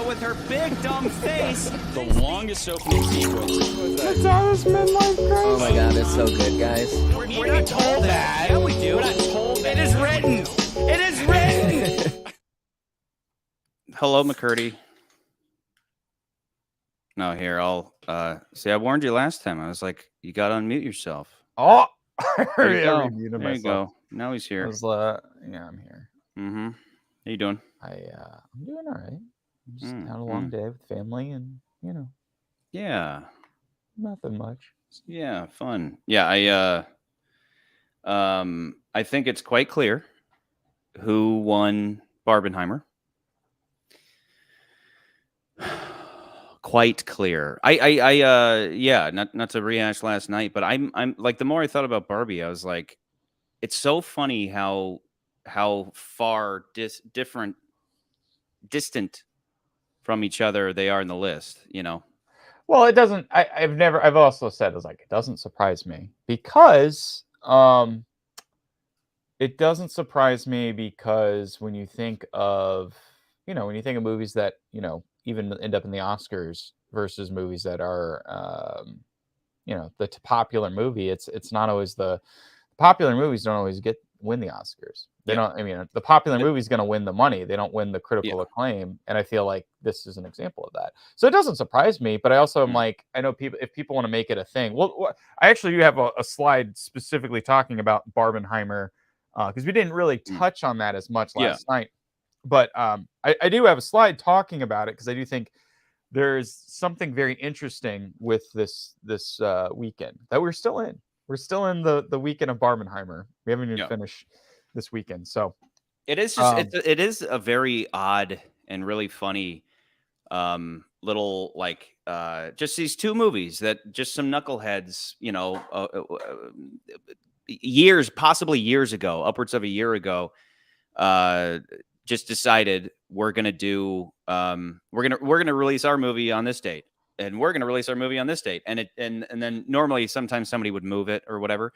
with her big dumb face. The longest opening sequence. It's Alice midlife crisis. Oh my god, it's so good, guys. We're not told that. Yeah, we do. We're not told that. It is written. It is written. Hello, McCurdy. No, here, I'll see. I warned you last time. I was like, you got to unmute yourself. Oh, There you go. remuted There you myself. go. Now he's here. I was, yeah, I'm here. Mm-hmm. How you doing? I'm doing all right. Just had a long day with family, and Yeah. nothing much. Yeah, fun. Yeah, I think it's quite clear who won Barbenheimer. Quite clear. Yeah, not to rehash last night, but I'm like, the more I thought about Barbie, I was like, it's so funny how far distant from each other they are in the list, Well, it doesn't. I've also said, it doesn't surprise me because it doesn't surprise me because when you think of movies that even end up in the Oscars versus movies that are the popular movie, it's not always the popular movies don't always win the Oscars. They don't. I mean, the popular movie is going to win the money. They don't win the critical acclaim, and I feel like this is an example of that. So it doesn't surprise me, but I also am like, I know if people want to make it a thing. Well, I actually do have a slide specifically talking about Barbenheimer because we didn't really touch on that as much last night. But I do have a slide talking about it because I do think there's something very interesting with this weekend that we're still in. We're still in the weekend of Barbenheimer. We haven't even finished this weekend. So it is just it is a very odd and really funny little just these two movies that just some knuckleheads, possibly years ago, upwards of a year ago, just decided we're gonna release our movie on this date, and we're gonna release our movie on this date, and then normally sometimes somebody would move it or whatever,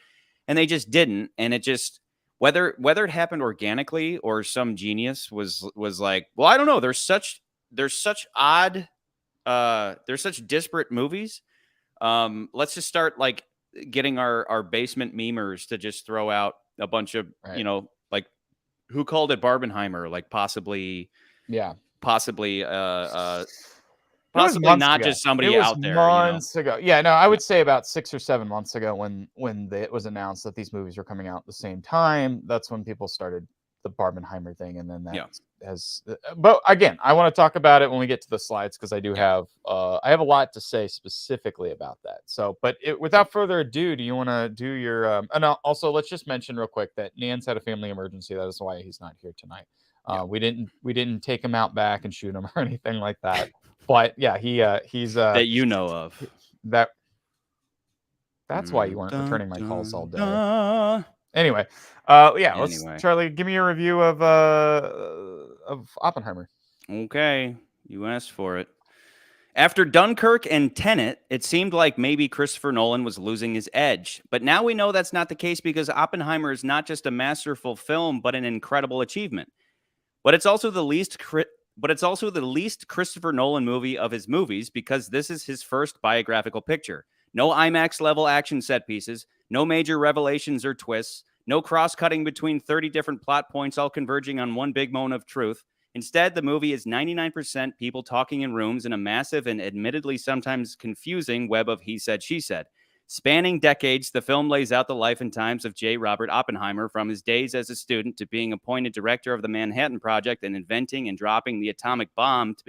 and they just didn't, and it just whether it happened organically or some genius was like, well, I don't know. There's such odd, there's such disparate movies. Let's just start like getting our basement memers to just throw out a bunch of like, who called it Barbenheimer? Like possibly not just somebody out there. Months ago. Yeah, no, I would say about 6 or 7 months ago when it was announced that these movies were coming out at the same time. That's when people started the Barbenheimer thing, and then that has. But again, I want to talk about it when we get to the slides because I do have I have a lot to say specifically about that. So, but without further ado, do you want to do your? And also, let's just mention real quick that Nan's had a family emergency. That is why he's not here tonight. We didn't take him out back and shoot him or anything like that. But yeah, he's that you know of. That's why you weren't returning my calls all day. Anyway, Charlie, give me a review of Oppenheimer. Okay, you asked for it. After Dunkirk and Tenet, it seemed like maybe Christopher Nolan was losing his edge. But now we know that's not the case because Oppenheimer is not just a masterful film, but an incredible achievement. But it's also the least Christopher Nolan movie of his movies because this is his first biographical picture. No IMAX-level action set pieces, no major revelations or twists, no cross-cutting between 30 different plot points all converging on one big moment of truth. Instead, the movie is 99% people talking in rooms in a massive and admittedly sometimes confusing web of he said, she said. Spanning decades, the film lays out the life and times of J. Robert Oppenheimer from his days as a student to being appointed director of the Manhattan Project and inventing and dropping the atomic bomb to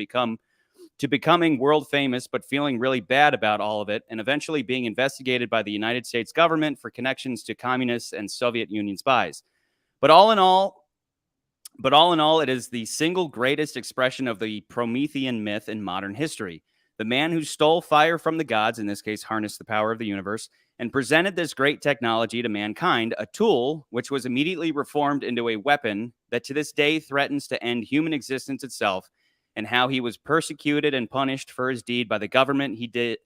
becoming world famous, but feeling really bad about all of it, and eventually being investigated by the United States government for connections to communists and Soviet Union spies. But all in all, it is the single greatest expression of the Promethean myth in modern history. The man who stole fire from the gods, in this case, harnessed the power of the universe, and presented this great technology to mankind, a tool which was immediately reformed into a weapon that to this day threatens to end human existence itself, and how he was persecuted and punished for his deed by the government he did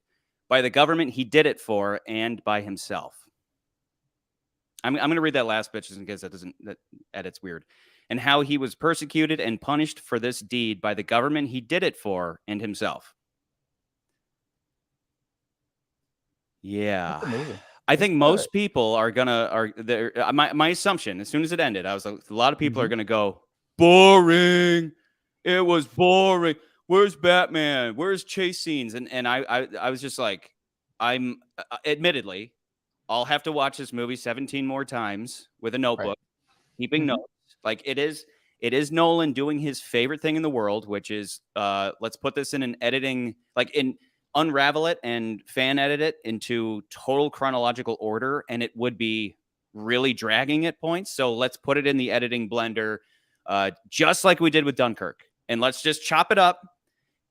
it for, and by himself. I'm going to read that last bit just in case that edit's weird. and how he was persecuted and punished for this deed by the government he did it for and himself. Yeah. That's a movie. I think most people are my assumption as soon as it ended, I was like, a lot of people are gonna go, boring. It was boring. Where's Batman? Where's chase scenes? And I was just like, I'm admittedly, I'll have to watch this movie 17 more times with a notebook, keeping notes. Like it is Nolan doing his favorite thing in the world, which is let's put this in an editing, unravel it and fan edit it into total chronological order, and it would be really dragging at points. So let's put it in the editing blender, just like we did with Dunkirk, and let's just chop it up.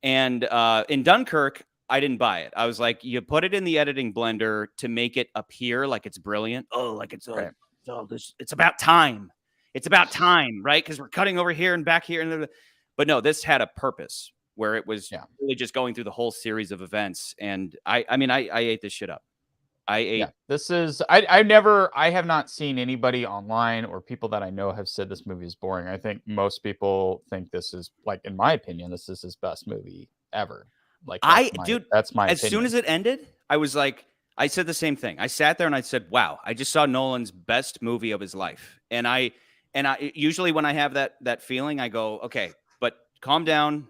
And in Dunkirk, I didn't buy it. I was like, you put it in the editing blender to make it appear like it's brilliant. Oh, like it's about time. It's about time, right? Because we're cutting over here and back here, but no, this had a purpose where it was really just going through the whole series of events. And I ate this shit up. This is I have not seen anybody online or people that I know have said this movie is boring. I think most people think this is, like, in my opinion, this is his best movie ever. Like, that's my as opinion. soon as it ended, I was like, I said the same thing. I sat there and I said, wow, I just saw Nolan's best movie of his life. And I usually when I have that feeling, I go, okay, but calm down.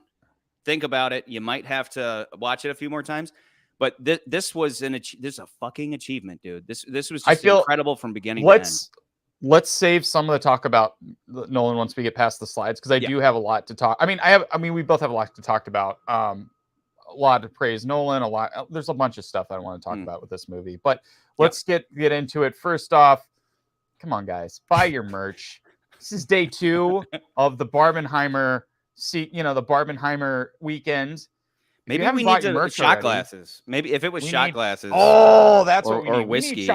Think about it. You might have to watch it a few more times, but this was this a fucking achievement, dude. This was just incredible from beginning to end. Let's save some of the talk about Nolan once we get past the slides, because I do have a lot to talk. We both have a lot to talk about. A lot to praise Nolan. There's a bunch of stuff I want to talk about with this movie, but let's get into it. First off, come on, guys, buy your merch. This is day 2 of the Barbenheimer. The Barbenheimer weekend. Maybe we need shot glasses. Maybe if it was shot glasses. Oh, that's what we need. Whiskey.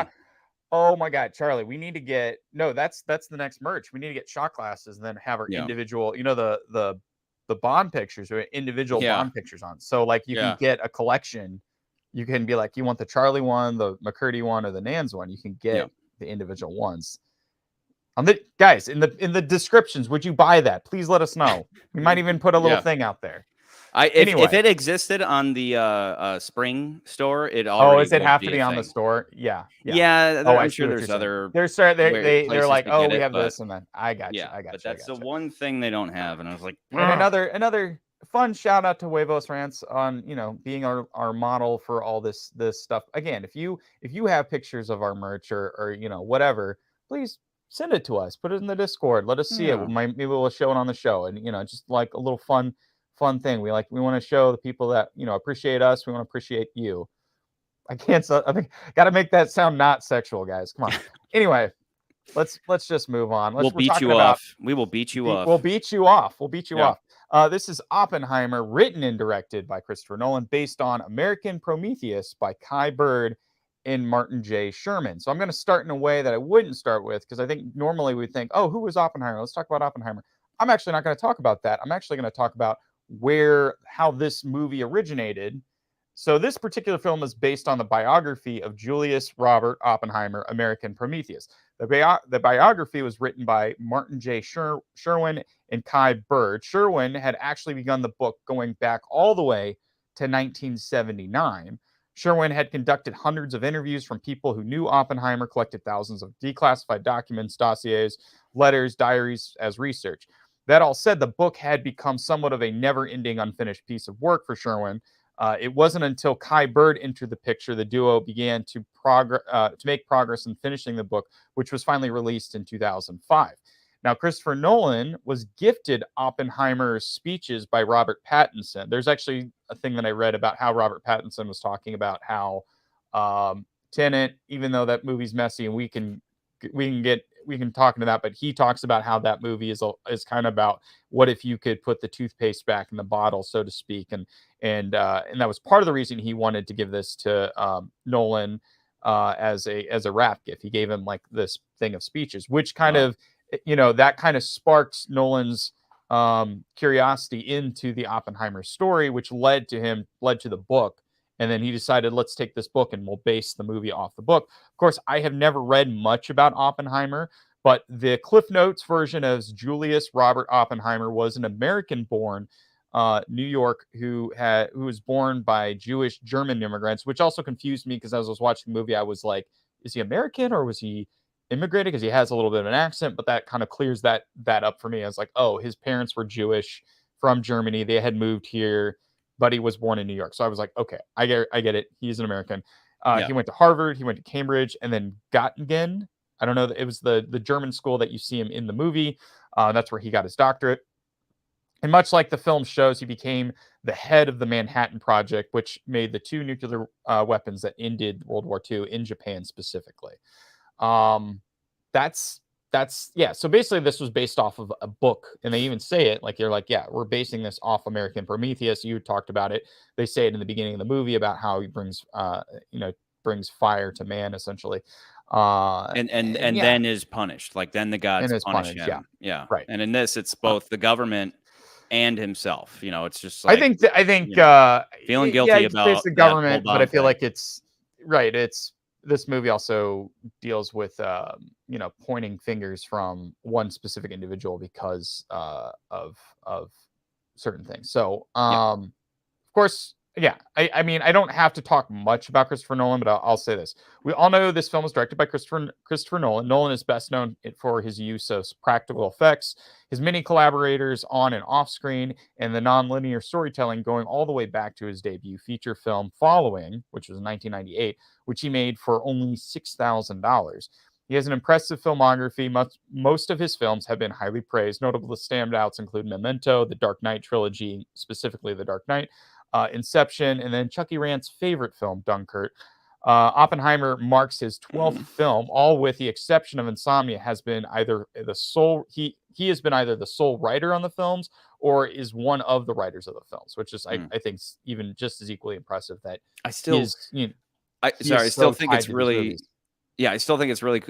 Oh my God, Charlie, we need to get that's the next merch. We need to get shot glasses and then have our individual, the Bond pictures or individual Bond pictures on. So like you can get a collection. You can be like, you want the Charlie one, the McCurdy one, or the Nans one. You can get the individual ones. Guys, in the descriptions, would you buy that? Please let us know. We might even put a little thing out there. If it existed on the Spring store, it already. Does it have to be on the store? Yeah. I'm sure there's other. They're like, oh, we have this, and then I got you. But that's the one thing they don't have, and I was like, and another fun shout out to Huevos Rants on being our model for all this stuff. Again, if you have pictures of our merch or whatever, please send it to us. Put it in the Discord. Let us see it. Maybe we'll show it on the show, and just like a little fun thing. We want to show the people that appreciate us. We want to appreciate you. I think got to make that sound not sexual, guys. Come on. Anyway, let's just move on. We'll beat you off. We will beat you off. We'll beat you off. This is Oppenheimer, written and directed by Christopher Nolan, based on American Prometheus by Kai Bird and Martin J. Sherman. So I'm going to start in a way that I wouldn't start with, because I think normally we'd think, oh, who was Oppenheimer? Let's talk about Oppenheimer. I'm actually not going to talk about that. I'm actually going to talk about how this movie originated. So this particular film is based on the biography of Julius Robert Oppenheimer, American Prometheus. The biography was written by Martin J. Sherwin and Kai Bird. Sherwin had actually begun the book going back all the way to 1979. Sherwin had conducted hundreds of interviews from people who knew Oppenheimer, collected thousands of declassified documents, dossiers, letters, diaries as research. That all said, the book had become somewhat of a never-ending, unfinished piece of work for Sherwin. It wasn't until Kai Bird entered the picture the duo began to make progress in finishing the book, which was finally released in 2005. Now, Christopher Nolan was gifted Oppenheimer's speeches by Robert Pattinson. There's actually a thing that I read about how Robert Pattinson was talking about how Tenet, even though that movie's messy, and we can talk into that, but he talks about how that movie is kind of about what if you could put the toothpaste back in the bottle, so to speak, and that was part of the reason he wanted to give this to Nolan as a wrap gift. He gave him like this thing of speeches, which kind of that kind of sparked Nolan's curiosity into the Oppenheimer story, which led to the book. And then he decided, let's take this book and we'll base the movie off the book. Of course, I have never read much about Oppenheimer, But the Cliff Notes version as Julius Robert Oppenheimer was an American-born New York who was born by Jewish German immigrants, which also confused me because as I was watching the movie, I was like, is he American or was he immigrated? Because he has a little bit of an accent, but that kind of clears that up for me. I was like, oh, his parents were Jewish from Germany. They had moved here, but he was born in New York. So I was like, okay, I get it. He's an American. He went to Harvard, he went to Cambridge, and then Göttingen. I don't know. It was the German school that you see him in the movie. That's where he got his doctorate. And much like the film shows, he became the head of the Manhattan Project, which made the 2 nuclear weapons that ended World War II in Japan specifically. That's yeah. So basically, this was based off of a book, and they even say it like you're like, yeah, we're basing this off American Prometheus. You talked about it. They say it in the beginning of the movie about how he brings brings fire to man essentially. And yeah. then is punished. Like then the gods is punish punished, him. Yeah. right. And in this, it's both the government and himself. It's just like I think feeling guilty about the government, that whole but I feel thing. like it's right. It's this movie also deals with pointing fingers from one specific individual because of certain things. So of course, yeah. I mean, I don't have to talk much about Christopher Nolan, but I'll say this: we all know this film was directed by Christopher Nolan. Nolan is best known for his use of practical effects, his many collaborators on and off screen, and the non-linear storytelling going all the way back to his debut feature film Following, which was in 1998, which he made for only $6,000. He has an impressive filmography. Most of his films have been highly praised. Notable standouts include Memento, the Dark Knight trilogy, specifically The Dark Knight, Inception, and then Chucky Rant's favorite film, Dunkirk. Oppenheimer marks his 12th film, all with the exception of Insomnia, has been either the sole he has been either the sole writer on the films or is one of the writers of the films, which is I think even just as equally impressive. That I still think it's really I still think it's really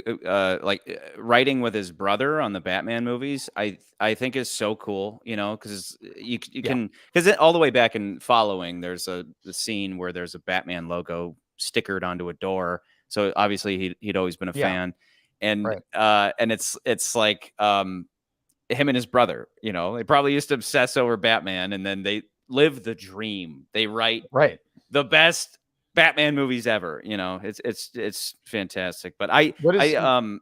writing with his brother on the Batman movies. I think is so cool, because you can all the way back in Following, there's the scene where there's a Batman logo stickered onto a door. So obviously he'd always been a fan, and it's like him and his brother. They probably used to obsess over Batman, and then they live the dream. They write the best Batman movies ever. It's fantastic. But which one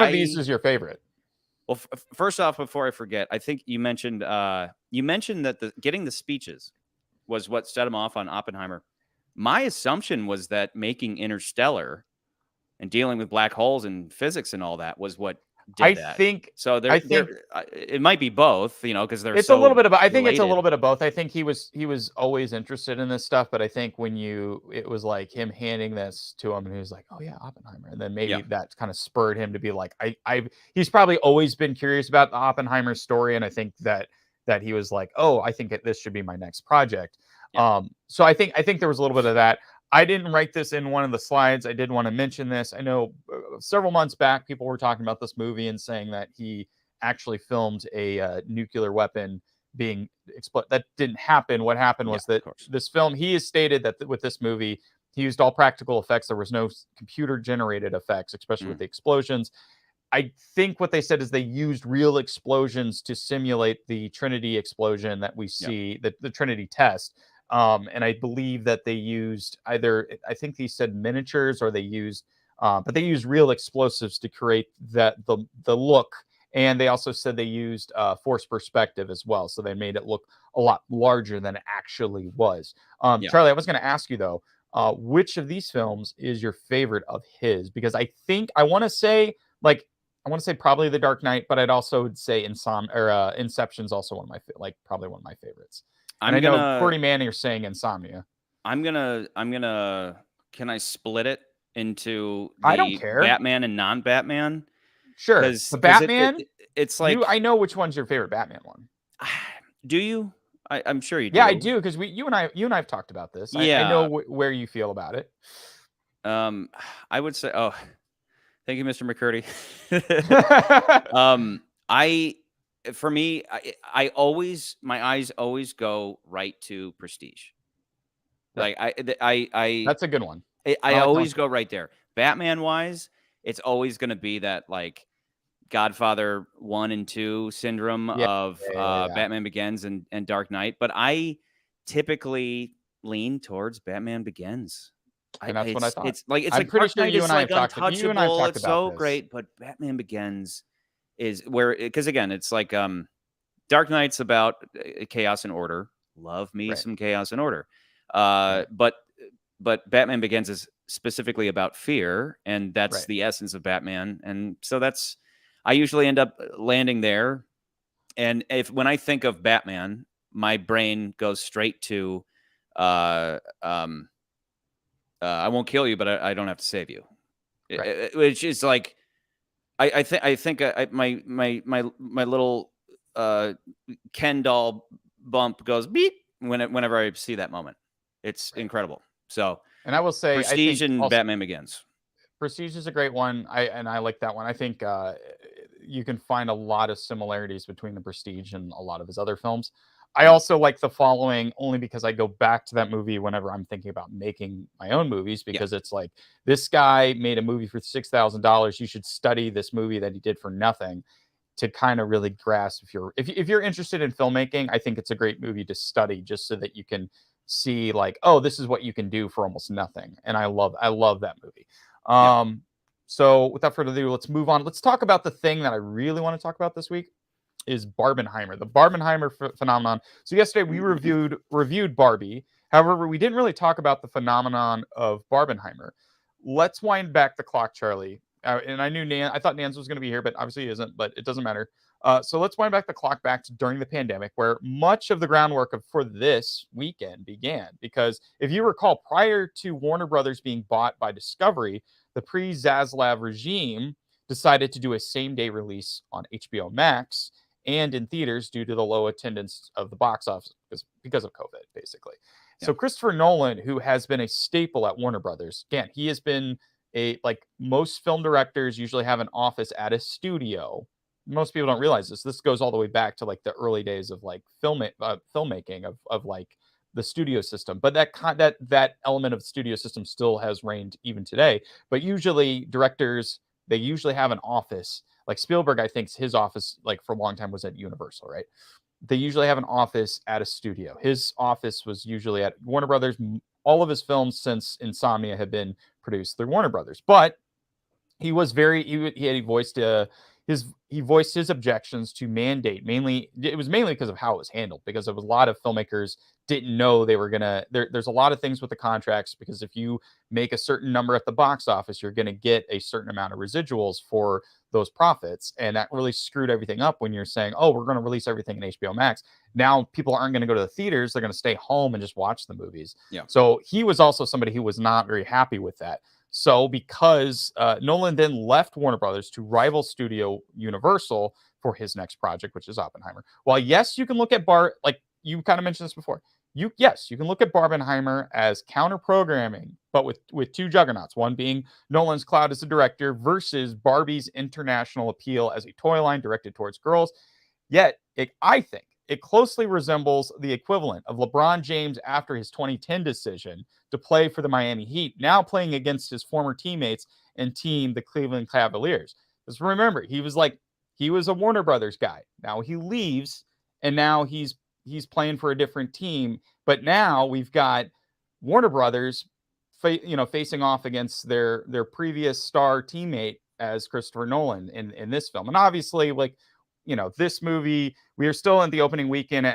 of these is your favorite? Well, first off, before I forget, I think you mentioned that getting the speeches was what set him off on Oppenheimer. My assumption was that making Interstellar and dealing with black holes and physics and all that was what did that. I think it might be both, because there's a little bit of. I think it's a little bit of both. I think he was always interested in this stuff, but I think it was like him handing this to him, and he was like, "Oh yeah, Oppenheimer," and then maybe that kind of spurred him to be like, He's probably always been curious about the Oppenheimer story, and I think that he was like, "Oh, I think this should be my next project." So I think there was a little bit of that. I didn't write this in one of the slides. I did want to mention this. I know several months back, people were talking about this movie and saying that he actually filmed a nuclear weapon being exploded. That didn't happen. What happened was that this film, he has stated that with this movie, he used all practical effects. There was no computer-generated effects, especially with the explosions. I think what they said is they used real explosions to simulate the Trinity explosion that we see, the Trinity test. And I believe that they used I think he said miniatures, or they used, but they used real explosives to create the look. And they also said they used forced perspective as well. So they made it look a lot larger than it actually was. Charlie, I was going to ask you though, which of these films is your favorite of his? Because I think I want to say probably The Dark Knight, but I'd also say Inception's also one of my probably one of my favorites. I know Cordy Manning are saying Insomnia. I'm gonna. Can I split it into I don't care. Batman and non-Batman? Sure. The Batman. It's like I know which one's your favorite Batman one. Do you? I'm sure you do. Yeah, I do, because you and I have talked about this. Yeah. I know where you feel about it. I would say. Oh, thank you, Mr. McCurdy. For me, my eyes always go right to Prestige. Right. Like I that's a good one. I always go right there. Batman wise, it's always going to be that like Godfather 1 and 2 syndrome of Batman Begins and Dark Knight. But I typically lean towards Batman Begins. And that's what I thought. It's like I'm pretty Dark sure Knight you is and I like have talked. You and I have untouchable. talked It's about so this. great, but Batman Begins is where, because again, it's like Dark Knight's about chaos and order. Love me some chaos and order. But Batman Begins is specifically about fear, and that's the essence of Batman. And so I usually end up landing there. And when I think of Batman, my brain goes straight to I won't kill you, but I don't have to save you. Which is like I think my little Ken doll bump goes beep whenever I see that moment. It's incredible. So, and I will say, Prestige I think and Batman Begins. Prestige is a great one. I like that one. I think you can find a lot of similarities between the Prestige and a lot of his other films. I also like The Following only because I go back to that movie whenever I'm thinking about making my own movies, because it's like, this guy made a movie for $6,000. You should study this movie that he did for nothing to kind of really grasp if you're interested in filmmaking. I think it's a great movie to study just so that you can see like, oh, this is what you can do for almost nothing. And I love that movie. So without further ado, let's move on. Let's talk about the thing that I really want to talk about this week. Is Barbenheimer, the Barbenheimer phenomenon. So yesterday we reviewed Barbie. However, we didn't really talk about the phenomenon of Barbenheimer. Let's wind back the clock, Charlie. And I thought Nans was going to be here, but obviously he isn't, but it doesn't matter. So let's wind back the clock back to during the pandemic, where much of the groundwork for this weekend began. Because if you recall, prior to Warner Brothers being bought by Discovery, the pre-Zaslav regime decided to do a same-day release on HBO Max and in theaters due to the low attendance of the box office because of COVID, basically. So Christopher Nolan, who has been a staple at Warner Brothers, again, he has been like most film directors usually have an office at a studio. Most people don't realize this. This goes all the way back to like the early days of like filmmaking of like the studio system. But that element of the studio system still has reigned even today. But usually directors, they usually have an office. Like Spielberg, I think his office, like for a long time, was at Universal, right? They usually have an office at a studio. His office was usually at Warner Brothers. All of his films since Insomnia have been produced through Warner Brothers. But he was he voiced his objections to mandate. It was mainly because of how it was handled, because there was a lot of filmmakers didn't know they were gonna there's a lot of things with the contracts, because if you make a certain number at the box office, you're gonna get a certain amount of residuals for those profits. And that really screwed everything up when you're saying, oh, we're going to release everything in HBO Max. Now people aren't going to go to the theaters. They're going to stay home and just watch the movies. So he was also somebody who was not very happy with that. So because Nolan then left Warner Brothers to rival studio Universal for his next project, which is Oppenheimer. Well, yes, you can look at like you kind of mentioned this before. You can look at Barbenheimer as counter programming, but with two juggernauts, one being Nolan's clout as a director versus Barbie's international appeal as a toy line directed towards girls. Yet, I think it closely resembles the equivalent of LeBron James after his 2010 decision to play for the Miami Heat, now playing against his former teammates and team, the Cleveland Cavaliers. Just remember, he was a Warner Brothers guy. Now he leaves, and now he's playing for a different team. But now we've got Warner Brothers, facing off against their previous star teammate as Christopher Nolan in this film. And obviously, like, this movie, we are still in the opening weekend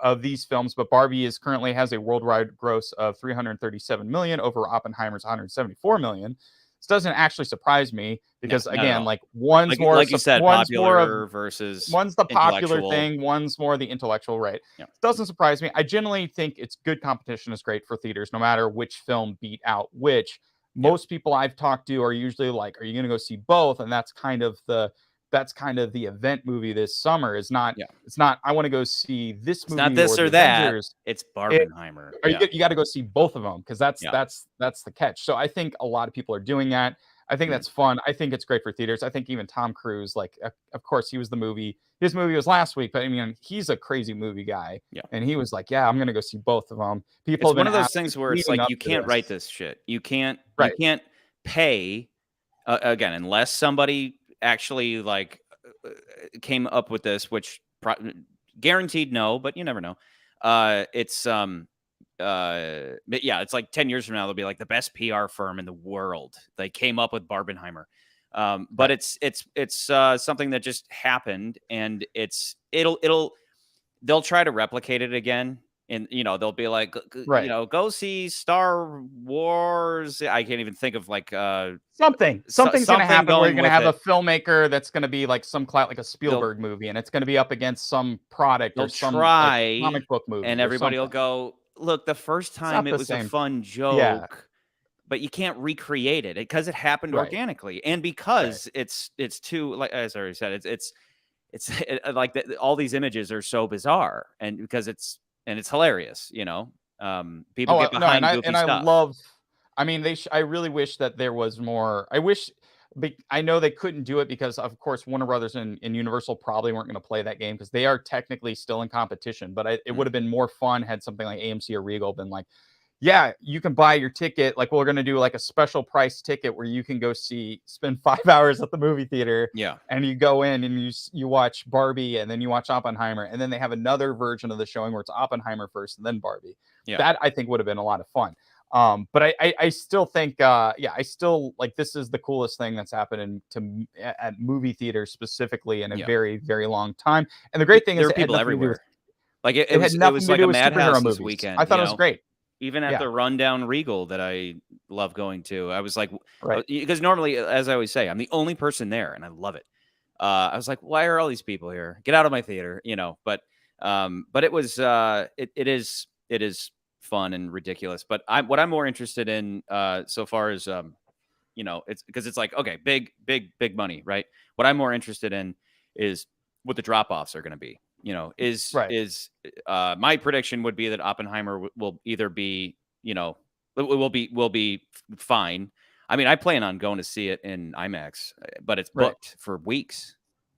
of these films, but Barbie currently has a worldwide gross of 337 million over Oppenheimer's 174 million. This doesn't actually surprise me because, again, like one's more, like you said, one's popular versus one's the popular thing, one's more the intellectual, right? It doesn't surprise me. I generally think it's good competition is great for theaters, no matter which film beat out which. Most people I've talked to are usually like, are you going to go see both? And that's kind of the event movie this summer. It's not I want to go see this movie. It's not this or that. Avengers. It's Barbenheimer. You got to go see both of them, because that's the catch. So I think a lot of people are doing that. I think that's fun. I think it's great for theaters. I think even Tom Cruise, like, of course, his movie was last week, but I mean, he's a crazy movie guy. And he was like, I'm going to go see both of them. It's one of those things where it's like, you can't write this shit. You can't pay again, unless somebody actually like came up with this, which guaranteed no, but you never know. It's but yeah, it's like 10 years from now they'll be like the best PR firm in the world. They came up with Barbenheimer. But it's something that just happened, and they'll try to replicate it again. And, they'll be like, go see Star Wars. I can't even think of like something's going to happen where you're going to have a filmmaker that's going to be like some like a Spielberg movie, and it's going to be up against some product or some like, comic book movie, and everybody will go, look, the first time it was a fun joke, but you can't recreate it because it happened organically, and because it's too, like as I already said, it's like all these images are so bizarre, and because it's hilarious, people get behind goofy stuff. I mean, I really wish that there was more. I know they couldn't do it because, of course, Warner Brothers and Universal probably weren't going to play that game because they are technically still in competition. But it would have been more fun had something like AMC or Regal been like, yeah, you can buy your ticket. Like, we're going to do like a special price ticket where you can go spend 5 hours at the movie theater. Yeah. And you go in and you watch Barbie, and then you watch Oppenheimer. And then they have another version of the showing where it's Oppenheimer first and then Barbie. Yeah. That I think would have been a lot of fun. But I still think, I still like, this is the coolest thing that's happened at movie theaters specifically in a very, very long time. And the great thing is there are people everywhere. Like it was like a madhouse this weekend. I thought it was great. Even at the rundown Regal that I love going to, I was like, because normally, as I always say, I'm the only person there, and I love it. I was like, why are all these people here? Get out of my theater, But it was, it is fun and ridiculous. But what I'm more interested in, so far as, it's because it's like, okay, big money, right? What I'm more interested in is what the drop offs are going to be. My prediction would be that Oppenheimer will either be, will be fine. I mean, I plan on going to see it in IMAX, but it's booked for weeks.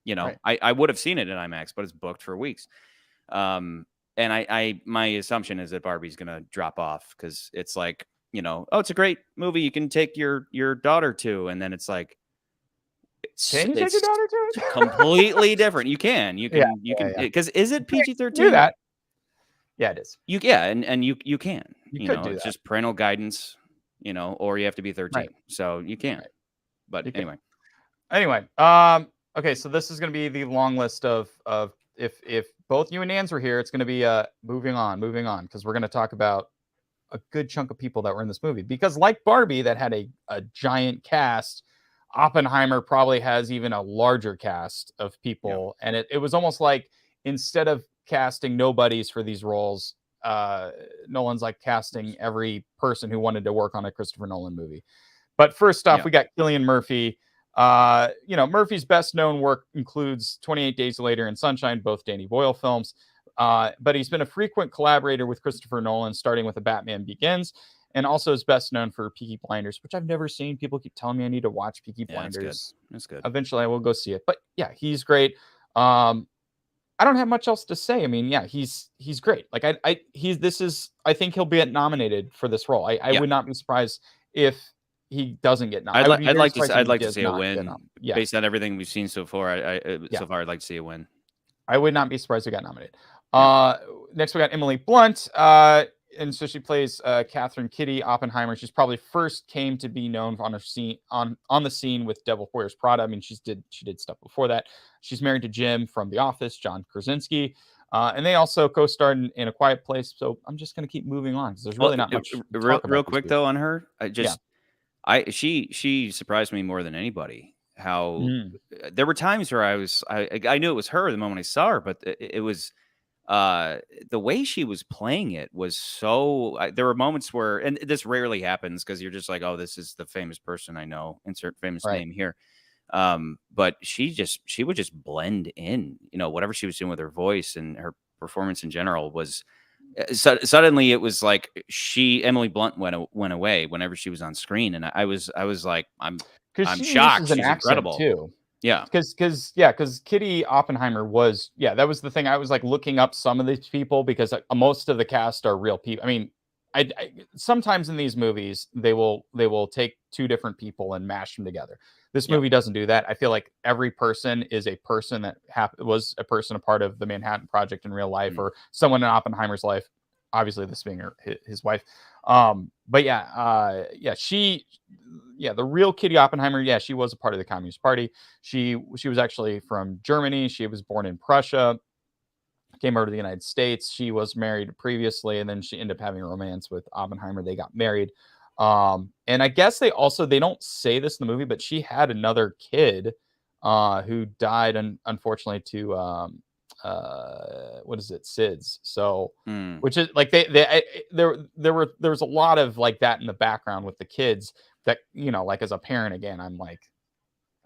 I would have seen it in IMAX, but it's booked for weeks. And my assumption is that Barbie's going to drop off because it's like, oh, it's a great movie you can take your daughter to, and then it's like, can you take your daughter to it? Completely different. You can because is it PG-13? Do that. Yeah, it is. And you can. You could do it's that. just parental guidance, or you have to be 13. Right. So you can. Right. But anyway. Okay, so this is going to be the long list of if both you and Nans were here, it's going to be moving on because we're going to talk about a good chunk of people that were in this movie, because like Barbie that had a giant cast, Oppenheimer probably has even a larger cast of people. And it was almost like, instead of casting nobodies for these roles, Nolan's like casting every person who wanted to work on a Christopher Nolan movie. But first off, we got Cillian Murphy. Murphy's best known work includes 28 Days Later and Sunshine, both Danny Boyle films. But he's been a frequent collaborator with Christopher Nolan, starting with The Batman Begins, and also is best known for Peaky Blinders, which I've never seen. People keep telling me I need to watch Peaky Blinders. That's good. Eventually I will go see it. But yeah, he's great. I don't have much else to say. I mean, yeah, he's great. Like I think he'll be nominated for this role. I would not be surprised if he doesn't get nominated. I'd like to see a win. Based on everything we've seen so far. So far I'd like to see a win. I would not be surprised if he got nominated. Next we got Emily Blunt. And so she plays Catherine Kitty Oppenheimer. She's probably first came to be known on the scene with Devil Wears Prada. I mean, she did stuff before that. She's married to Jim from The Office, John Krasinski, and they also co-starred in A Quiet Place. So I'm just going to keep moving on because there's really not much. Real quick though on her, she surprised me more than anybody. How there were times where I knew it was her the moment I saw her, but it was. The way she was playing it was so. There were moments where, and this rarely happens because you're just like, oh, this is the famous person I know. Insert famous name here. But she would just blend in. Whatever she was doing with her voice and her performance in general was. Suddenly, it was like Emily Blunt went away whenever she was on screen, and I was like, I'm shocked. She's incredible too. Yeah, because Kitty Oppenheimer was that was the thing. I was like looking up some of these people because most of the cast are real people. I mean, sometimes in these movies they will take two different people and mash them together. This Yep. movie doesn't do that. I feel like every person is a person that was a person, a part of the Manhattan Project in real life, or someone in Oppenheimer's life. Obviously, this being his wife. But the real Kitty Oppenheimer. Yeah, she was a part of the Communist Party. She was actually from Germany. She was born in Prussia. Came over to the United States. She was married previously, and then she ended up having a romance with Oppenheimer. They got married. And I guess they don't say this in the movie, but she had another kid who died unfortunately to what is it, SIDS. So which is like there was a lot of like that in the background with the kids that, like as a parent, again, I'm like,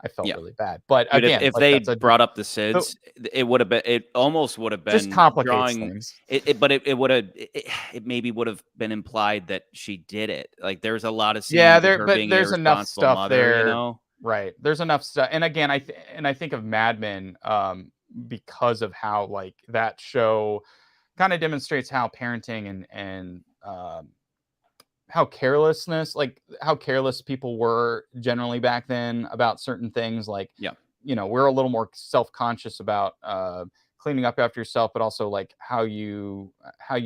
I felt really bad. But again, if they brought up the SIDS, it almost would have been just complicates things. But it maybe would have been implied that she did it. Like there's a lot of scenes there's enough stuff mother, there, right? There's enough stuff. And again, I think of Mad Men because of how like that show kind of demonstrates how parenting and how careless people were generally back then about certain things. Like, we're a little more self-conscious about cleaning up after yourself, but also like how you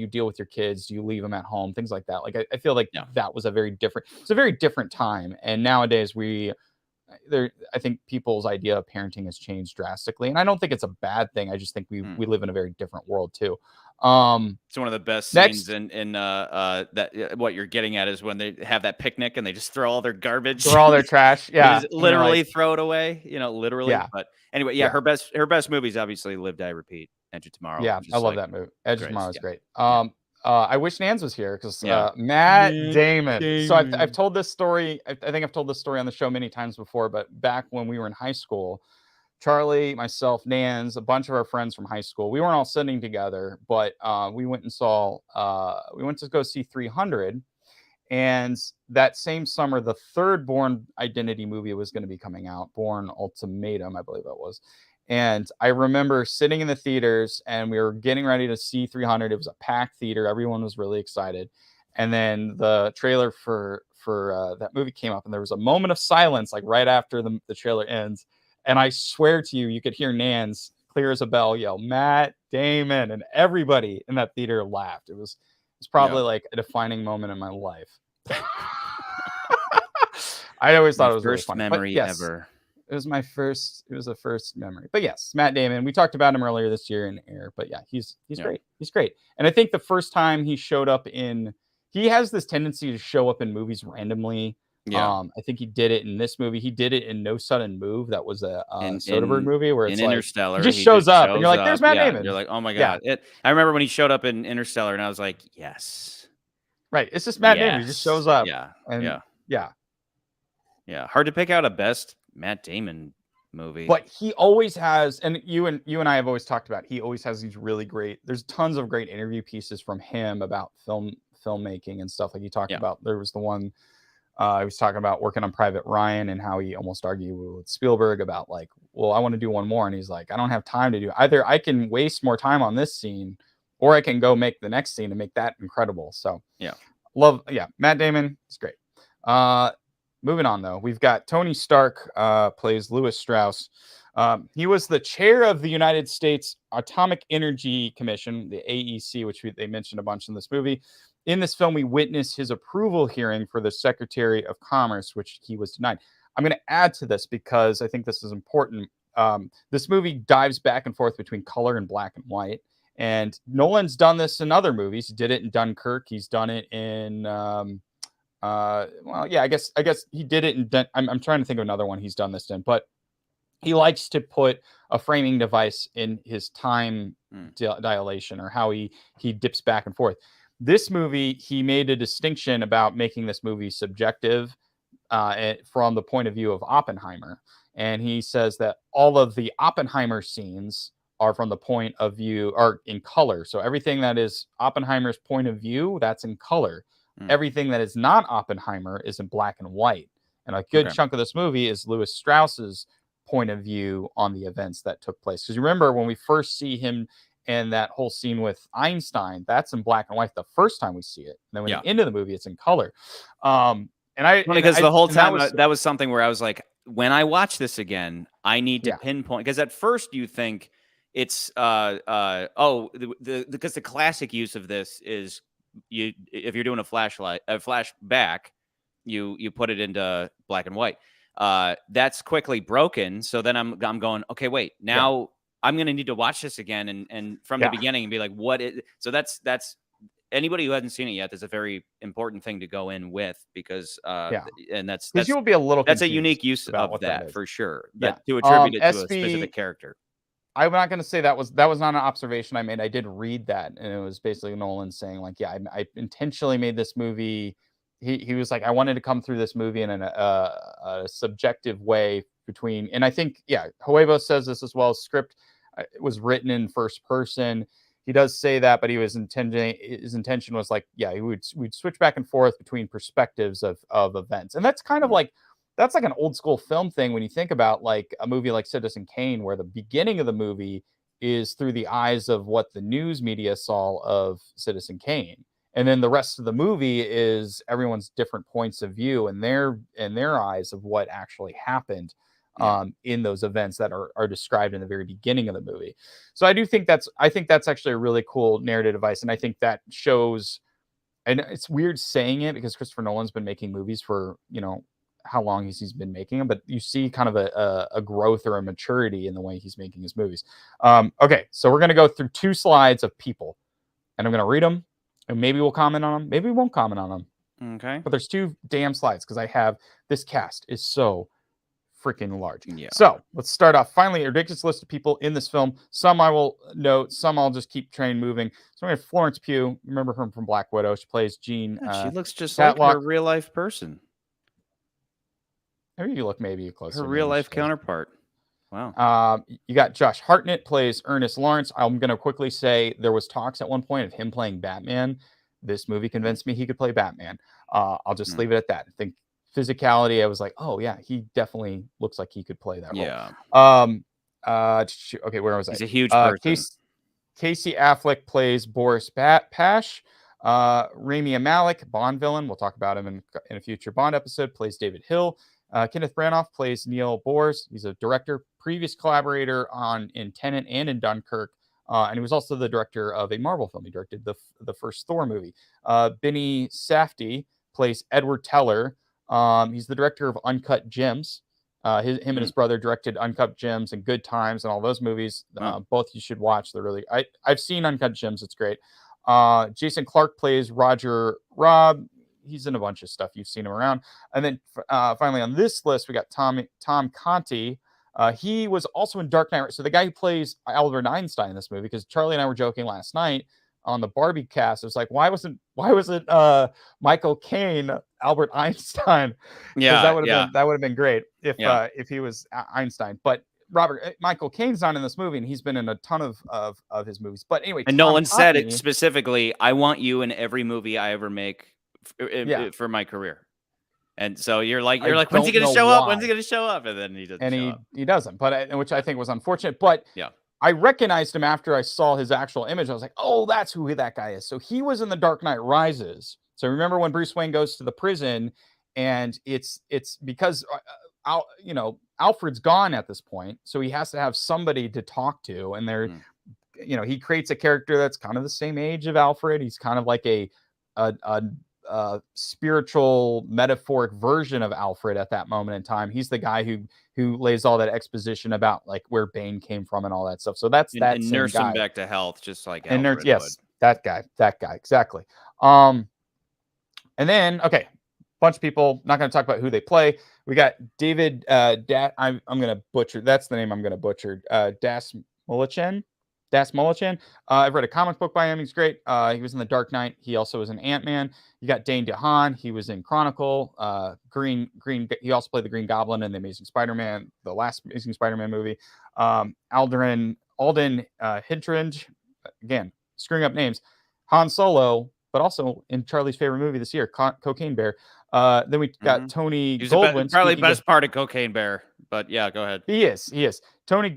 deal with your kids. Do you leave them at home? Things like that. Like, I feel like that was a very different time. And nowadays I think people's idea of parenting has changed drastically. And I don't think it's a bad thing. I just think we live in a very different world too. It's one of the best scenes in that what you're getting at is when they have that picnic and they just throw all their garbage, throw all their trash. Yeah. Literally throw it away, literally. Yeah. But anyway, her best movies obviously Live, Die, Repeat, Edge of Tomorrow. Yeah. I love that movie. Edge of Tomorrow is great. I wish Nans was here because Matt Damon. So I've told this story. I think I've told this story on the show many times before, but back when we were in high school, Charlie, myself, Nans, a bunch of our friends from high school, we weren't all sitting together, but we went to go see 300. And that same summer, the third Bourne Identity movie was going to be coming out, Bourne Ultimatum, I believe it was. And I remember sitting in the theaters and we were getting ready to see 300. It was a packed theater. Everyone was really excited. And then the trailer for that movie came up and there was a moment of silence, like right after the trailer ends. And I swear to you, you could hear Nans clear as a bell yell, Matt Damon, and everybody in that theater laughed. It's probably like a defining moment in my life. I always thought it was first really funny. Memory ever. It was the first memory. But yes, Matt Damon. We talked about him earlier this year in Air. But yeah, he's great. He's great. And I think the first time he showed up he has this tendency to show up in movies randomly. Yeah. I think he did it in this movie. He did it in No Sudden Move. That was a Soderbergh movie where it's in Interstellar. He just shows up and you're like, there's Matt Damon. You're like, oh my God. I remember when he showed up in Interstellar and I was like, yes. Right. It's just Matt Damon. He just shows up. Yeah. And yeah. Hard to pick out a best Matt Damon movie. But he always has, and you and I have always talked about, he always has these really great, there's tons of great interview pieces from him about filmmaking and stuff. Like he talked about, there was the one, he was talking about working on Private Ryan and how he almost argued with Spielberg about like, well, I want to do one more. And he's like, I don't have time to do either. I can waste more time on this scene or I can go make the next scene and make that incredible. So Matt Damon is great. Moving on though, we've got Tony Stark plays Lewis Strauss. He was the chair of the United States Atomic Energy Commission, the AEC, which they mentioned a bunch in this movie. In this film, we witness his approval hearing for the Secretary of Commerce, which he was denied. I'm going to add to this because I think this is important. This movie dives back and forth between color and black and white. And Nolan's done this in other movies. He did it in Dunkirk. He's done it in, I guess he did it in, I'm trying to think of another one he's done this in, but he likes to put a framing device in his time dilation or how he dips back and forth. This movie, he made a distinction about making this movie subjective from the point of view of Oppenheimer. And he says that all of the Oppenheimer scenes are from the point of view, are in color. So everything that is Oppenheimer's point of view, that's in color. Everything that is not Oppenheimer is in black and white. And a good chunk of this movie is Lewis Strauss's point of view on the events that took place. Because you remember when we first see him and that whole scene with Einstein, that's in black and white the first time we see it. And then when Yeah. the end of the movie, it's in color. Because the whole time that was something where I was like, when I watch this again, I need to pinpoint, because at first you think it's because the classic use of this is if you're doing a flashback, you put it into black and white. That's quickly broken. So then I'm going, okay, wait, now I'm gonna need to watch this again and from the beginning and be like, what is so that's anybody who hasn't seen it yet, that's a very important thing to go in with, because and that's you'll be a little that's a unique use of that for sure. That to attribute it to a specific character. I'm not going to say that was not an observation I made. I did read that, and it was basically Nolan saying like, I intentionally made this movie. He was like, I wanted to come through this movie in a subjective way and I think Huevo says this as well. Script it was written in first person. He does say that, but his intention was like, we'd switch back and forth between perspectives of events. And that's kind of like, that's like an old school film thing when you think about like a movie like Citizen Kane, where the beginning of the movie is through the eyes of what the news media saw of Citizen Kane. And then the rest of the movie is everyone's different points of view and their eyes of what actually happened in those events that are described in the very beginning of the movie. So I think that's actually a really cool narrative device. And I think that shows, and it's weird saying it because Christopher Nolan's been making movies for, how long he's been making them, but you see kind of a growth or a maturity in the way he's making his movies. Okay. So we're going to go through 2 slides of people, and I'm going to read them, and maybe we'll comment on them. Maybe we won't comment on them. Okay. But there's 2 damn slides because I have this cast is so freaking large. Yeah. So let's start off. Finally, a ridiculous list of people in this film. Some I will note, some I'll just keep train moving. So we have Florence Pugh. Remember her from Black Widow. She plays Jean. She looks just like her real life person. Maybe you look closer. Her real life counterpart. Wow. You got Josh Hartnett plays Ernest Lawrence. I'm going to quickly say there was talks at one point of him playing Batman. This movie convinced me he could play Batman. I'll just leave it at that. I think physicality, I was like, oh yeah, he definitely looks like he could play that role. Okay, where was I? He's a huge person. Casey Affleck plays Boris Pash. Rami Malek, Bond villain, we'll talk about him in a future Bond episode, plays David Hill. Kenneth Branagh plays Neil Bors. He's a director, previous collaborator in Tenet and in Dunkirk. And he was also the director of a Marvel film. He directed the first Thor movie. Benny Safdie plays Edward Teller. He's the director of Uncut Gems. Him and his brother directed Uncut Gems and Good Times and all those movies. Both you should watch. They're really, I've seen Uncut Gems. It's great. Jason Clarke plays Roger Robb. He's in a bunch of stuff. You've seen him around. And then finally on this list, we got Tom Conti. He was also in Dark Knight. So the guy who plays Albert Einstein in this movie, because Charlie and I were joking last night on the Barbie cast. It was like, why wasn't Michael Caine Albert Einstein? Yeah, that would have been great if he was Einstein. But Michael Caine's not in this movie, and he's been in a ton of his movies. But anyway, and Nolan said it specifically. I want you in every movie I ever make for my career. And so you're like, when's he going to show up? When's he going to show up? And then he doesn't. And he doesn't. But which I think was unfortunate. But I recognized him after I saw his actual image. I was like, oh, that's who that guy is. So he was in The Dark Knight Rises. So remember when Bruce Wayne goes to the prison, and it's because Alfred's gone at this point, so he has to have somebody to talk to, and he creates a character that's kind of the same age of Alfred. He's kind of like a spiritual metaphoric version of Alfred at that moment in time. He's the guy who lays all that exposition about like where Bane came from and all that stuff. So that's that and nurse him back to health, just like and Alfred would. that guy exactly. And then bunch of people, not going to talk about who they play. We got David I'm going to butcher, that's the name I'm going to butcher, Das Mullichen. I've read a comic book by him. He's great. He was in The Dark Knight. He also was in Ant-Man. You got Dane DeHaan. He was in Chronicle. Green. He also played the Green Goblin in the Amazing Spider-Man, the last Amazing Spider-Man movie. Alden Hinchridge, again, screwing up names. Han Solo, but also in Charlie's favorite movie this year, Cocaine Bear. Then we got Tony Goldwyn. Probably best part of Cocaine Bear, but yeah, go ahead. He is. Tony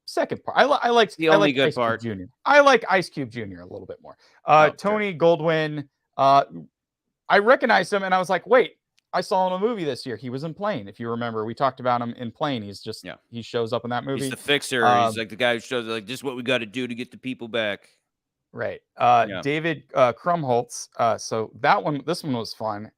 second part. I liked the only good Ice Cube part. Jr. I like Ice Cube Jr. a little bit more. Oh, Tony Goldwyn. I recognized him and I was like, wait, I saw him in a movie this year. He was in Plane. If you remember, we talked about him in Plane. He shows up in that movie. He's the fixer. He's like the guy who shows like this is what we got to do to get the people back. Right. David Krumholtz. So this one was fun.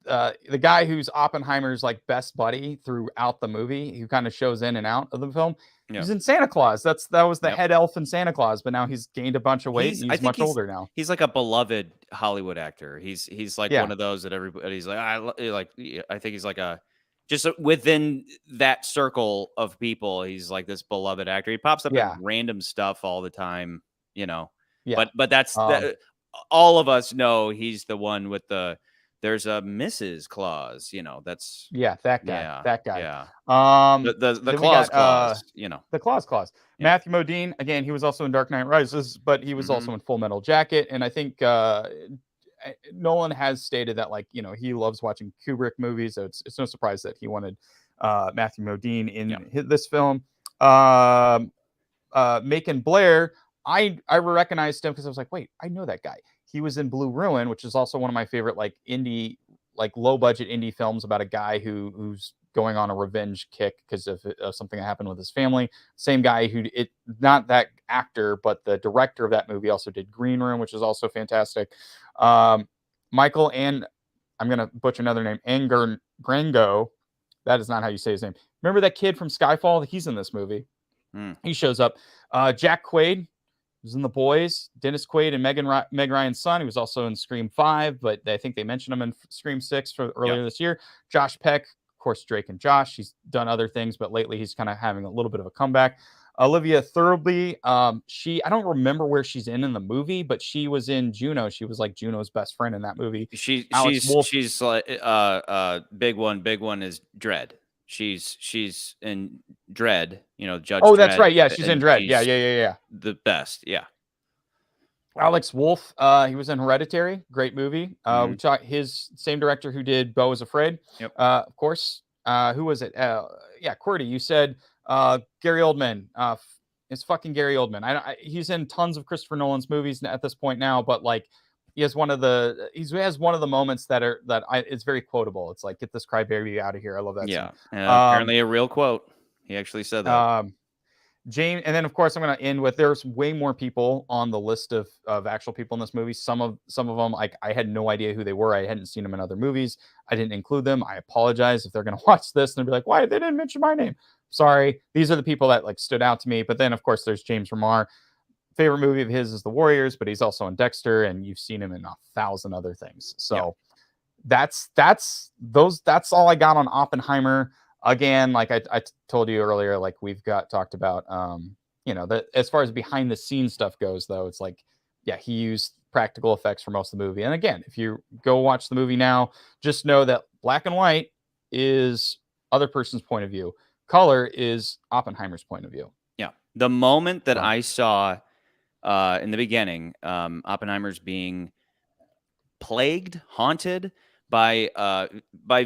The guy who's Oppenheimer's like best buddy throughout the movie, who kind of shows in and out of the film. Yeah. He's in Santa Claus. That was the head elf in Santa Claus, but now he's gained a bunch of weight. He's much older now. He's like a beloved Hollywood actor. He's like one of those that everybody's like I think he's like just within that circle of people. He's like this beloved actor. He pops up in random stuff all the time, Yeah. But that's all of us know he's the one with there's a Mrs. Claus, that's that guy. That guy. Yeah. The Claus, The Claus. Yeah. Matthew Modine, again, he was also in Dark Knight Rises, but he was also in Full Metal Jacket. And I think Nolan has stated that, like, he loves watching Kubrick movies. So it's no surprise that he wanted Matthew Modine in this film. Macon Blair, I recognized him because I was like, wait, I know that guy. He was in Blue Ruin, which is also one of my favorite like indie, like low budget indie films about a guy who's going on a revenge kick because of something that happened with his family. Same guy not that actor, but the director of that movie also did Green Room, which is also fantastic. Michael, and I'm gonna butcher another name, Grango. That is not how you say his name. Remember that kid from Skyfall? He's in this movie. He shows up. Jack Quaid was in The Boys. Dennis Quaid and Meg Ryan's son. He was also in Scream 5, but I think they mentioned him in Scream 6 earlier this year. Josh Peck, of course, Drake and Josh. He's done other things, but lately he's kind of having a little bit of a comeback. Olivia Thirlby, I don't remember where she's in the movie, but she was in Juno. She was like Juno's best friend in that movie. She's like big one is Dredd. She's in Dredd, Judge. Oh, Dredd, that's right. Yeah, she's in Dredd. Yeah. The best. Yeah. Alex Wolff, he was in Hereditary. Great movie. We saw his same director who did Beau Is Afraid. Yep. Of course. Who was it? Cordy, you said Gary Oldman. It's fucking Gary Oldman. He's in tons of Christopher Nolan's movies at this point now, but like he has one of the moments it's very quotable. It's like, get this crybaby out of here. I love that. Yeah. Apparently a real quote. He actually said that. James, and then of course I'm going to end with, there's way more people on the list of actual people in this movie. Some of them, like, I had no idea who they were. I hadn't seen them in other movies. I didn't include them. I apologize if they're going to watch this and they'll be like, why they didn't mention my name? Sorry. These are the people that like stood out to me. But then of course there's James Remar. Favorite movie of his is The Warriors, but he's also in Dexter, and you've seen him in 1,000 other things. So that's all I got on Oppenheimer. Again, like I told you earlier, like we've talked about, that as far as behind the scenes stuff goes, though, it's like, he used practical effects for most of the movie. And again, if you go watch the movie now, just know that black and white is other person's point of view. Color is Oppenheimer's point of view. Yeah. The moment that I saw in the beginning, Oppenheimer's being haunted by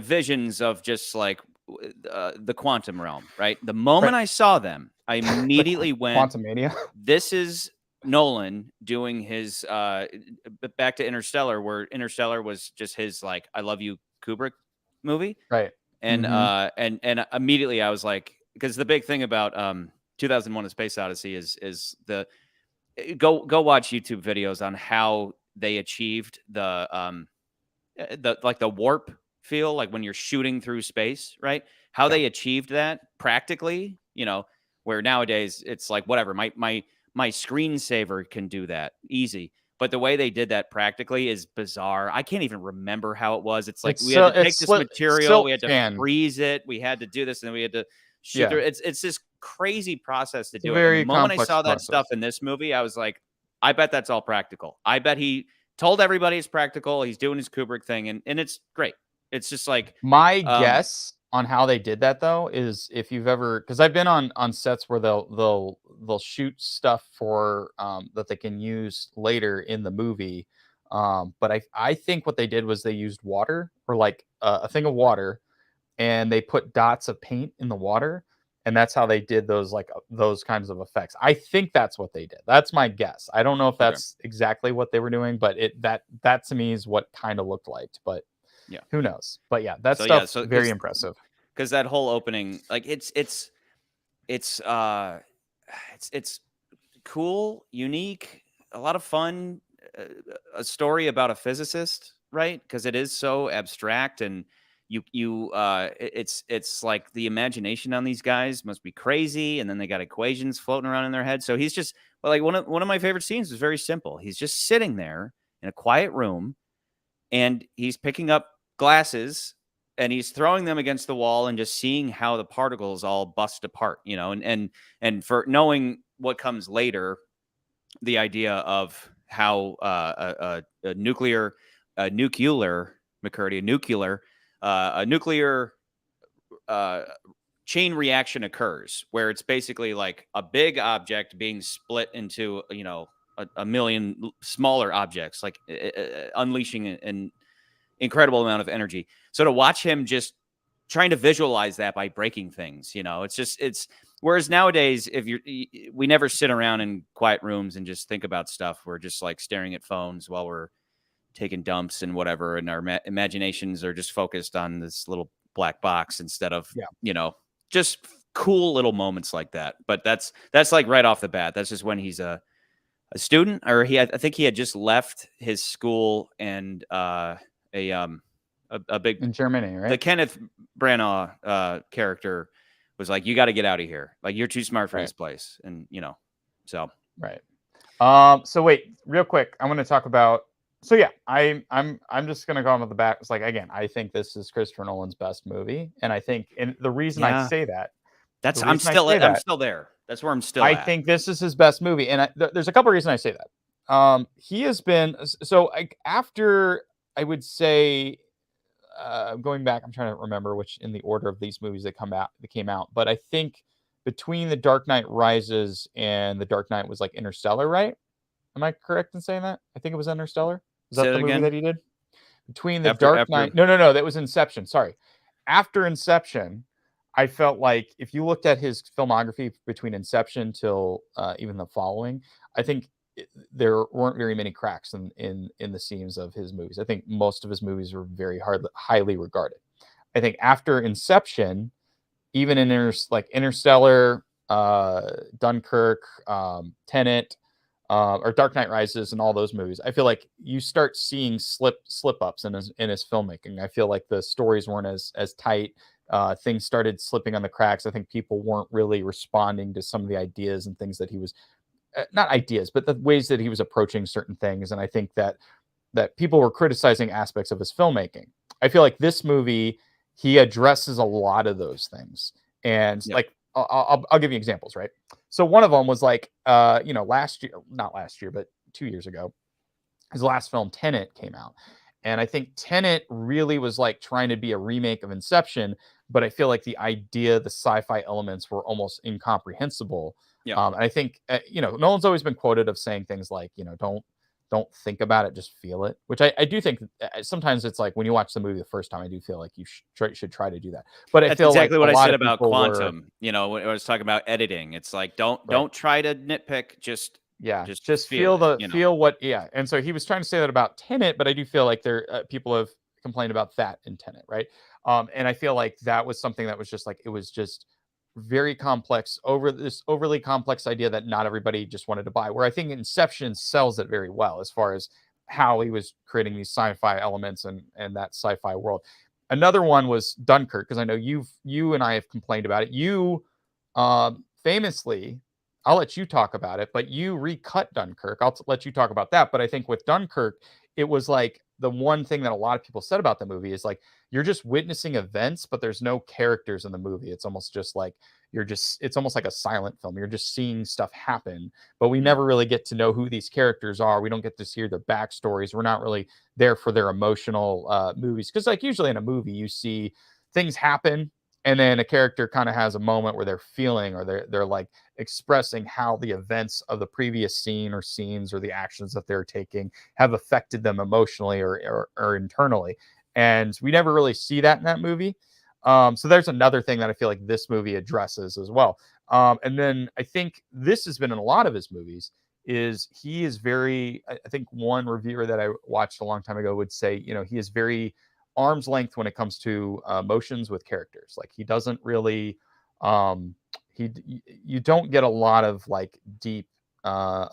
visions of just like the quantum realm, right? The moment I saw them, I immediately went, Quantumania. This is Nolan doing his back to Interstellar, where Interstellar was just his like I love you Kubrick movie, right? And and immediately I was like, because the big thing about 2001: A Space Odyssey is the go watch YouTube videos on how they achieved the warp feel, like when you're shooting through space, right? How they achieved that practically, where nowadays it's like whatever, my screensaver can do that easy. But the way they did that practically is bizarre. I can't even remember how it was. It's like we had to take this material, we had to freeze it, we had to do this, and then we had to shoot through. It's this crazy process to do it. The moment I saw that stuff in this movie, I was like, I bet that's all practical. I bet he told everybody it's practical. He's doing his Kubrick thing, and it's great. It's just like my guess on how they did that, though, is if you've ever, because I've been on sets where they'll shoot stuff for that they can use later in the movie. But I think what they did was they used water, or like a thing of water, and they put dots of paint in the water, and that's how they did those those kinds of effects. I think that's what they did. That's my guess. I don't know if that's exactly what they were doing, but that to me is what kind of looked like. But yeah, who knows? But yeah, that stuff's very impressive. Because that whole opening, like it's cool, unique, a lot of fun, a story about a physicist, right? Because it is so abstract, and it's like the imagination on these guys must be crazy, and then they got equations floating around in their head. So he's just like one of my favorite scenes is very simple. He's just sitting there in a quiet room, and he's picking up glasses and he's throwing them against the wall and just seeing how the particles all bust apart, you know, and for knowing what comes later, the idea of how a nuclear chain reaction occurs, where it's basically like a big object being split into, you know, a million smaller objects, like unleashing an incredible amount of energy. So to watch him just trying to visualize that by breaking things, you know, it's whereas nowadays, we never sit around in quiet rooms and just think about stuff. We're just like staring at phones while we're taking dumps and whatever. And our imaginations are just focused on this little black box instead of, you know, just cool little moments like that. But that's like right off the bat. That's just when he's a student, or I think he had just left his school, and a big in Germany, right? The Kenneth Branagh character was like, "You got to get out of here. Like, you're too smart for this place." And you know, so right. So wait, real quick, I want to talk about. So yeah, I'm just gonna go on with the back. It's like, again, I think this is Christopher Nolan's best movie, and I think, and the reason I say that, I'm still there. That's where I'm still. I think this is his best movie, and there's a couple of reasons I say that. He has been after, I would say, going back, I'm trying to remember which in the order of these movies that came out, but I think between The Dark Knight Rises and The Dark Knight was like Interstellar, right? Am I correct in saying that? I think it was Interstellar. Was that the movie that he did? Between The Dark Knight, no, that was Inception. Sorry, after Inception, I felt like if you looked at his filmography between Inception till even the following, I think there weren't very many cracks in the seams of his movies. I think most of his movies were very highly regarded. I think after Inception, even in Interstellar, Dunkirk, Tenet, or Dark Knight Rises, and all those movies, I feel like you start seeing slip ups in his filmmaking. I feel like the stories weren't as tight. Things started slipping on the cracks. I think people weren't really responding to some of the ideas and things that he was. Not ideas, but the ways that he was approaching certain things. And I think that people were criticizing aspects of his filmmaking. I feel like this movie, he addresses a lot of those things. And like, I'll give you examples, right? So one of them was like, not last year, but 2 years ago, his last film, Tenet, came out. And I think Tenet really was like trying to be a remake of Inception, but I feel like the idea, the sci-fi elements were almost incomprehensible. And I think, Nolan's always been quoted of saying things like, don't think about it, just feel it, which I do think sometimes it's like when you watch the movie the first time, I do feel like you should try to do that. But that's exactly what I said about Quantum. When I was talking about editing, it's like, don't try to nitpick, just feel what. And so he was trying to say that about Tenet, but I do feel like people have complained about that in Tenet, right? And I feel like that was something that was just like, it was just very complex, overly complex idea that not everybody just wanted to buy, where I think Inception sells it very well as far as how he was creating these sci-fi elements and that sci-fi world. Another one was Dunkirk, because I know you and I have complained about it. You famously, I'll let you talk about it, but you recut Dunkirk. I'll let you talk about that. But I think with Dunkirk, it was like the one thing that a lot of people said about the movie is like, you're just witnessing events, but there's no characters in the movie. It's almost just like it's almost like a silent film. You're just seeing stuff happen, but we never really get to know who these characters are. We don't get to hear their backstories. We're not really there for their emotional movies. Because like usually in a movie, you see things happen, and then a character kind of has a moment where they're feeling, or they're like expressing how the events of the previous scene or scenes or the actions that they're taking have affected them emotionally or internally. And we never really see that in that movie. So there's another thing that I feel like this movie addresses as well. And then I think this has been in a lot of his movies is he is very, I think one reviewer that I watched a long time ago would say, he is very arm's length when it comes to emotions with characters. Like he doesn't really, you don't get a lot of like deep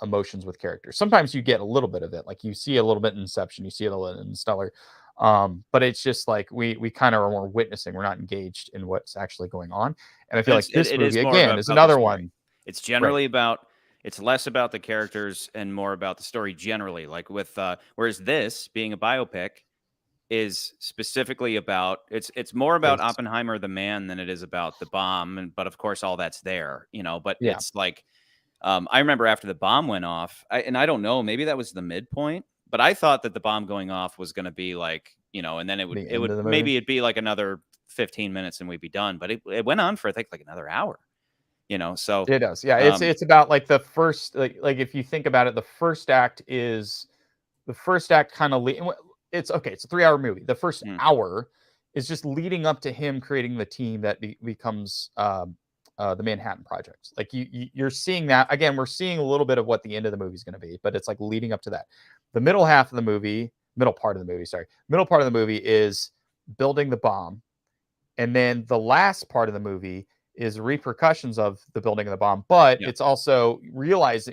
emotions with characters. Sometimes you get a little bit of it. Like you see a little bit in Inception, you see it a little in Stellar. But it's just like we kind of are more witnessing. We're not engaged in what's actually going on. And I feel like this movie again is another one. It's generally about. It's less about the characters and more about the story generally. Like with whereas this being a biopic is specifically about it's more about Oppenheimer the man than it is about the bomb. But of course, all that's there, But it's like I remember after the bomb went off, and I don't know, maybe that was the midpoint. But I thought that the bomb going off was going to be like, and then it would maybe it'd be like another 15 minutes and we'd be done. But it went on for I think like another hour, So it does. Yeah, it's about like the first like if you think about it, the first act kind of it's okay. It's a 3-hour movie. The first hour is just leading up to him creating the team that becomes the Manhattan Project. Like you're seeing that again. We're seeing a little bit of what the end of the movie is going to be, but it's like leading up to that. The middle part of the movie is building the bomb. And then the last part of the movie is repercussions of the building of the bomb. But it's also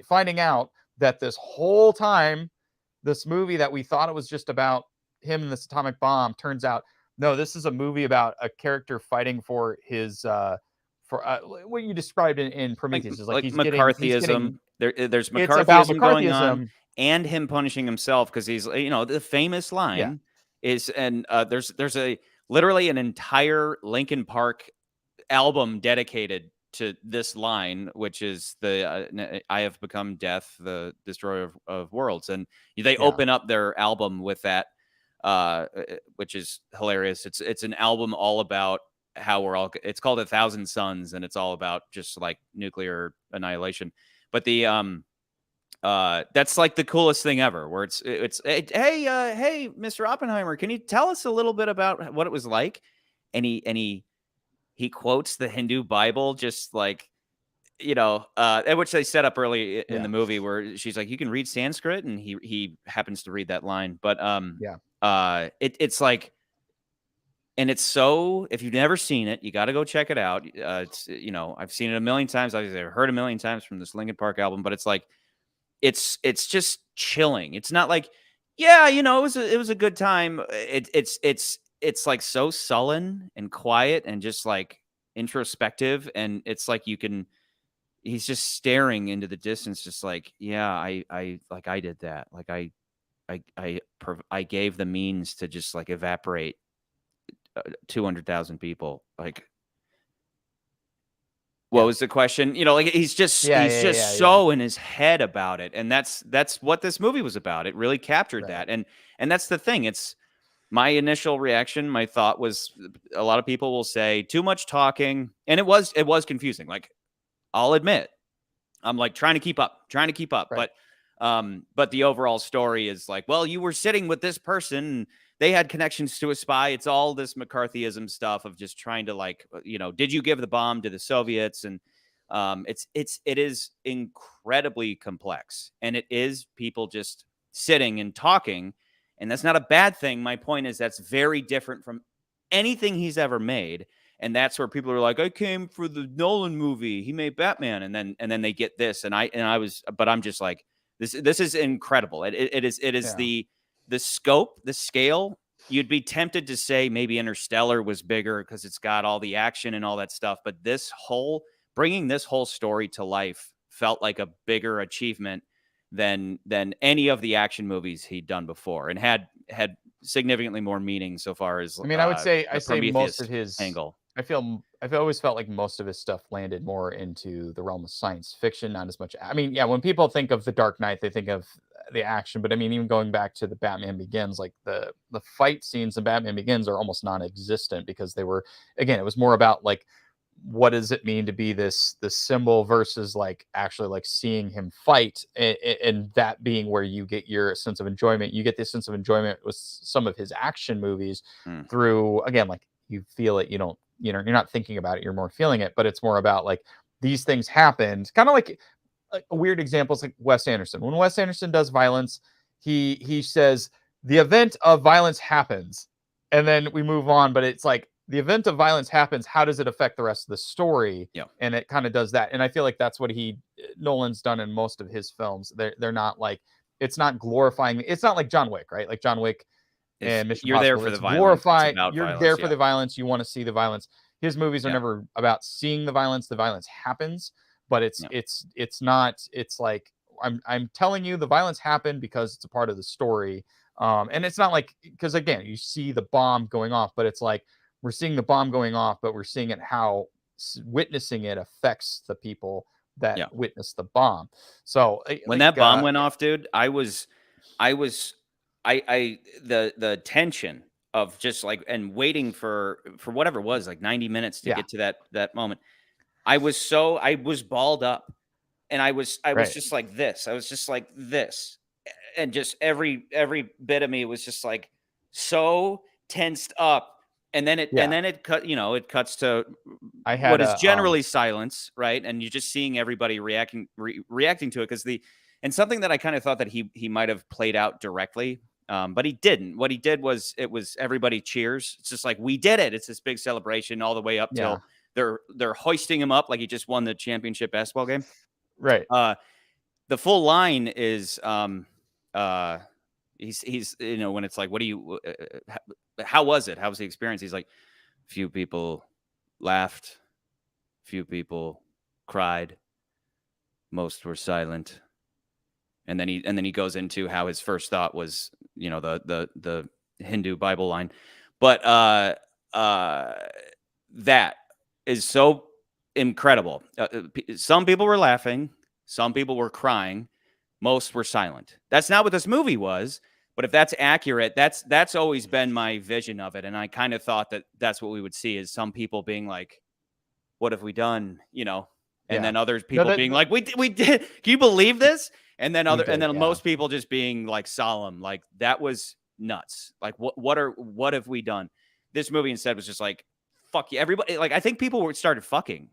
finding out that this whole time, this movie that we thought it was just about him and this atomic bomb turns out, no, this is a movie about a character fighting for his, what you described in Prometheus. Is like he's McCarthyism. There's McCarthyism going on. And him punishing himself because he's, the famous line is, and there's literally an entire Linkin Park album dedicated to this line, which is the I have become death, the destroyer of worlds. And they open up their album with that, which is hilarious. It's an album all about how it's called 1,000 Suns, and it's all about just like nuclear annihilation. But the that's like the coolest thing ever, where it's hey, Mr. Oppenheimer, can you tell us a little bit about what it was like? And he quotes the Hindu Bible, just like, which they set up early in the movie, where she's like, you can read Sanskrit, and he happens to read that line. But it's like, and it's so, if you've never seen it, you got to go check it out. It's I've seen it a million times. I've heard a million times from this Linkin Park album, but it's like, it's just chilling. It's not like, it was a good time. It's like so sullen and quiet and just like introspective. And it's like he's just staring into the distance, just like, I did that. Like I gave the means to just like evaporate 200,000 people. Like, what was the question? Like he's just so in his head about it. And that's what this movie was about. It really captured that. And that's the thing. It's my initial reaction. My thought was, a lot of people will say too much talking. And it was confusing. Like, I'll admit, I'm like trying to keep up. Right. But the overall story is like, well, you were sitting with this person, and they had connections to a spy. It's all this McCarthyism stuff of just trying to like, did you give the bomb to the Soviets? And it is incredibly complex, and it is people just sitting and talking, and that's not a bad thing. My point is that's very different from anything he's ever made. And that's where people are like, I came for the Nolan movie. He made Batman. And then they get this. And I'm just like, this is incredible. It is the scope, the scale. You'd be tempted to say maybe Interstellar was bigger because it's got all the action and all that stuff. But bringing this whole story to life felt like a bigger achievement than any of the action movies he'd done before, and had significantly more meaning so far as, I would say, most of his angle. I've always felt like most of his stuff landed more into the realm of science fiction, not as much. When people think of The Dark Knight, they think of the action, but even going back to the Batman Begins, like the fight scenes in Batman Begins are almost non-existent, because it was more about like, what does it mean to be this symbol versus like actually like seeing him fight, and that being where you get your sense of enjoyment. You get this sense of enjoyment with some of his action movies through, again, like, you feel it, you don't you're not thinking about it, you're more feeling it, but it's more about like these things happened. Kind of like a weird example is like Wes Anderson. When Wes Anderson does violence, he says the event of violence happens, and then we move on. But it's like the event of violence happens. How does it affect the rest of the story? Yeah. And it kind of does that. And I feel like that's what Nolan's done in most of his films. They're not like, it's not glorifying. It's not like John Wick, right? Like John Wick and Mission You're there Impossible, for the it's violence. glorify. It's about You're violence, there for yeah. the violence. You want to see the violence. His movies are Yeah. never about seeing the violence. The violence happens, but it's not. It's like I'm telling you the violence happened because it's a part of the story. And it's not like, because again, you see the bomb going off, but it's like we're seeing the bomb going off, but we're seeing it how witnessing it affects the people that witness the bomb. So when that bomb went off, dude, the tension of just like, and waiting for whatever it was, like 90 minutes to get to that moment. I was balled up, and I was just like this. I was just like this. And just every bit of me was just like so tensed up. And then it cuts to what is generally silence, right? And you're just seeing everybody reacting to it, and something that I kind of thought that he might have played out directly, but he didn't. What he did was, it was everybody cheers. It's just like, we did it. It's this big celebration all the way up till they're hoisting him up like he just won the championship basketball game. Right. The full line is he's when it's like, what do you how was it? How was the experience? He's like, few people laughed, few people cried, most were silent. And then he goes into how his first thought was, the Hindu Bible line. But that is so incredible. Some people were laughing, some people were crying, most were silent. That's not what this movie was, but if that's accurate, that's always been my vision of it. And I kind of thought that that's what we would see, is some people being like, what have we done? And then other people being like, we did. Can you believe this? And then most people just being like solemn, like that was nuts. Like what have we done? This movie instead was just like, fuck you, everybody. Like, I think people started fucking.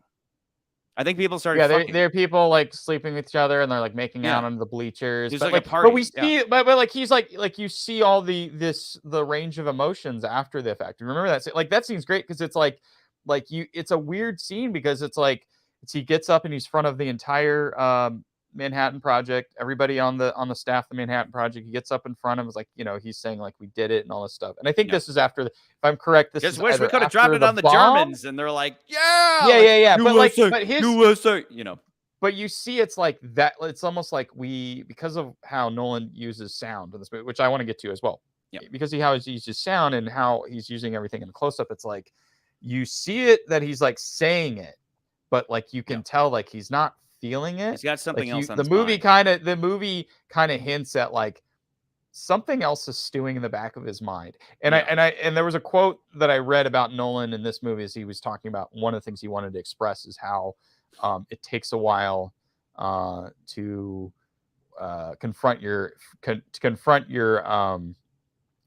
I think people started. Yeah, there are people like sleeping with each other, and they're like making out on the bleachers. There's But like a party. But we see, but like he's like you see all the range of emotions after the fact. Remember that? Like that scene's great because it's like it's a weird scene because it's like he gets up and he's front of the entire Manhattan Project, everybody on the staff of the Manhattan Project. He gets up in front of him, is like, he's saying like, we did it and all this stuff. And I think this is after if I'm correct, this just is wish we could have dropped it on the bomb. Germans, and they're like, yeah. But his USA, But you see, it's like that. It's almost like because of how Nolan uses sound in this movie, which I want to get to as well. Yeah. Because how he uses sound and how he's using everything in a close up. It's like you see it that he's like saying it, but like you can tell like he's not feeling it. He's got something else on the his movie mind. The movie kind of hints at like something else is stewing in the back of his mind. And and there was a quote that I read about Nolan in this movie as he was talking about one of the things he wanted to express is how it takes a while to confront your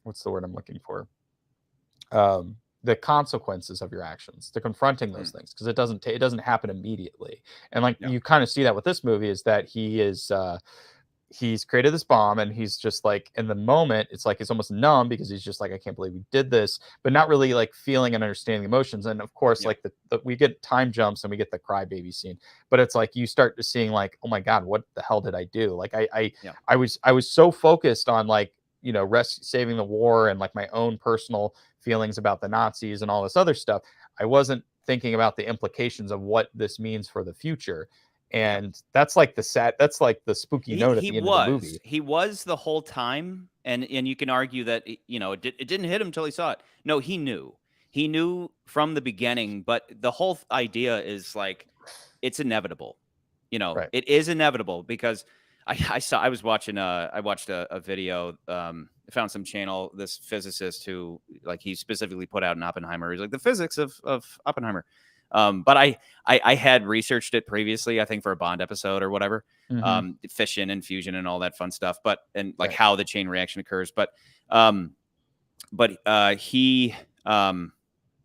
what's the word I'm looking for? The consequences of your actions, to confronting those things, because it doesn't happen immediately. And like you kind of see that with this movie is that he's created this bomb, and he's just like, in the moment, it's like he's almost numb because he's just like, I can't believe we did this, but not really like feeling and understanding the emotions. And of course, like we get time jumps and we get the crybaby scene, but it's like you start to seeing like, oh my God, what the hell did I do? Like I was so focused on like, saving the war and like my own personal feelings about the Nazis and all this other stuff. I wasn't thinking about the implications of what this means for the future. And that's like the spooky note at the end of the movie. He was the whole time. And you can argue that, it didn't hit him until he saw it. No, he knew from the beginning, but the whole idea is like, it's inevitable. It is inevitable because I watched a video, I found some channel, this physicist who like he specifically put out in Oppenheimer. He's like the physics of Oppenheimer. But I had researched it previously, I think for a Bond episode or whatever, fission and fusion and all that fun stuff, and how the chain reaction occurs. But he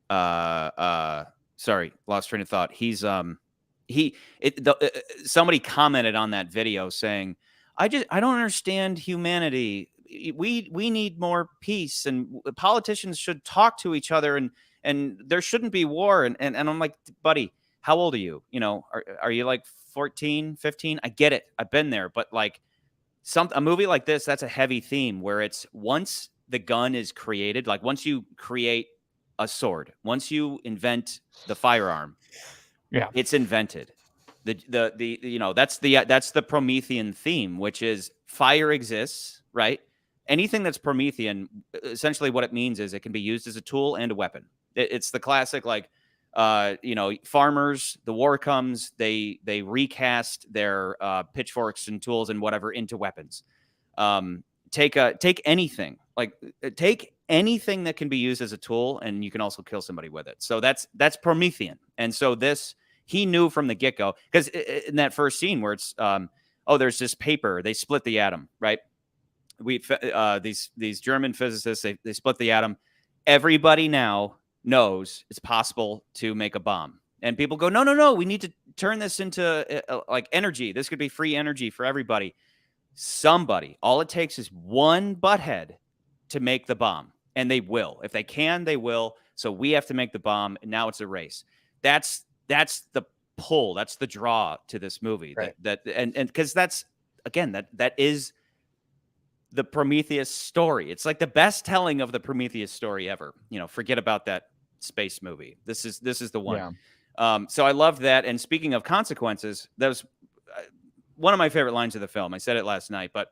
sorry, lost train of thought. He's somebody commented on that video saying, I don't understand humanity. We need more peace, and politicians should talk to each other, and there shouldn't be war. And I'm like, buddy, how old are you? You know, are you like 14, 15? I get it. I've been there, but like a movie like this, that's a heavy theme where it's once the gun is created, like once you create a sword, once you invent the firearm, it's invented. The you know, that's the Promethean theme, which is fire exists, right? Anything that's Promethean, essentially what it means is it can be used as a tool and a weapon. It's the classic, like, you know, farmers, the war comes, they recast their pitchforks and tools and whatever into weapons. Take anything, like take anything that can be used as a tool, and you can also kill somebody with it. So that's Promethean. And so this, he knew from the get-go, because in that first scene where it's there's this paper, they split the atom, right? These German physicists, they split the atom. Everybody now knows it's possible to make a bomb, and people go, no, we need to turn this into like energy. This could be free energy for everybody. Somebody, all it takes is one butthead to make the bomb, and they will. If they can, they will. So we have to make the bomb, and now it's a race. That's the pull. That's the draw to this movie. Right. And because that's, again, that is the Prometheus story. It's like the best telling of the Prometheus story ever. You know, forget about that space movie. This is the one. Yeah. So I loved that. And speaking of consequences, that was one of my favorite lines of the film. I said it last night, but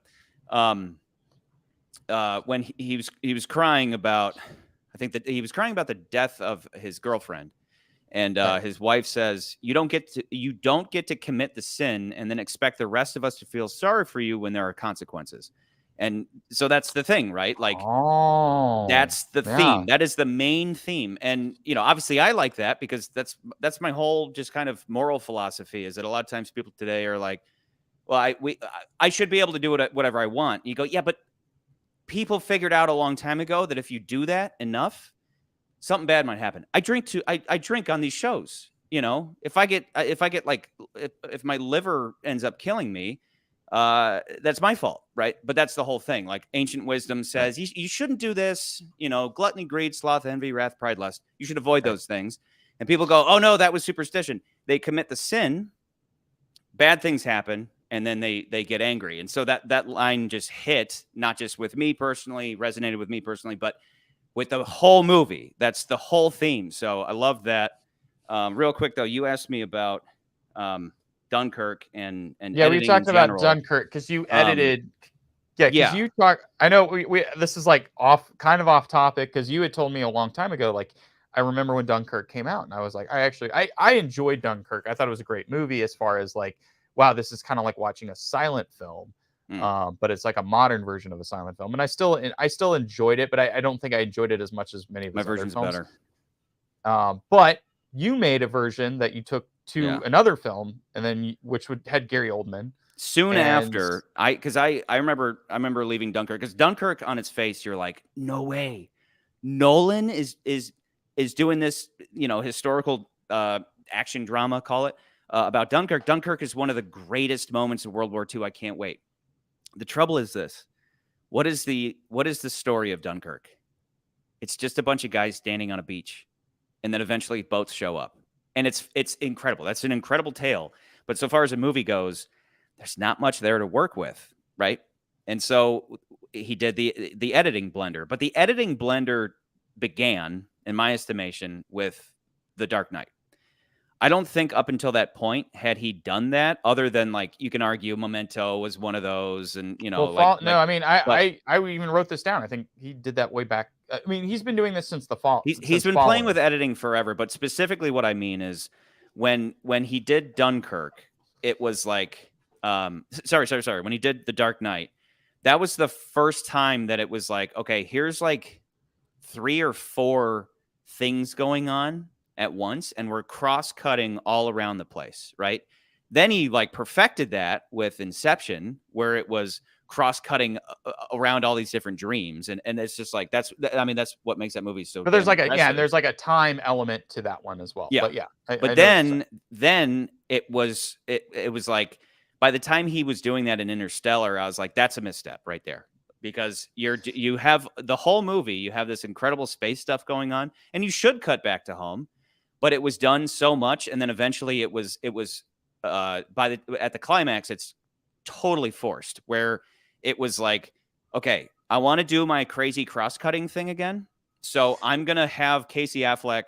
when he was crying about, I think that he was crying about the death of his girlfriend, and his wife says, you don't get to commit the sin and then expect the rest of us to feel sorry for you when there are consequences. And so that's the thing, right? Like, that's the theme. That is the main theme. And, you know, obviously I like that, because that's my whole just kind of moral philosophy, is that a lot of times people today are like, well, I should be able to do whatever I want. You go, yeah, but people figured out a long time ago that if you do that enough, something bad might happen. I drink on these shows. You know, if my liver ends up killing me, that's my fault, right? But that's the whole thing. Like, ancient wisdom says, you shouldn't do this. You know, gluttony, greed, sloth, envy, wrath, pride, lust. You should avoid those things. And people go, oh no, that was superstition. They commit the sin, bad things happen, and then they get angry. And so that line just hit, not just with me personally, resonated with me personally, but with the whole movie. That's the whole theme. So I love that. Real quick though, you asked me about Dunkirk and we talked about Dunkirk because you edited. Because you talk. I know we this is like kind of off topic, because you had told me a long time ago, like, I remember when Dunkirk came out, and I was like, I enjoyed Dunkirk. I thought it was a great movie, as far as like, wow, this is kind of like watching a silent film. But it's like a modern version of a silent film, and I still enjoyed it, but I don't think I enjoyed it as much as many of my version's better. But you made a version that you took to another film, and then which had Gary Oldman. Soon after, I remember leaving Dunkirk, because Dunkirk on its face, you're like, no way, Nolan is doing this, you know, historical action drama, call it, about Dunkirk. Dunkirk is one of the greatest moments of World War II. I can't wait. The trouble is this. What is the story of Dunkirk? It's just a bunch of guys standing on a beach, and then eventually boats show up. And it's incredible. That's an incredible tale. But so far as a movie goes, there's not much there to work with, right? And so he did the editing blender. But the editing blender began, in my estimation, with The Dark Knight. I don't think up until that point had he done that, other than, like, you can argue Memento was one of those, and, you know, I even wrote this down. I think he did that way back. I mean, he's been doing this since the fall. He's been playing with editing forever, but specifically what I mean is when he did Dunkirk, it was like, sorry. When he did The Dark Knight, that was the first time that it was like, okay, here's like 3 or 4 things going on at once, and we're cross-cutting all around the place, right? Then he like perfected that with Inception, where it was cross-cutting around all these different dreams, and it's just like that's what makes that movie so. But there's damn like impressive. there's like a time element to that one as well. Yeah, but yeah. But then it was like by the time he was doing that in Interstellar, I was like, that's a misstep right there. Because you have the whole movie, you have this incredible space stuff going on, and you should cut back to home, but it was done so much, and then eventually at the climax, it's totally forced, where it was like, okay, I want to do my crazy cross-cutting thing again, so I'm gonna have Casey Affleck,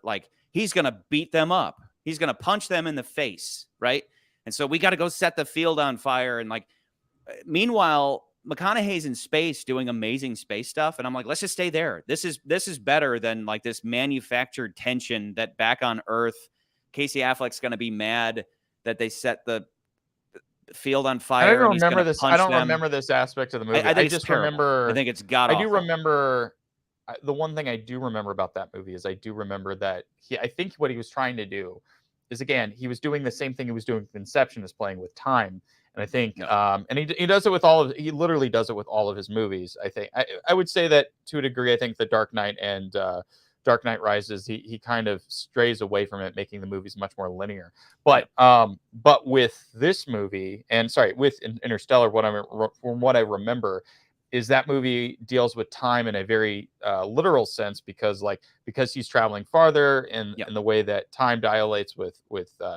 like he's gonna beat them up, he's gonna punch them in the face, right? And so we got to go set the field on fire, and like, meanwhile, McConaughey's in space doing amazing space stuff. And I'm like, let's just stay there. This is better than like this manufactured tension that back on Earth, Casey Affleck's going to be mad that they set the field on fire. I don't remember this. I don't remember this aspect of the movie. I just remember. I think it's god-awful. I do remember. The one thing I do remember about that movie is I do remember that I think what he was trying to do is, again, he was doing the same thing he was doing with Inception, is playing with time. And I think, and he does it with he literally does it with all of his movies. I think I would say that to a degree. I think The Dark Knight and Dark Knight Rises, he kind of strays away from it, making the movies much more linear. But with this movie, and with Interstellar, from what I remember, is that movie deals with time in a very literal sense, because he's traveling farther in the way that time dilates with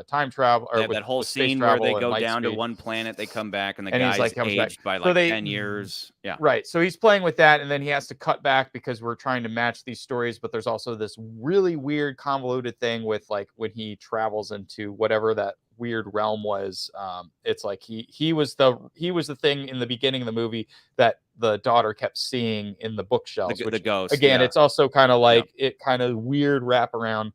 time travel, or that whole scene where they go down to one planet, they come back, and the guy's aged by like 10 years. Yeah. Right. So he's playing with that, and then he has to cut back because we're trying to match these stories, but there's also this really weird convoluted thing with like when he travels into whatever that weird realm was. It's like he was the thing in the beginning of the movie that the daughter kept seeing in the bookshelves, the ghost. Again, it's also kind of like it kind of weird wraparound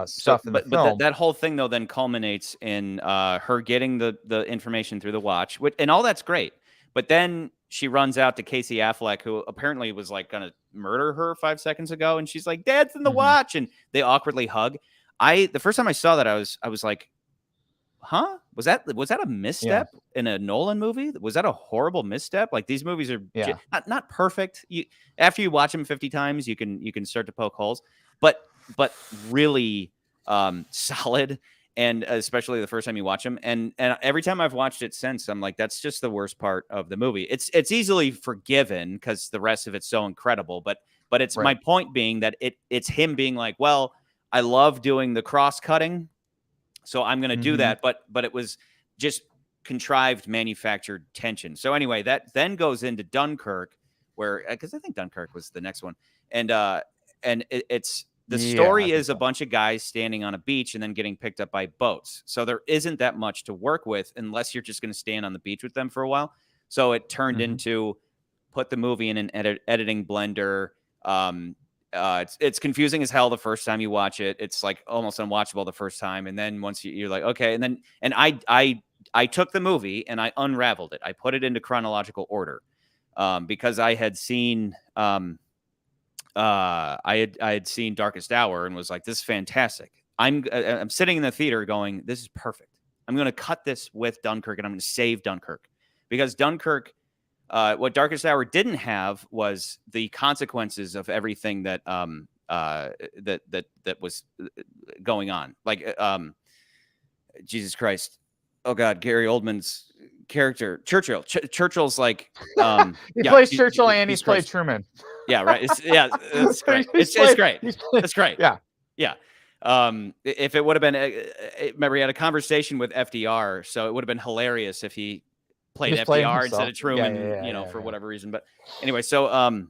stuff in the film. But that whole thing though then culminates in her getting the information through the watch, and all that's great. But then she runs out to Casey Affleck, who apparently was like gonna murder her 5 seconds ago, and she's like, "Dad's in the watch," and they awkwardly hug. The first time I saw that, I was like, huh? Was that a misstep in a Nolan movie? Was that a horrible misstep? Like, these movies are not perfect. After you watch them 50 times, you can start to poke holes, but really solid. And especially the first time you watch them, and every time I've watched it since, I'm like, that's just the worst part of the movie. It's easily forgiven because the rest of it's so incredible. But it's my point being that it's him being like, well, I love doing the cross cutting, so I'm going to do that. But it was just contrived, manufactured tension. So anyway, that then goes into Dunkirk, where, because I think Dunkirk was the next one, and it's. The story is a bunch of guys standing on a beach and then getting picked up by boats. So there isn't that much to work with unless you're just going to stand on the beach with them for a while. So it turned into put the movie in an editing blender. It's confusing as hell the first time you watch it. It's like almost unwatchable the first time. And then once you're like, okay. And I took the movie and I unraveled it. I put it into chronological order because I had seen... I had seen Darkest Hour and was like, this is fantastic. I'm sitting in the theater going, this is perfect. I'm going to cut this with Dunkirk and I'm going to save Dunkirk, because Dunkirk, what Darkest Hour didn't have was the consequences of everything that that was going on. Like, Jesus Christ. Oh God, Gary Oldman's character, Churchill. Churchill's like, he plays Churchill and he's played Truman. Yeah, right. It's great. It's great. It's great. Yeah. If it would have been, remember, he had a conversation with FDR, so it would have been hilarious if he played FDR instead of Truman, for whatever reason. But anyway, so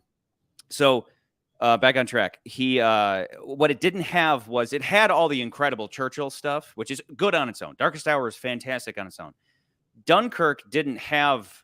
back on track. What it didn't have was, it had all the incredible Churchill stuff, which is good on its own. Darkest Hour is fantastic on its own. Dunkirk didn't have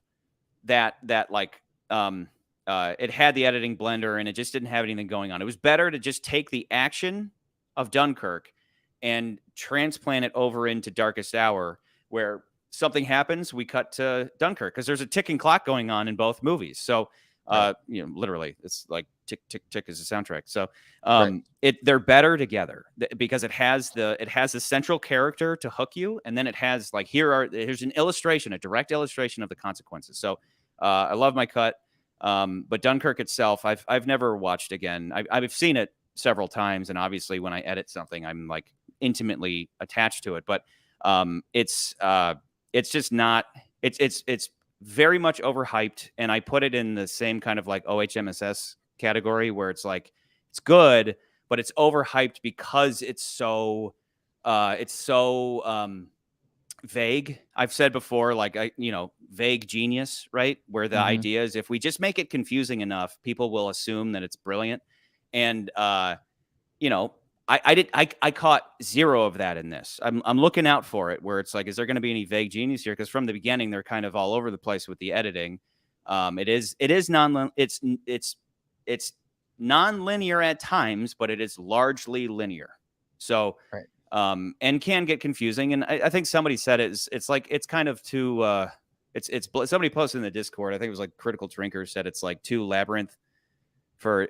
that like, it had the editing blender and it just didn't have anything going on. It was better to just take the action of Dunkirk and transplant it over into Darkest Hour, where something happens, we cut to Dunkirk, because there's a ticking clock going on in both movies. So Literally, it's like tick tick tick is the soundtrack. So Right. they're better together because it has the central character to hook you, and then it has like here's an illustration, a direct illustration of the consequences. So I love my cut. But Dunkirk itself, I've never watched again. I've seen it several times, and obviously when I edit something, I'm like intimately attached to it. But it's just not. It's very much overhyped, and I put it in the same kind of like OHMSS category where it's like it's good, but it's overhyped because it's so vague. I've said before, like vague genius, right? Where the idea is if we just make it confusing enough, people will assume that it's brilliant. And I caught zero of that in this. I'm looking out for it, where it's like, is there going to be any vague genius here? Because from the beginning, they're kind of all over the place with the editing. It's non-linear at times, but it is largely linear. So. Right. And can get confusing. And I think somebody said it's like, it's kind of too, it's somebody posted in the Discord. I think it was like Critical Drinker said it's like too labyrinth for,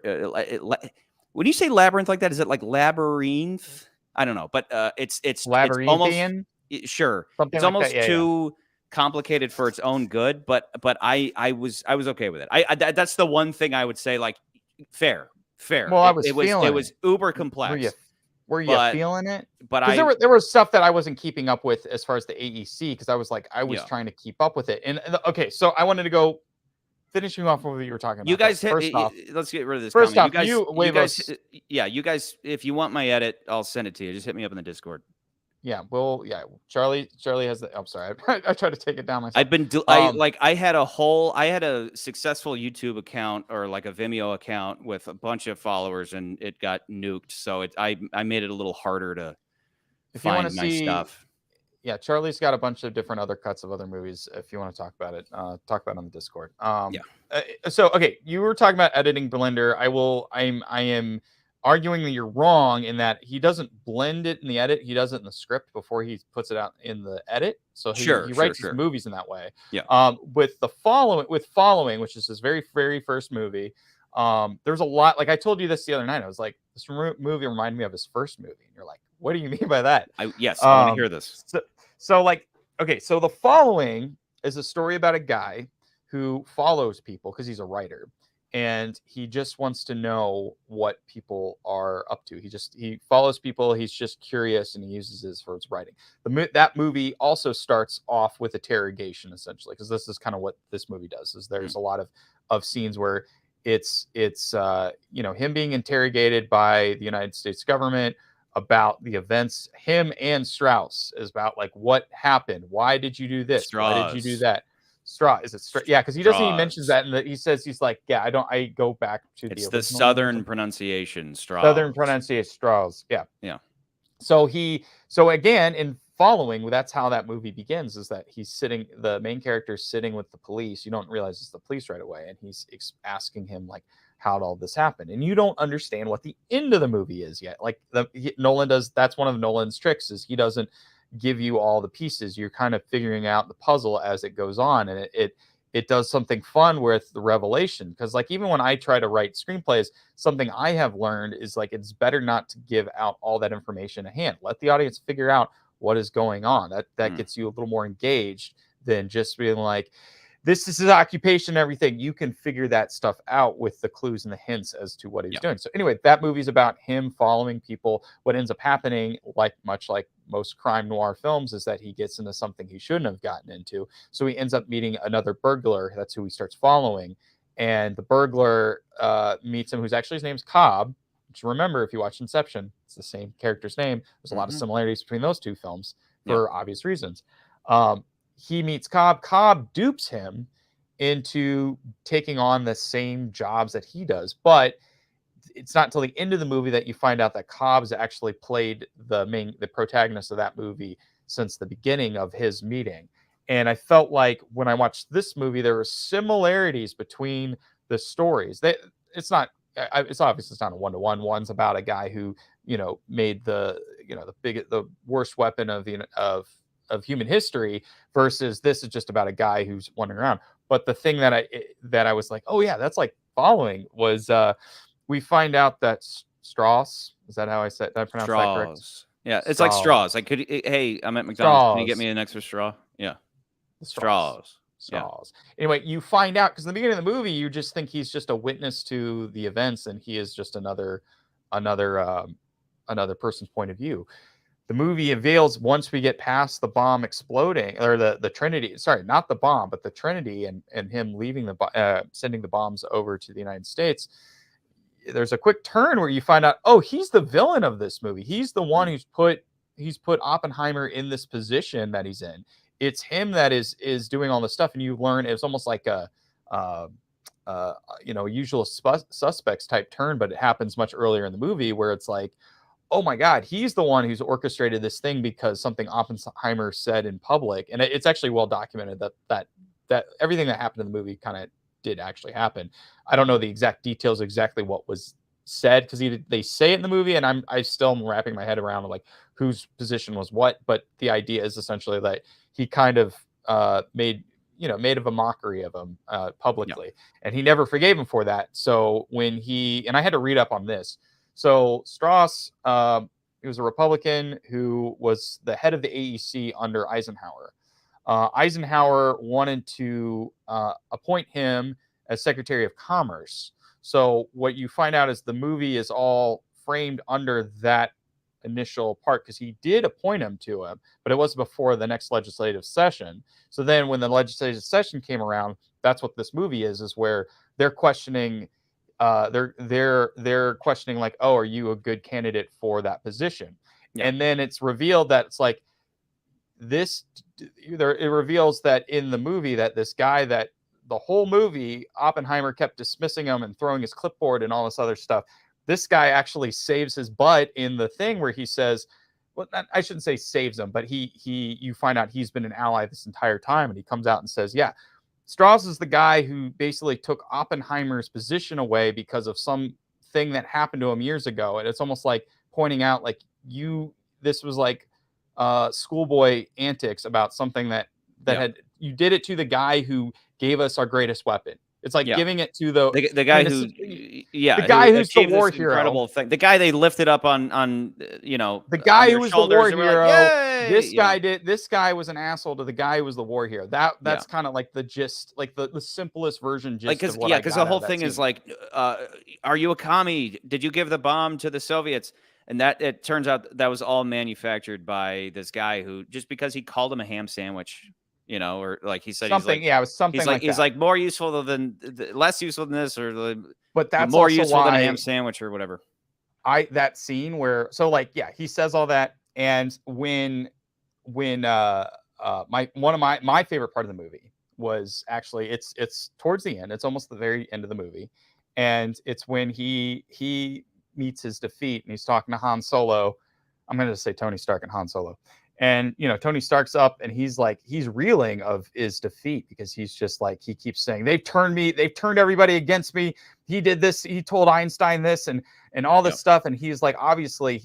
when you say labyrinth like that, is it like labyrinth? I don't know, but it's Labyrinthian? almost, sure. Something it's like almost that. too complicated for its own good, but I was okay with it. That's the one thing I would say, like, fair. Well, it was uber complex. Were you feeling it? But there was stuff that I wasn't keeping up with as far as the AEC, because I was trying to keep up with it. And okay, so I wanted to go finishing off what you were talking about. You guys let's get rid of this. First comment. off, you guys, if you want my edit, I'll send it to you. Just hit me up in the Discord. Yeah, Charlie has the. I'm sorry, I tried to take it down myself. I've been I had a successful YouTube account or like a Vimeo account with a bunch of followers, and it got nuked. So I made it a little harder to find my stuff. Yeah, Charlie's got a bunch of different other cuts of other movies. If you want to talk about it, talk about it on the Discord. So okay, you were talking about editing Blender. I am arguing that you're wrong in that he doesn't blend it in the edit. He does it in the script before he puts it out in the edit. So he writes his movies in that way. Yeah. With Following, which is his very, very first movie, there's a lot. Like I told you this the other night. I was like, this movie reminded me of his first movie. And you're like, what do you mean by that? I want to hear this. So The Following is a story about a guy who follows people because he's a writer. And he just wants to know what people are up to. He follows people. He's just curious, and he uses this for his writing. That movie also starts off with interrogation, essentially, because this is kind of what this movie does. Is there's a lot of scenes where it's him being interrogated by the United States government about the events. Him and Strauss is about like what happened. Why did you do this? Strauss. Why did you do that? Is it Strauss? Yeah, because he doesn't even mention that, and he says he's like, yeah, I go back to the southern pronunciation, Strauss. Southern pronunciation, Strauss. Yeah. So again, in Following, that's how that movie begins. Is that the main character is sitting with the police. You don't realize it's the police right away, and he's asking him like, how'd all this happen? And you don't understand what the end of the movie is yet. Like Nolan does. That's one of Nolan's tricks. Is he doesn't give you all the pieces. You're kind of figuring out the puzzle as it goes on, and it does something fun with the revelation, because like even when I try to write screenplays, something I have learned is like it's better not to give out all that information at hand. Let the audience figure out what is going on. That gets you a little more engaged than just being like, this is his occupation and everything. You can figure that stuff out with the clues and the hints as to what he's doing. So anyway, that movie's about him following people. What ends up happening, much like most crime noir films, is that he gets into something he shouldn't have gotten into. So he ends up meeting another burglar. That's who he starts following. And the burglar meets him, his name's Cobb. Which, remember, if you watch Inception, it's the same character's name. There's a lot of similarities between those two films for obvious reasons. He meets Cobb. Cobb dupes him into taking on the same jobs that he does. But it's not until the end of the movie that you find out that Cobb's actually played the protagonist of that movie since the beginning of his meeting. And I felt like when I watched this movie, there were similarities between the stories. It's obvious it's not a one-to-one. One's about a guy who, made the worst weapon of human history, versus this is just about a guy who's wandering around. But the thing that I was like, oh yeah, that's like following was we find out that Strauss, is that how I said? Did I pronounce that correct? Straws. Yeah, it's like straws. Like, hey, I'm at McDonald's. Can you get Straws. me an extra straw? Yeah, Straws. Yeah. Anyway, you find out because in the beginning of the movie, you just think he's just a witness to the events, and he is just another person's point of view. The movie unveils once we get past the bomb exploding, or the Trinity. Sorry, not the bomb, but the Trinity, and him leaving sending the bombs over to the United States. There's a quick turn where you find out, oh, he's the villain of this movie. He's the one who's put Oppenheimer in this position that he's in. It's him that is doing all this stuff, and you learn it's almost like a usual suspects type turn, but it happens much earlier in the movie where it's like, oh my God, he's the one who's orchestrated this thing because something Oppenheimer said in public, and it's actually well documented that everything that happened in the movie kind of did actually happen. I don't know the exact details, exactly what was said, because they say it in the movie, and I still am wrapping my head around like whose position was what. But the idea is essentially that he kind of made of a mockery of him publicly, and he never forgave him for that. So and I had to read up on this. So Strauss, he was a Republican who was the head of the AEC under Eisenhower. Eisenhower wanted to appoint him as Secretary of Commerce. So what you find out is the movie is all framed under that initial part, because he did appoint him to him, but it was before the next legislative session. So then when the legislative session came around, that's what this movie is where they're questioning they're questioning like, oh, are you a good candidate for that position? And then it's revealed that it's like it reveals that in the movie that this guy that the whole movie Oppenheimer kept dismissing him and throwing his clipboard and all this other stuff. This guy actually saves his butt in the thing where he says, well, I shouldn't say saves him, but you find out he's been an ally this entire time, and he comes out and says, yeah, Strauss is the guy who basically took Oppenheimer's position away because of something that happened to him years ago. And it's almost like pointing out like this was like schoolboy antics about something that you did it to the guy who gave us our greatest weapon. It's like giving it to the guy who's the war hero. Incredible thing. The guy they lifted up on the guy who was the war hero. Like, this guy was an asshole to the guy who was the war hero. That's kind of like the gist, like the simplest version gist. Because the whole thing is like, are you a commie? Did you give the bomb to the Soviets? And that it turns out that was all manufactured by this guy who, just because he called him a ham sandwich. Or like he said, something. It was something like he's like more useful than less useful than this, or but that's more useful than a ham sandwich or whatever. That scene where he says all that, and when my favorite part of the movie was actually it's towards the end. It's almost the very end of the movie, and it's when he meets his defeat and he's talking to Han Solo. I'm going to say Tony Stark and Han Solo. And, Tony Stark's up and he's reeling of his defeat, because he's just like, he keeps saying, they've turned everybody against me. He did this. He told Einstein this and all this stuff. And he's like, obviously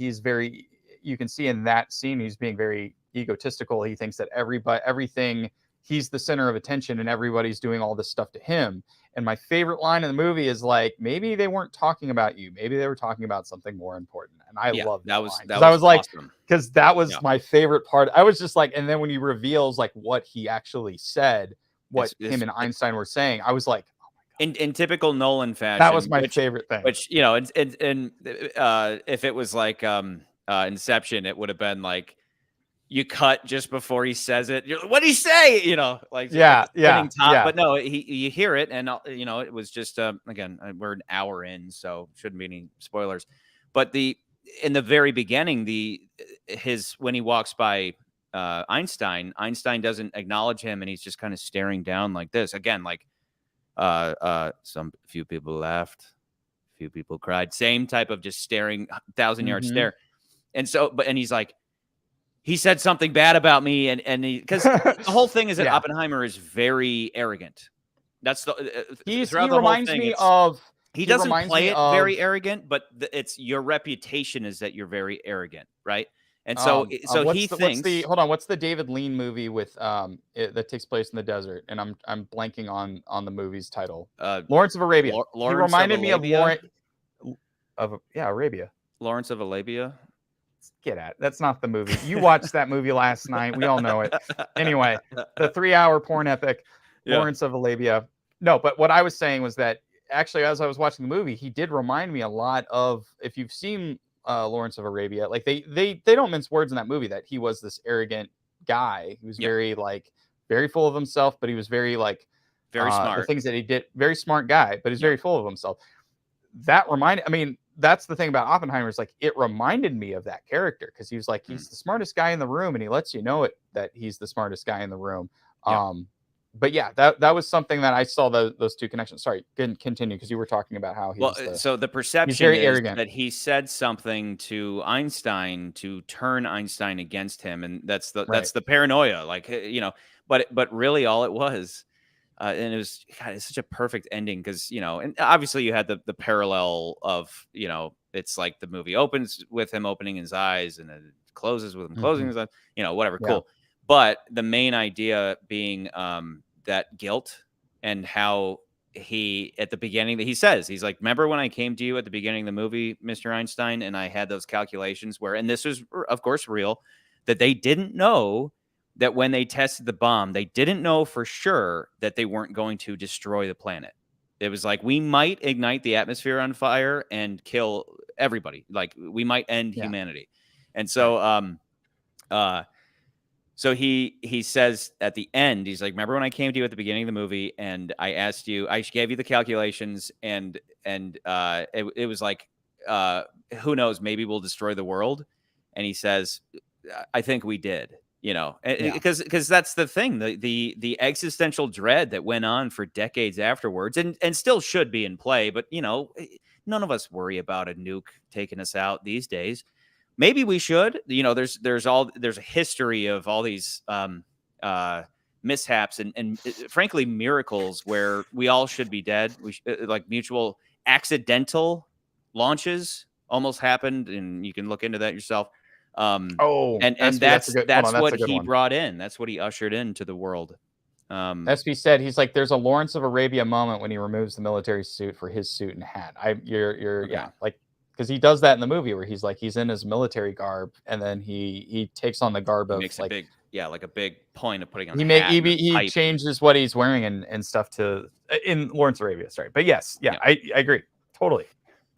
you can see in that scene, he's being very egotistical. He thinks that everything, he's the center of attention and everybody's doing all this stuff to him. And my favorite line in the movie is like, maybe they weren't talking about you. Maybe they were talking about something more important. And I love that line. I was like, because that was my favorite part. I was just like, and then when he reveals like what he actually said, him and Einstein were saying, I was like, oh my God. In typical Nolan fashion, that was my favorite thing. Which, if it was like Inception, it would have been like, you cut just before he says it. What did he say? But no, you hear it, and it was just again, we're an hour in, so shouldn't be any spoilers. But in the very beginning, when he walks by Einstein doesn't acknowledge him, and he's just kind of staring down like this again, like few people laughed, few people cried, same type of just staring, 1,000-yard stare, and he's like, he said something bad about me, and because the whole thing is that Oppenheimer is very arrogant. That's he reminds me of. He doesn't play it very arrogant, but it's your reputation is that you're very arrogant, right? And so he thinks what's the David Lean movie with that takes place in the desert? And I'm blanking on the movie's title. Lawrence of Arabia. He reminded me of Arabia. Lawrence of Arabia. Get at it. That's not the movie. You watched that movie last night. We all know it. Anyway, the 3-hour porn epic, Lawrence of Arabia. No, but what I was saying was that actually, as I was watching the movie, he did remind me a lot of, if you've seen Lawrence of Arabia, like they don't mince words in that movie that he was this arrogant guy. He was very full of himself, but he was very smart. The things that he did, very smart guy, but he's very full of himself. That's the thing about Oppenheimer is like it reminded me of that character because he was like he's the smartest guy in the room and he lets you know it that he's the smartest guy in the room. But yeah, that was something that I saw those two connections. Sorry, continue because you were talking about how so the perception is arrogant. That he said something to Einstein to turn Einstein against him, and that's the paranoia, like But really, all it was. And it was it's such a perfect ending because and obviously you had the parallel of it's like the movie opens with him opening his eyes and then it closes with him closing his eyes, whatever, cool. But the main idea being that guilt and how he at the beginning that he says he's like, remember when I came to you at the beginning of the movie, Mr. Einstein, and I had those calculations where, and this was of course real, that they didn't know. That when they tested the bomb, they didn't know for sure that they weren't going to destroy the planet. It was like, we might ignite the atmosphere on fire and kill everybody. Like we might end humanity. And so, so he says at the end, he's like, remember when I came to you at the beginning of the movie and I asked you, I gave you the calculations and it was like, who knows, maybe we'll destroy the world. And he says, I think we did. Because that's the thing, the existential dread that went on for decades afterwards and still should be in play. But, none of us worry about a nuke taking us out these days. Maybe we should. There's a history of all these mishaps and frankly, miracles where we all should be dead. Like mutual accidental launches almost happened. And you can look into that yourself. And that's what he brought in. That's what he ushered into the world. SB said he's like, there's a Lawrence of Arabia moment when he removes the military suit for his suit and hat. Because he does that in the movie where he's like he's in his military garb and then he takes on the garb of makes like a big point of putting on. He changes what he's wearing and stuff to in Lawrence of Arabia. Sorry, but yes, I agree totally.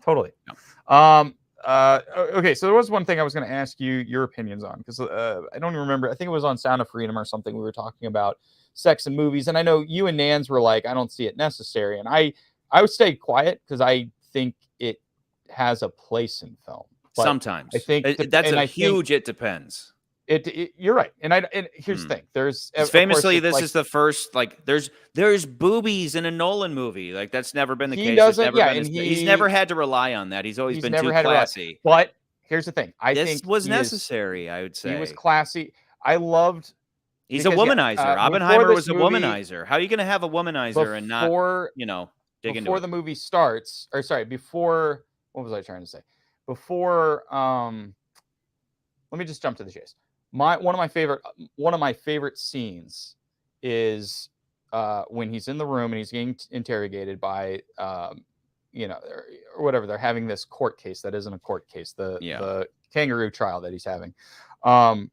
Yeah. Okay, so there was one thing I was going to ask you your opinions on because I don't even remember. I think it was on Sound of Freedom or something. We were talking about sex in movies, and I know you and Nans were like, I don't see it necessary, and I would stay quiet because I think it has a place in film. But sometimes I think it depends. You're right, and here's the thing. There's famously this is the first there's boobies in a Nolan movie. Like that's never been the case. He's never had to rely on that. He's always been too classy. But here's the thing. I think this was necessary. I would say he was classy. I loved. He's a womanizer. Oppenheimer was a womanizer. How are you going to have a womanizer and not dig into it? Before the movie starts, or sorry, before what was I trying to say? Before let me just jump to the chase. One of my favorite scenes is when he's in the room and he's getting interrogated by or whatever. They're having this court case that isn't a court case, the kangaroo trial that he's having, and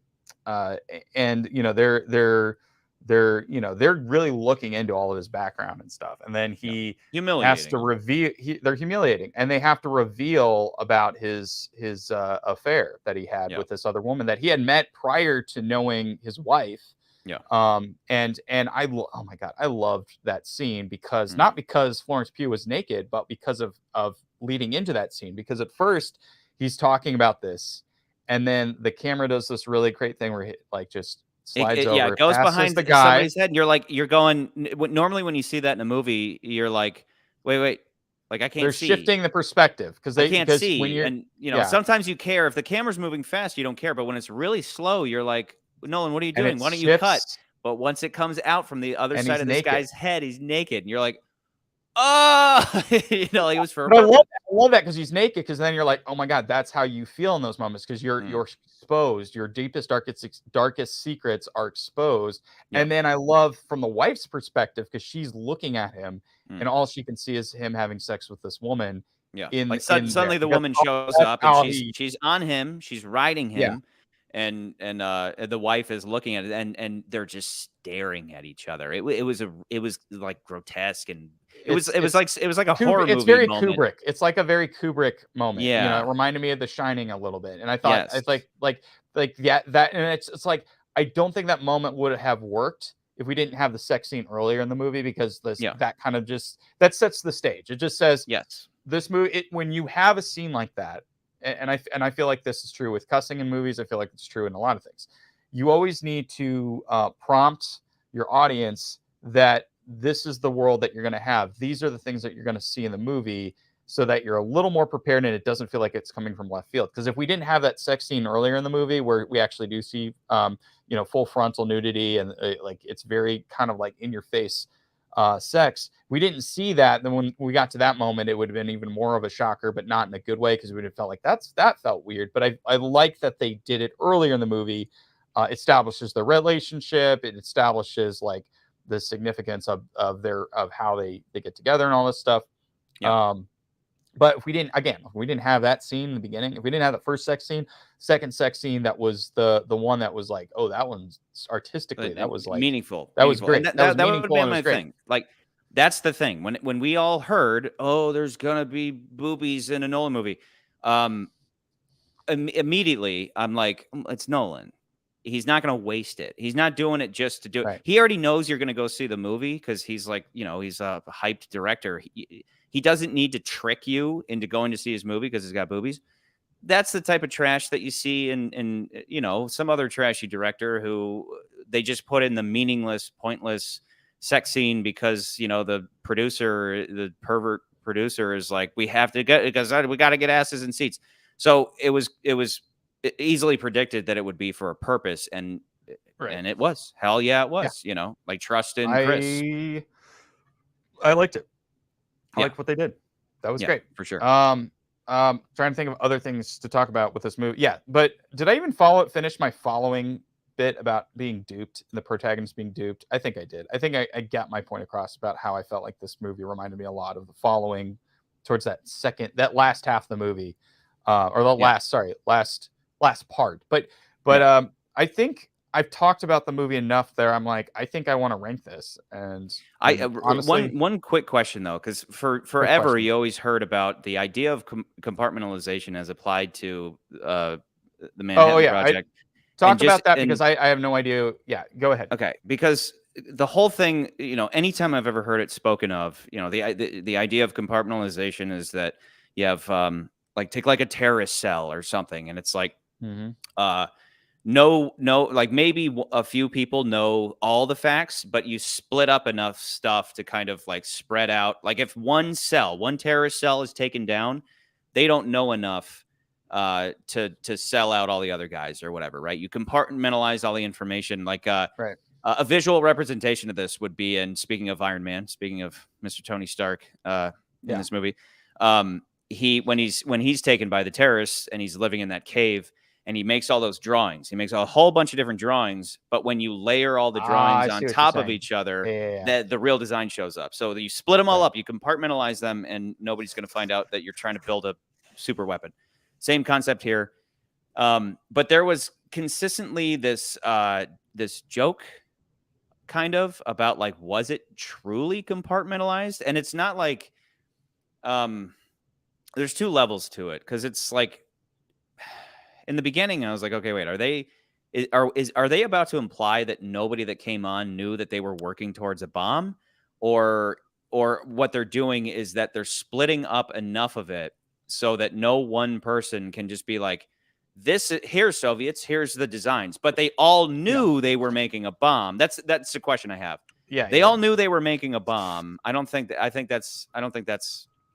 they're really looking into all of his background and stuff, and then he has to reveal. They're humiliating, and they have to reveal about his affair that he had with this other woman that he had met prior to knowing his wife. Yeah. And oh my God, I loved that scene because not because Florence Pugh was naked, but because of leading into that scene. Because at first he's talking about this, and then the camera does this really great thing where he just slides over. It goes behind the guy. Somebody's head, and you're going. Normally, when you see that in a movie, you're like, wait, like I can't see. They're shifting the perspective because they can't see. And sometimes you care if the camera's moving fast, you don't care. But when it's really slow, you're like, Nolan, what are you doing? Why don't you cut? But once it comes out from the other side of this guy's head, he's naked, and you're like, He was for a But purpose. I love that because he's naked. Because then you're like, oh my god, that's how you feel in those moments. Because you're exposed. Your deepest, darkest secrets are exposed. Yep. And then I love from the wife's perspective because she's looking at him, Mm. and all she can see is him having sex with this woman. Yeah. In Like in suddenly there. the woman shows That's up how and she's on him, she's riding Yeah. him, and the wife is looking at it, and they're just staring at each other. It was like grotesque, and it was like a horror movie. It's very moment. Kubrick. It's like a very Kubrick moment. Yeah. It reminded me of The Shining a little bit. And I thought Yes. it's like yeah, that, and it's like I don't think that moment would have worked if we didn't have the sex scene earlier in the movie, because that kind of that sets the stage. It just says Yes. this movie, when you have a scene like that, and I feel like this is true with cussing in movies. I feel like it's true in a lot of things. You always need to prompt your audience that this is the world that you're going to have. These are the things that you're going to see in the movie, so that you're a little more prepared and it doesn't feel like it's coming from left field. Because if we didn't have that sex scene earlier in the movie where we actually do see, full frontal nudity and like it's very kind of like in your face sex, we didn't see that. Then when we got to that moment, it would have been even more of a shocker, but not in a good way, because we would have felt like that felt weird. But I like that they did it earlier in the movie. Establishes the relationship. It establishes like the significance of how they get together and all this stuff. Yeah. But if we didn't have that scene in the beginning, if we didn't have the first sex scene, second sex scene, that was the one that was like, oh, that one's artistically, that was like meaningful. That was great. And that was would meaningful. be my thing. Like, that's the thing. When we all heard, oh, there's gonna be boobies in a Nolan movie, immediately I'm like, it's Nolan. He's not going to waste it. He's not doing it just to do it. Right. He already knows you're going to go see the movie because he's like, he's a hyped director. He doesn't need to trick you into going to see his movie because he's got boobies. That's the type of trash that you see in some other trashy director who they just put in the meaningless, pointless sex scene because, the producer, the pervert producer is like, we have to get, because we got to get asses in seats. So it was easily predicted that it would be for a purpose, and it was. Hell yeah, it was. Yeah. Like, trust in Chris. I liked it. I liked what they did. That was great for sure. Trying to think of other things to talk about with this movie. Yeah, but did I even finish my following bit about being duped, the protagonist being duped? I think I did. I think I got my point across about how I felt like this movie reminded me a lot of the following, towards that last half of the movie, or the last part. But I think I've talked about the movie enough there. I'm like, I think I want to rank this. And honestly, one quick question though, because forever you always heard about the idea of compartmentalization as applied to the Manhattan Project. Talk about that because I have no idea. Yeah, go ahead. Okay, because the whole thing, anytime I've ever heard it spoken of, the idea of compartmentalization is that you have like, take like a terrorist cell or something, and it's like, no, like maybe a few people know all the facts, but you split up enough stuff to kind of like spread out. Like, if one terrorist cell is taken down, they don't know enough to sell out all the other guys or whatever, right? You compartmentalize all the information. Like a visual representation of this would be, and speaking of Iron Man, speaking of Mr. Tony Stark in this movie, when he's taken by the terrorists and he's living in that cave, and he makes all those drawings. He makes a whole bunch of different drawings, but when you layer all the drawings on top of each other, the real design shows up. So you split them all up, you compartmentalize them, and nobody's going to find out that you're trying to build a super weapon. Same concept here. But there was consistently this joke kind of about, like, was it truly compartmentalized? And it's not like, there's two levels to it, because it's like, in the beginning, I was like, okay, wait, are they about to imply that nobody that came on knew that they were working towards a bomb, or what they're doing is that they're splitting up enough of it so that no one person can just be like, here's Soviets, here's the designs, but they all knew they were making a bomb. That's the question I have. Yeah, they all knew they were making a bomb. I don't think that's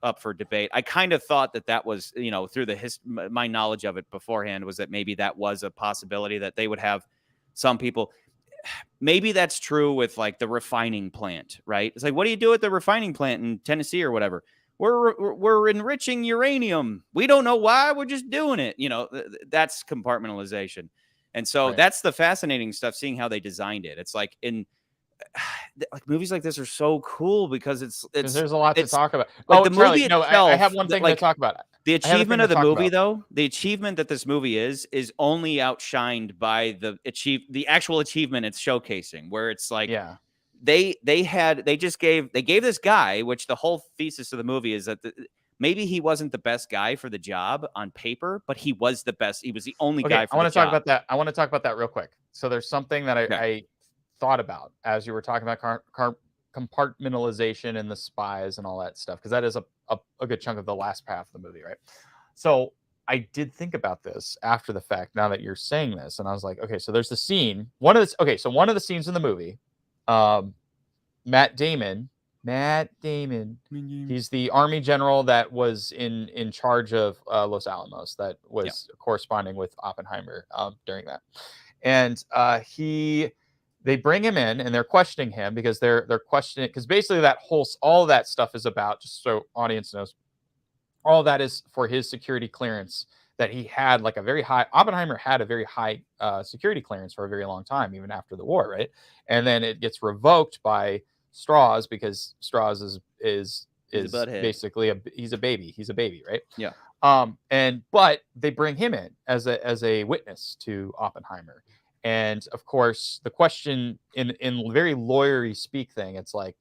up for debate. I kind of thought that was, through my knowledge of it beforehand, was that maybe that was a possibility, that they would have some people. maybe that's true with like the refining plant, right? It's like, what do you do at the refining plant in Tennessee or whatever? We're enriching uranium. We don't know why. We're just doing it. That's compartmentalization. And so that's the fascinating stuff, seeing how they designed it. It's like like movies like this are so cool because it's there's a lot to talk about. Like the movie itself, I have one thing like, to talk about. The achievement of the movie, though, the achievement that this movie is only outshined by the actual achievement it's showcasing, where it's like, they gave this guy, which the whole thesis of the movie is that maybe he wasn't the best guy for the job on paper, but he was the best. He was the only guy for the job. Talk about that. I want to talk about that real quick. So there's something that I thought about as you were talking about compartmentalization and the spies and all that stuff, because that is a good chunk of the last half of the movie, right? So I did think about this after the fact, now that you're saying this, and I was like, okay, so there's the scene. One of the scenes in the movie, Matt Damon, he's the army general that was in charge of Los Alamos, that was corresponding with Oppenheimer during that, and they bring him in and they're questioning him because they're questioning, because basically all of that stuff is about, just so audience knows, all of that is for his security clearance that he had, like Oppenheimer had a very high security clearance for a very long time, even after the war, right? And then it gets revoked by Strauss, because Strauss is basically he's a baby, right? Yeah. But they bring him in as a witness to Oppenheimer. And of course, the question in very lawyery speak thing, it's like,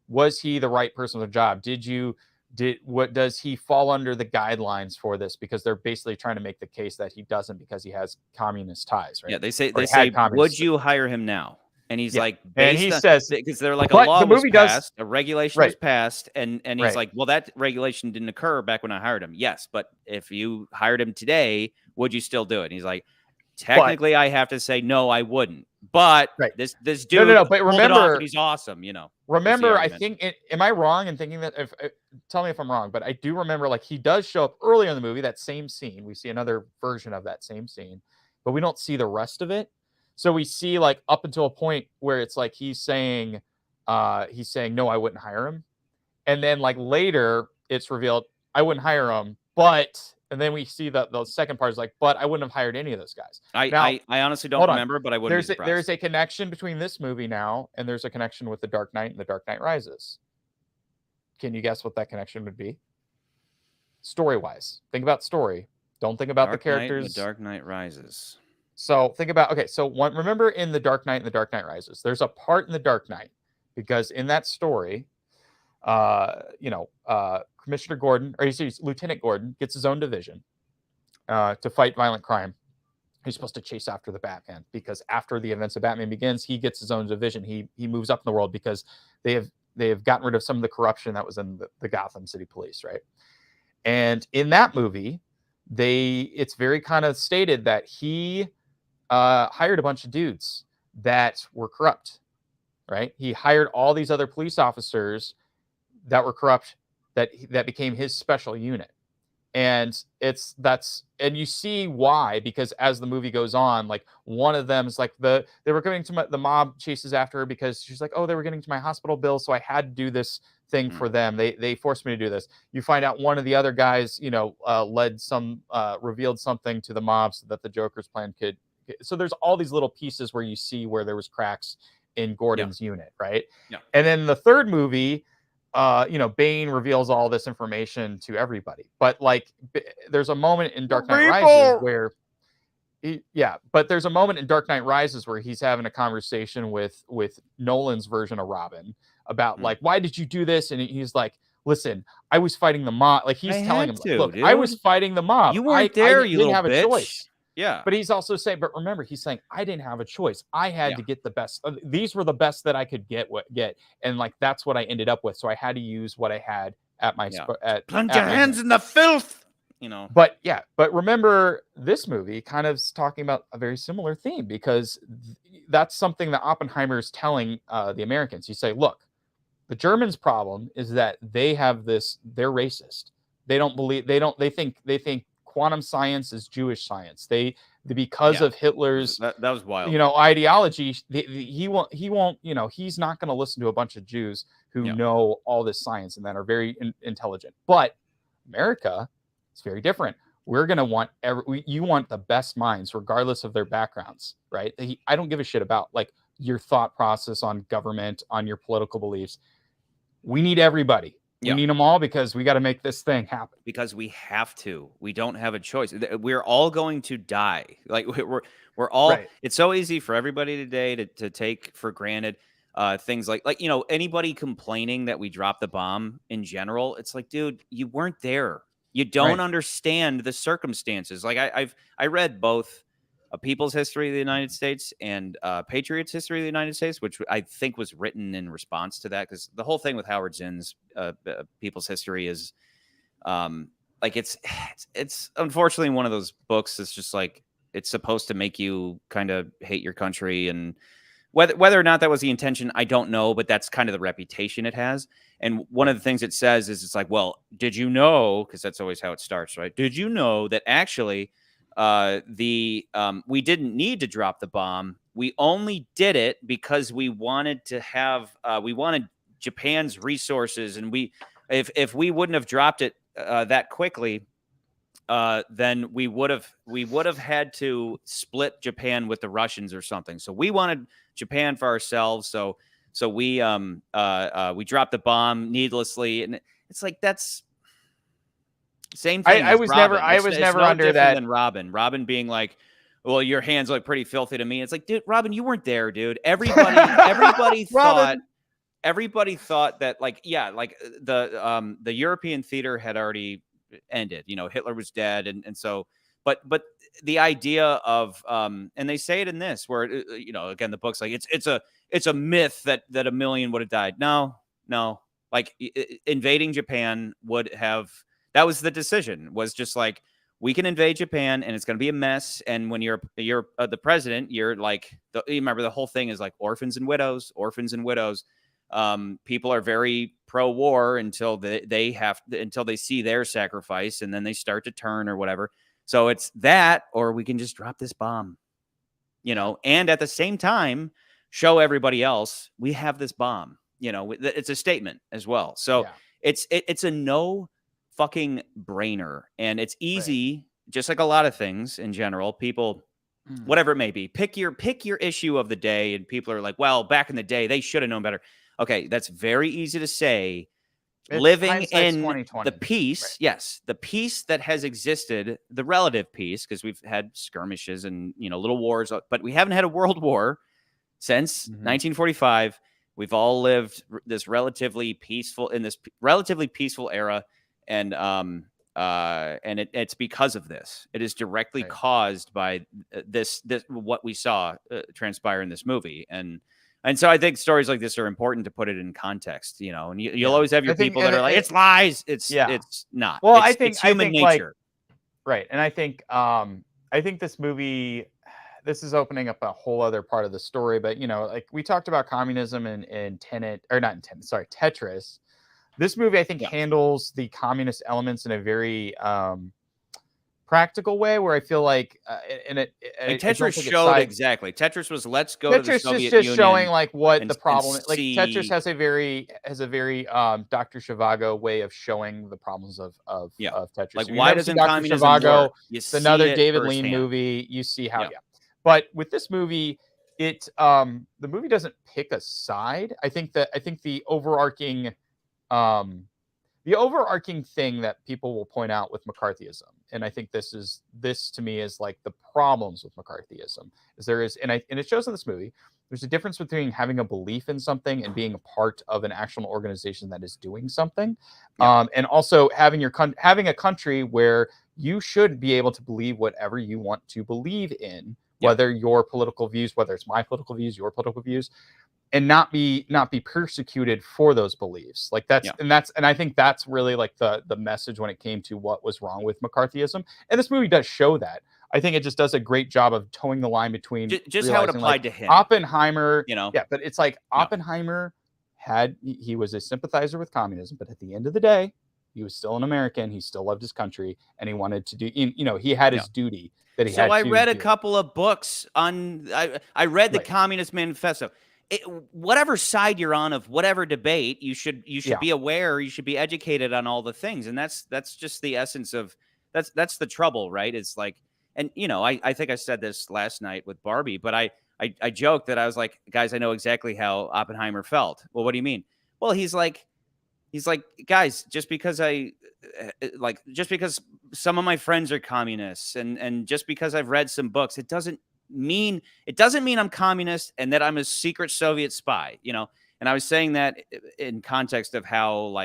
was he the right person for the job? Does he fall under the guidelines for this? Because they're basically trying to make the case that he doesn't, because he has communist ties, right? Yeah, they say, would you hire him now? And he's like, and he says, because they're like, a law was passed, a regulation was passed, and he's like, well, that regulation didn't occur back when I hired him. Yes, but if you hired him today, would you still do it? And he's like, technically, I have to say no, I wouldn't. But this dude, no. But remember, he's awesome. Remember, I think, am I wrong in thinking that? Tell me if I'm wrong, but I do remember, like, he does show up early in the movie. That same scene, we see another version of that same scene, but we don't see the rest of it. So we see, like, up until a point where it's like he's saying no, I wouldn't hire him, and then like later it's revealed I wouldn't hire him, but. And then we see that the second part is like, but I wouldn't have hired any of those guys. I honestly don't remember, but I wouldn't be surprised. There's a connection between this movie now, and there's a connection with The Dark Knight and The Dark Knight Rises. Can you guess what that connection would be? Story-wise. Think about story. Don't think about the characters. The Dark Knight Rises. So think about, remember in The Dark Knight and The Dark Knight Rises, there's a part in The Dark Knight, because in that story, Commissioner Gordon, or Lieutenant Gordon, gets his own division to fight violent crime. He's supposed to chase after the Batman, because after the events of Batman Begins, he gets his own division. He moves up in the world because they have gotten rid of some of the corruption that was in the Gotham City Police, right? And in that movie, it's very kind of stated that he hired a bunch of dudes that were corrupt, right? He hired all these other police officers that were corrupt, that became his special unit. And you see why, because as the movie goes on, like, one of them is like, they were going to the mob chases after her because she's like, oh, they were getting to my hospital bill, so I had to do this thing for them. They forced me to do this. You find out one of the other guys, revealed something to the mob so that the Joker's plan could. So there's all these little pieces where you see where there was cracks in Gordon's unit, right? Yeah. And then the third movie, Bane reveals all this information to everybody. But like, there's a moment in Dark Knight Rises where, there's a moment in Dark Knight Rises where he's having a conversation with Nolan's version of Robin about like, why did you do this? And he's like, listen, I was fighting the mob. Like, he's telling him, look, dude, I was fighting the mob. You weren't there, you didn't have a bitch. Choice. Yeah. But he's also saying, but remember, he's saying, I didn't have a choice. I had to get the best. These were the best that I could get. And like, that's what I ended up with. So I had to use what I had at my, plunge your hands in the filth, But remember, this movie kind of is talking about a very similar theme, because that's something that Oppenheimer is telling the Americans. You say, look, the Germans' problem is that they have this, they're racist. They think quantum science is Jewish science. They because Yeah. of Hitler's That was wild. ideology, he won't he's not going to listen to a bunch of Jews who know all this science and that are very intelligent. But America, it's very different. We're going to want you want the best minds regardless of their backgrounds, right? I don't give a shit about like your thought process on government, on your political beliefs. We need everybody. We need them all because we got to make this thing happen. Because we have to. We don't have a choice. We're all going to die. Like we're all. Right. It's so easy for everybody today to take for granted things like anybody complaining that we dropped the bomb in general. It's like, dude, you weren't there. You don't understand the circumstances. Like I read both A People's History of the United States and Patriots' History of the United States, which I think was written in response to that, because the whole thing with Howard Zinn's People's History is like it's unfortunately one of those books that's just like it's supposed to make you kind of hate your country, and whether or not that was the intention, I don't know, but that's kind of the reputation it has. And one of the things it says is it's like, well, did you know, because that's always how it starts, right? Did you know that actually we didn't need to drop the bomb. We only did it because we wanted to have we wanted Japan's resources, and if we wouldn't have dropped it that quickly, then we would have had to split Japan with the Russians or something. So we wanted Japan for ourselves. So we dropped the bomb needlessly, and it's like that's. Same thing. I was never under that. Than Robin being like, "Well, your hands look pretty filthy to me." It's like, dude, Robin, you weren't there, dude. Everybody thought that, like, yeah, like the European theater had already ended. Hitler was dead, and so, but the idea of and they say it in this where again the book's like it's a myth that a million would have died. No, like invading Japan would have. That was the decision, was just like, we can invade Japan and it's going to be a mess. And when you're the president, you're like, you remember the whole thing is like orphans and widows. People are very pro-war until until they see their sacrifice, and then they start to turn or whatever. So it's that, or we can just drop this bomb, and at the same time, show everybody else we have this bomb. It's a statement as well. So it's a no fucking brainer, and it's easy, just like a lot of things in general. People, whatever it may be, pick your issue of the day, and people are like, well, back in the day they should have known better. Okay, that's very easy to say. Living in the peace, yes, the peace that has existed, the relative peace, because we've had skirmishes and little wars, but we haven't had a world war since 1945. We've all lived this relatively peaceful era. And it's because of this. It is directly caused by this what we saw transpire in this movie, and so I think stories like this are important to put it in context. And you'll always have your people that are like, it's lies. It's not. Well, it's human nature, right? And I think this movie. This is opening up a whole other part of the story, but like we talked about communism in Tetris. This movie, I think, handles the communist elements in a very practical way, where I feel like, Tetris showed exactly. Tetris was let's go to the Soviet is just Union showing like what the problem is. Like Tetris has a very Dr. Zhivago way of showing the problems of Tetris. Like, so why doesn't Dr. communism Zhivago, work? It's another David Lean movie. You see how But with this movie, the movie doesn't pick a side. I think the overarching thing that people will point out with McCarthyism, and I think this to me is like the problems with McCarthyism, is and it shows in this movie, there's a difference between having a belief in something and being a part of an actual organization that is doing something, and also having a country where you should be able to believe whatever you want to believe in, whether your political views, whether it's my political views, your political views, and not be persecuted for those beliefs. Like and I think that's really like the message when it came to what was wrong with McCarthyism. And this movie does show that. I think it just does a great job of towing the line between just how it applied to him. Oppenheimer, but it's like Oppenheimer he was a sympathizer with communism, but at the end of the day, he was still an American. He still loved his country, and he wanted to do. He had his duty that he had. So I to read a do. couple of books on. I read the Right. Communist Manifesto. Whatever side you're on of whatever debate, you should be aware. You should be educated on all the things, and that's just the essence of that's the trouble, right? It's like, and I think I said this last night with Barbie, but I joked that I was like, guys, I know exactly how Oppenheimer felt. Well, what do you mean? Well, he's like, guys, just because some of my friends are communists and just because I've read some books, it doesn't mean I'm communist and that I'm a secret Soviet spy, And I was saying that in context of how,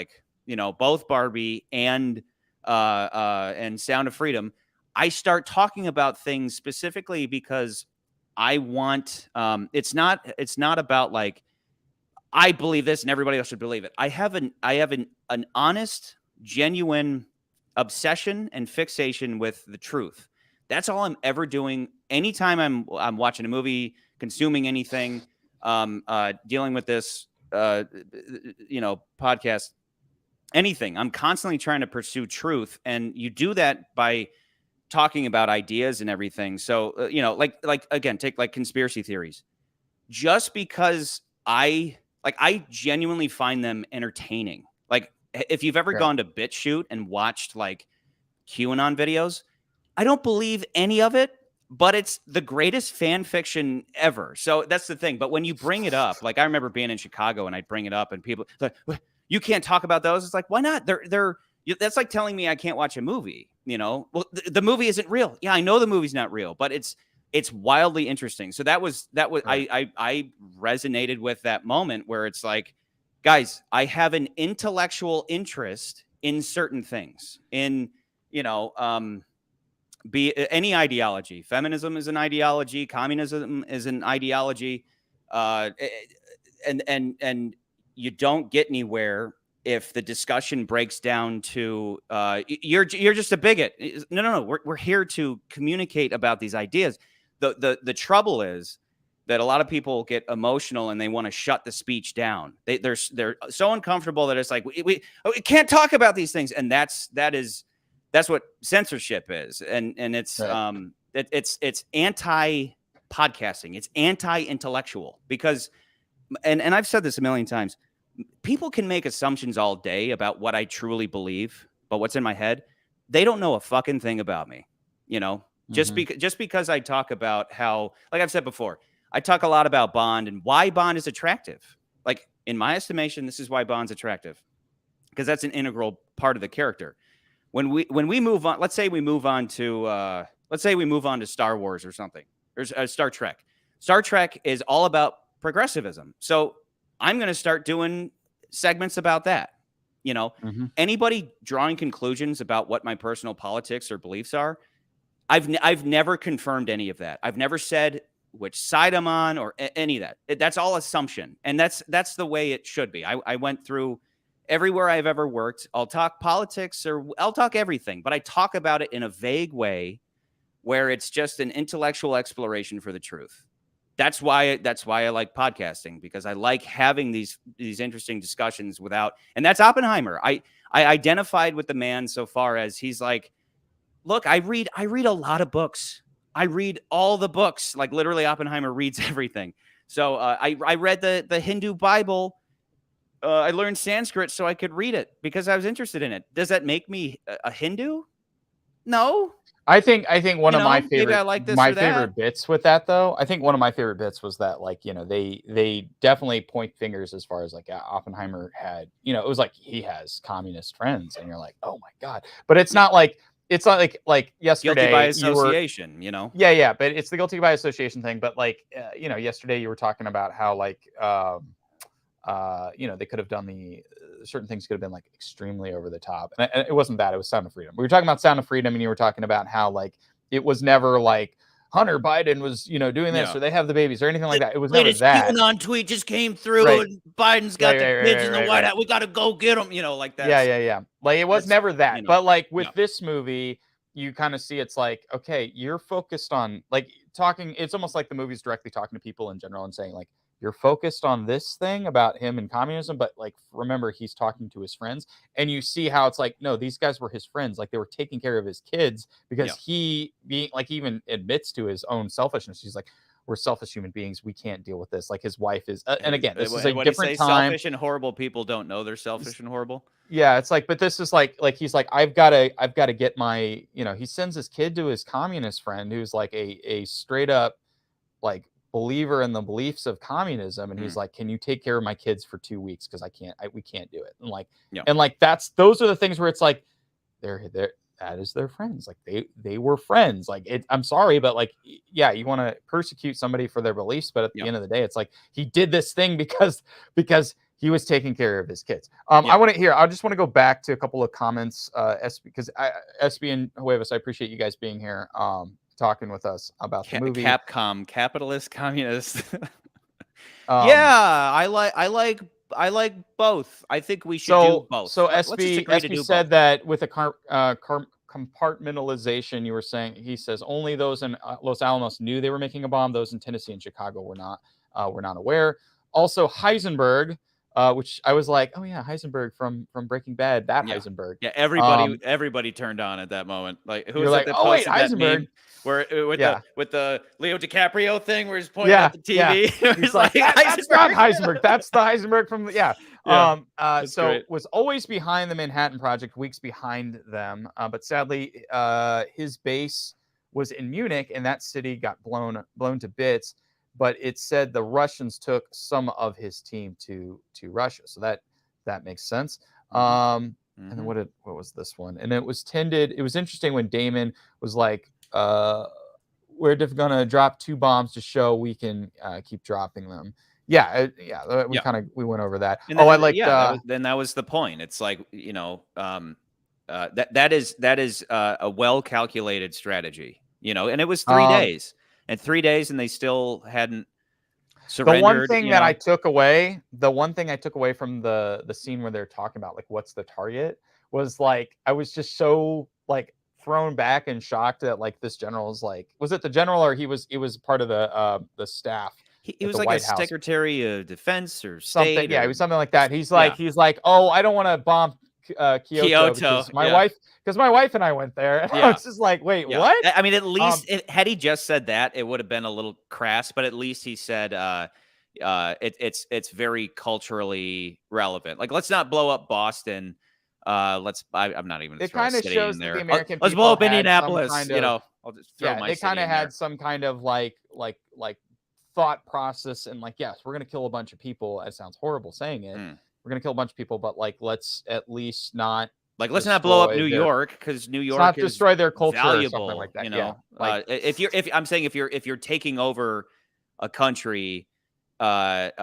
both Barbie and Sound of Freedom, I start talking about things specifically because I want it's not about like I believe this and everybody else should believe it. I have an honest, genuine obsession and fixation with the truth. That's all I'm ever doing. Anytime I'm watching a movie, consuming anything, dealing with this, podcast, anything. I'm constantly trying to pursue truth, and you do that by talking about ideas and everything. So, again, take like conspiracy theories. Just because I genuinely find them entertaining. Like, if you've ever gone to BitChute and watched like QAnon videos, I don't believe any of it, but it's the greatest fan fiction ever. So that's the thing. But when you bring it up, like I remember being in Chicago and I'd bring it up and people like, you can't talk about those. It's like, why not? That's like telling me I can't watch a movie, Well, the movie isn't real. Yeah, I know the movie's not real, but it's wildly interesting. So that was right. I resonated with that moment where it's like, guys, I have an intellectual interest in certain things, in be any ideology. Feminism is an ideology. Communism is an ideology, and you don't get anywhere if the discussion breaks down to you're just a bigot. No. We're here to communicate about these ideas. The trouble is that a lot of people get emotional and they want to shut the speech down. They're so uncomfortable that it's like we can't talk about these things, and that's what censorship is, and it's right. It's anti-podcasting, it's anti-intellectual, because and I've said this a million times. People can make assumptions all day about what I truly believe, but what's in my head, they don't know a fucking thing about me, Just because I talk about how, like I've said before, I talk a lot about Bond and why Bond is attractive. Like, in my estimation, this is why Bond's attractive, because that's an integral part of the character. When we move on, let's say we move on to Star Wars or something, or Star Trek. Star Trek is all about progressivism. So I'm going to start doing segments about that. Anybody drawing conclusions about what my personal politics or beliefs are, I've never confirmed any of that. I've never said which side I'm on or any of that. That's all assumption. And that's the way it should be. I went through everywhere I've ever worked. I'll talk politics or I'll talk everything, but I talk about it in a vague way where it's just an intellectual exploration for the truth. That's why I like podcasting, because I like having these interesting discussions without, and that's Oppenheimer. I identified with the man so far as he's like, look, I read a lot of books. I read all the books. Like, literally, Oppenheimer reads everything. So I read the Hindu Bible. I learned Sanskrit so I could read it because I was interested in it. Does that make me a Hindu? No. I think one of my favorite favorite bits with that, though. I think one of my favorite bits was that, like, they definitely point fingers as far as like Oppenheimer had, it was like he has communist friends, and you're like, oh my god. But it's not like yesterday, guilty by association, Yeah, but it's the guilty by association thing. But like, yesterday you were talking about how like, they could have done certain things could have been like extremely over the top. And it wasn't that, it was Sound of Freedom. We were talking about Sound of Freedom, and you were talking about how like it was never like Hunter Biden was, doing this, or they have the babies or anything like that. It was never that. QAnon tweet just came through, right. And Biden's got the kids in the White House. We got to go get them, like that. Yeah. Like, it was never that. But like with this movie, you kind of see it's like, okay, you're focused on like talking. It's almost like the movie's directly talking to people in general and saying like, you're focused on this thing about him and communism, but like remember he's talking to his friends, and you see how it's like, no, these guys were his friends, like they were taking care of his kids because he being like he even admits to his own selfishness. He's like, we're selfish human beings, we can't deal with this. Like his wife is and again, this is a different time. Selfish and horrible people don't know they're selfish and horrible. Yeah, it's like, but this is like he's like, I've got to get my, he sends his kid to his communist friend who's like a straight up like believer in the beliefs of communism, and he's like, can you take care of my kids for 2 weeks because we can't do it. And like and like those are the things where it's like they're that is their friends, like they were friends. Like I'm sorry, but like, yeah, you want to persecute somebody for their beliefs, but at the end of the day, it's like he did this thing because he was taking care of his kids. I want to hear. I just want to go back to a couple of comments, because SB and Huevas, I appreciate you guys being here, talking with us about the movie. Capcom, capitalist, communist. I like both. I think we should do both. So SB said that with a compartmentalization, you were saying, he says only those in Los Alamos knew they were making a bomb. Those in Tennessee and Chicago were not aware. Also, Heisenberg. Which I was like, oh yeah, Heisenberg from Breaking Bad. Heisenberg. Yeah, everybody turned on at that moment. Like, who was like, that oh wait, that Heisenberg. meme where with the Leo DiCaprio thing where he's pointing at the TV? Yeah. He's like, that's not Heisenberg. That's the Heisenberg from so great. Was always behind the Manhattan Project, weeks behind them. But sadly, his base was in Munich, and that city got blown to bits. But it said the Russians took some of his team to Russia, so that makes sense. And then what was this one? And it was interesting when Damon was like, "We're gonna drop 2 bombs to show we can keep dropping them." We went over that. And then, I like that was the point. It's like, that is a well calculated strategy, and it was 3 days. And 3 days, and they still hadn't surrendered. The one thing that I took away from the scene where they're talking about like what's the target was like, I was just so like thrown back and shocked that like this general is like, was it the general or he was part of the staff? He was like a Secretary of Defense or something. State. He was something like that. He's like, oh, I don't want to bomb Kyoto. Because my wife and I went there, and I was just like, wait, what? I mean, at least had he just said that, it would have been a little crass. But at least he said, it's very culturally relevant. Like, let's not blow up Boston. I'm not even. It kind of shows that the American let's blow up Indianapolis. I'll just throw my. They kind of had some kind of like thought process, and like, yes, we're gonna kill a bunch of people. It sounds horrible saying it. We're gonna kill a bunch of people, but like, let's at least not. Like, let's not blow up New York, because New York is destroy their culture valuable, or something like that. If you're taking over a country, it's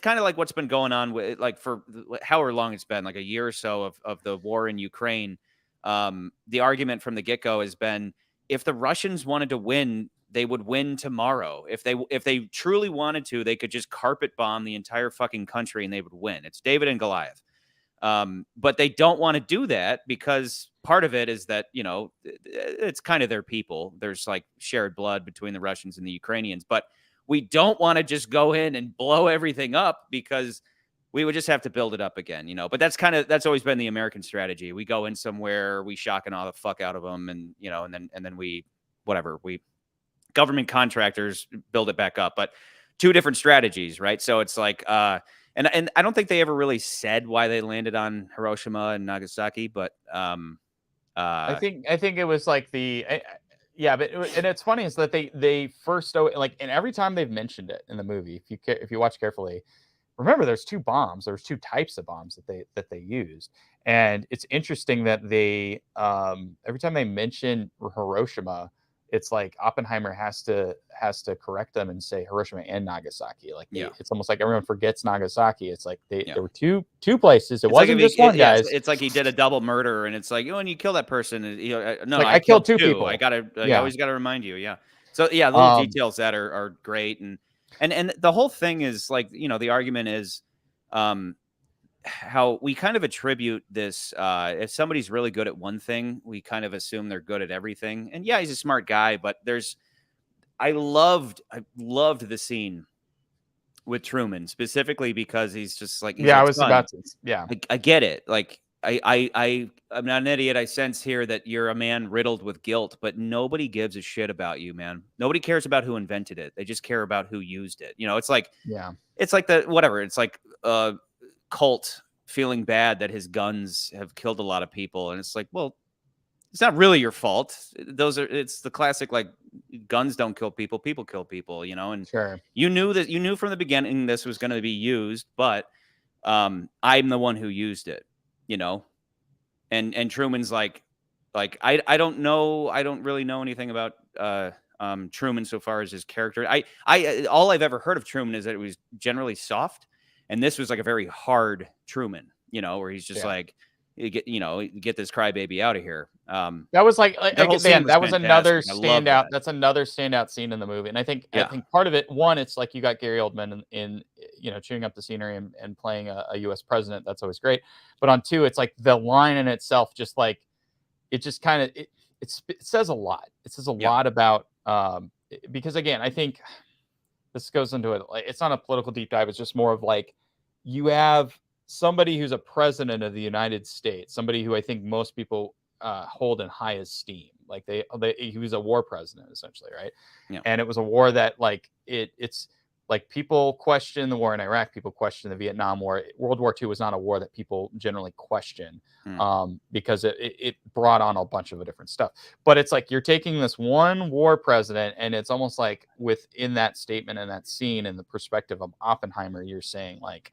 kind of like what's been going on with like for however long it's been, like a year or so of the war in Ukraine. The argument from the get-go has been, if the Russians wanted to win, they would win tomorrow. If they truly wanted to, they could just carpet bomb the entire fucking country and they would win. It's David and Goliath. But they don't want to do that because part of it is that, it's kind of their people. There's like shared blood between the Russians and the Ukrainians, but we don't want to just go in and blow everything up because we would just have to build it up again, but that's always been the American strategy. We go in somewhere, we shock and awe the fuck out of them. And, and then we government contractors build it back up, but 2 different strategies. Right. So it's like, and I don't think they ever really said why they landed on Hiroshima and Nagasaki, but I think it was like but and it's funny is that they first like, and every time they've mentioned it in the movie, if you watch carefully, remember there's 2 bombs. There's 2 types of bombs that they used, and it's interesting that they every time they mention Hiroshima, it's like Oppenheimer has to correct them and say Hiroshima and Nagasaki. Like, it's almost like everyone forgets Nagasaki. It's like there were two places. It wasn't just one, guys. It's like he did a double murder, and it's like, when you kill that person, no, like, I killed 2 people. I always gotta remind you. Yeah. So the little details that are great, and the whole thing is like, the argument is, how we kind of attribute this, if somebody's really good at one thing, we kind of assume they're good at everything. And he's a smart guy, but I loved the scene with Truman specifically because he's just like, I was about to. Yeah, I get it. Like I'm not an idiot. I sense here that you're a man riddled with guilt, but nobody gives a shit about you, man. Nobody cares about who invented it. They just care about who used it. It's like the whatever. It's like Colt feeling bad that his guns have killed a lot of people, and it's like, well, it's not really your fault. It's the classic, like, guns don't kill people, people kill people, and sure. you knew from the beginning this was going to be used, but I'm the one who used it, and Truman's like I don't know. I don't really know anything about Truman so far as his character. I all I've ever heard of Truman is that it was generally soft, and this was like a very hard Truman, where he's just like, get this crybaby out of here. That was like that was another fantastic. standout. That's another standout scene in the movie, and I think part of it, one, it's like you got Gary Oldman in chewing up the scenery and playing a U.S. president. That's always great. But on two, it's like the line in itself, just like it just kind of it says a lot. It says a lot about because again, I think this goes into it. Like, it's not a political deep dive. It's just more of like you have somebody who's a president of the United States, somebody who I think most people hold in high esteem. Like he was a war president essentially, right? Yeah. And it was a war that like it's like people question the war in Iraq, people question the Vietnam War. World War II was not a war that people generally question because it brought on a bunch of different stuff. But it's like you're taking this one war president, and it's almost like within that statement and that scene and the perspective of Oppenheimer, you're saying like,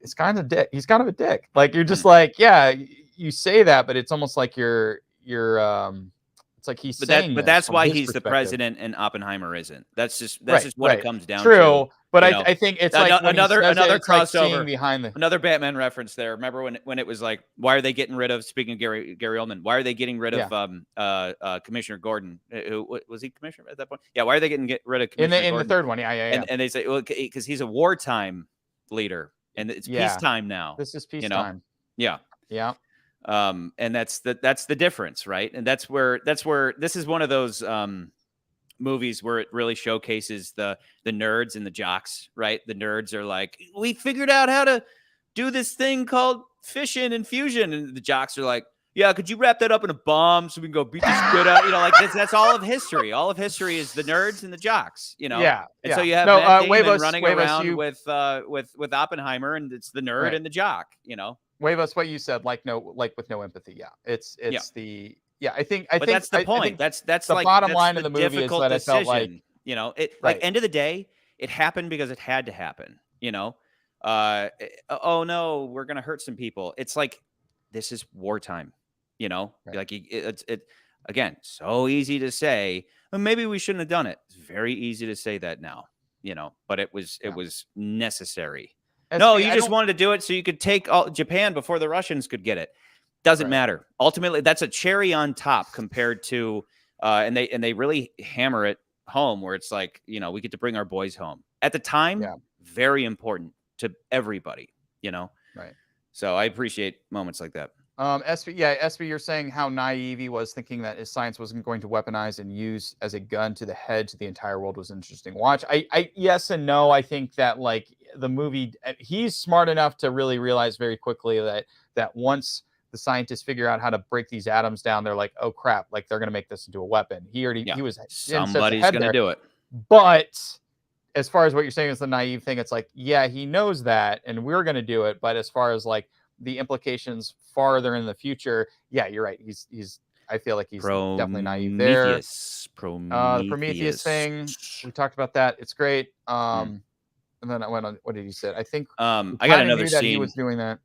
it's kind of a dick. He's kind of a dick. Like you're just like, yeah, you say that, but it's almost like you're it's like he's saying. But that's why he's the president and Oppenheimer isn't. That's just what it comes down to. True, but I think it's like another crossover like behind another Batman reference there. Remember when it was like, why are they getting rid of? Speaking of Gary Oldman, why are they getting rid of Commissioner Gordon? Who was he commissioner at that point? Yeah, why are they getting rid of Commissioner in Gordon? the third one? Yeah. And they say, well, because he's a wartime leader. And it's peacetime now. This is peacetime. Yeah. And that's the difference, right? And that's where this is one of those movies where it really showcases the nerds and the jocks, right? The nerds are like, we figured out how to do this thing called fission and fusion, and the jocks are like, yeah, could you wrap that up in a bomb so we can go beat the shit out? Like that's all of history. All of history is the nerds and the jocks. Yeah. And so you have Matt Damon running around with Oppenheimer, and it's the nerd and the jock. Waivos, what you said, like with no empathy. Yeah, it's the I think that's the point. That's the like, bottom that's line of the movie is that decision. I felt like like end of the day, it happened because it had to happen. Oh no, we're gonna hurt some people. It's like, this is wartime. Like it's again, so easy to say, well, maybe we shouldn't have done it. It's very easy to say that now, but it was necessary. You just wanted to do it so you could take Japan before the Russians could get it. Doesn't matter. Ultimately, that's a cherry on top compared to, and they really hammer it home where it's like, we get to bring our boys home. At the time, very important to everybody, Right. So I appreciate moments like that. SB, you're saying how naive he was, thinking that his science wasn't going to weaponize and use as a gun to the head to the entire world was an interesting watch. I yes and no. I think that like the movie, he's smart enough to really realize very quickly that once the scientists figure out how to break these atoms down, they're like, oh crap, like they're going to make this into a weapon. He was somebody's going to do it. But as far as what you're saying is the naive thing, it's like, yeah, he knows that, and we're going to do it. But as far as like the implications farther in the future, yeah, you're right. He's I feel like he's definitely naive there. The Prometheus thing, we talked about that. It's great. And then I went on. What did he say? I think I got another scene. He was doing that.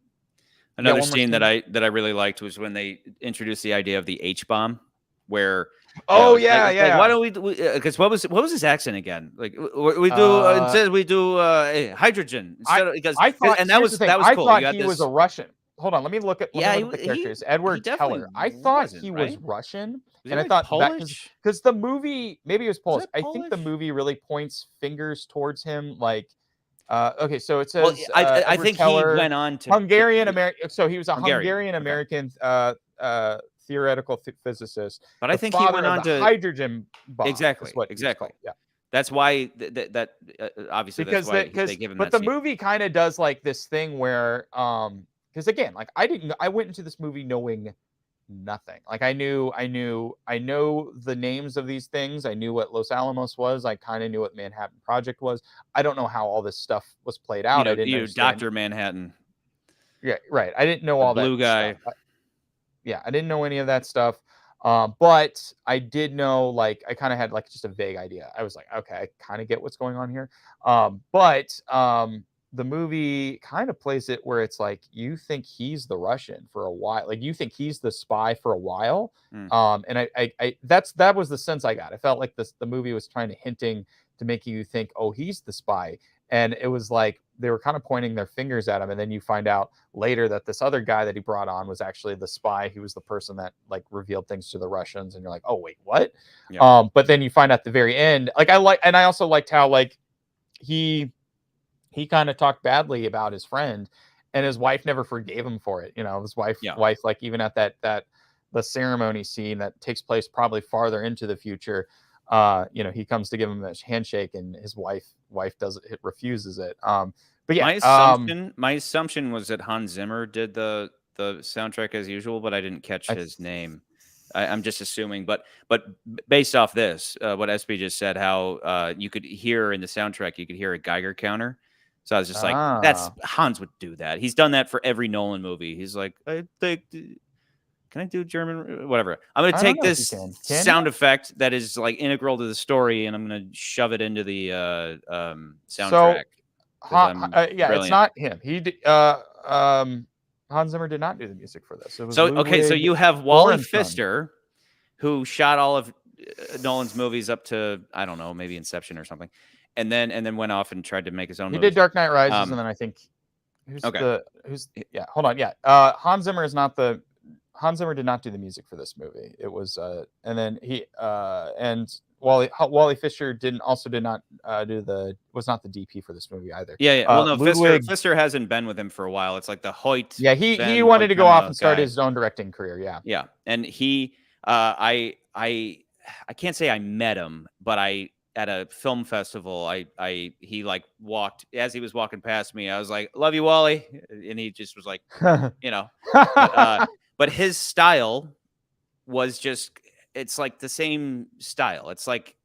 Another scene that I really liked was when they introduced the idea of the H bomb, where Why don't we? Because what was his accent again? Like we do instead we do hydrogen instead of, because I thought, and that was cool. I thought he was a Russian. Hold on, let me look at the characters. Edward he Teller. I thought he was Russian, and I thought Polish? Because the movie, maybe it was Polish. I think the movie really points fingers towards him, like. Okay, so it says. I think Teller, he went on to Hungarian American. So he was a Hungarian American theoretical physicist. But The I think he father went of on the to hydrogen bomb. exactly, Is what he was exactly. called. Yeah. That's why obviously Because that's why they give him but that the scene. movie kind of does like this thing where because again, like I went into this movie knowing nothing. Like I know the names of these things. I knew what Los Alamos was. I kind of knew what Manhattan Project was. I don't know how all this stuff was played out. I didn't understand. Dr. Manhattan, Yeah, right. I didn't know the all blue that guy. stuff. Yeah, I didn't know any of that stuff. But I did know, like, I kind of had like just a vague idea. I was like, okay, I kind of get what's going on here. But the movie kind of plays it where it's like you think he's the Russian for a while, like you think he's the spy for a while. And that was the sense I got. I felt like the movie was trying to hinting to make you think, oh, he's the spy. And it was like they were kind of pointing their fingers at him, and then you find out later that this other guy that he brought on was actually the spy. He was the person that like revealed things to the Russians, and you're like, oh wait, what? Yeah. But then you find out at the very end, like I also liked how like he kind of talked badly about his friend, and his wife never forgave him for it. You know, his wife like even at that the ceremony scene that takes place probably farther into the future. You know, he comes to give him a handshake, and his wife refuses it. But yeah, my assumption was that Hans Zimmer did the soundtrack as usual, but I didn't catch his name. I'm just assuming, but based off this, what SB just said, how you could hear in the soundtrack, you could hear a Geiger counter. So I was just like, that's Hans would do that. He's done that for every Nolan movie. He's like, I think. Can I do German? Whatever. I'm going to take this sound effect that is like integral to the story, and I'm going to shove it into the soundtrack. Yeah, it's not him. Hans Zimmer did not do the music for this. It was so you have Wally Pfister, who shot all of Nolan's movies up to, I don't know, maybe Inception or something, and then went off and tried to make his own. He did Dark Knight Rises, and then I think hold on, Hans Zimmer did not do the music for this movie. It was and then he and Wally Fisher did not was not the DP for this movie either. Yeah. Well, no, Fisher hasn't been with him for a while. It's like the Hoyt. Yeah, he wanted to go off and start his own directing career. Yeah. Yeah, and he I can't say I met him, but at a film festival, he like walked as he was walking past me. I was like, "Love you, Wally," and he just was like, you know. But his style was just, it's like the same style. It's like,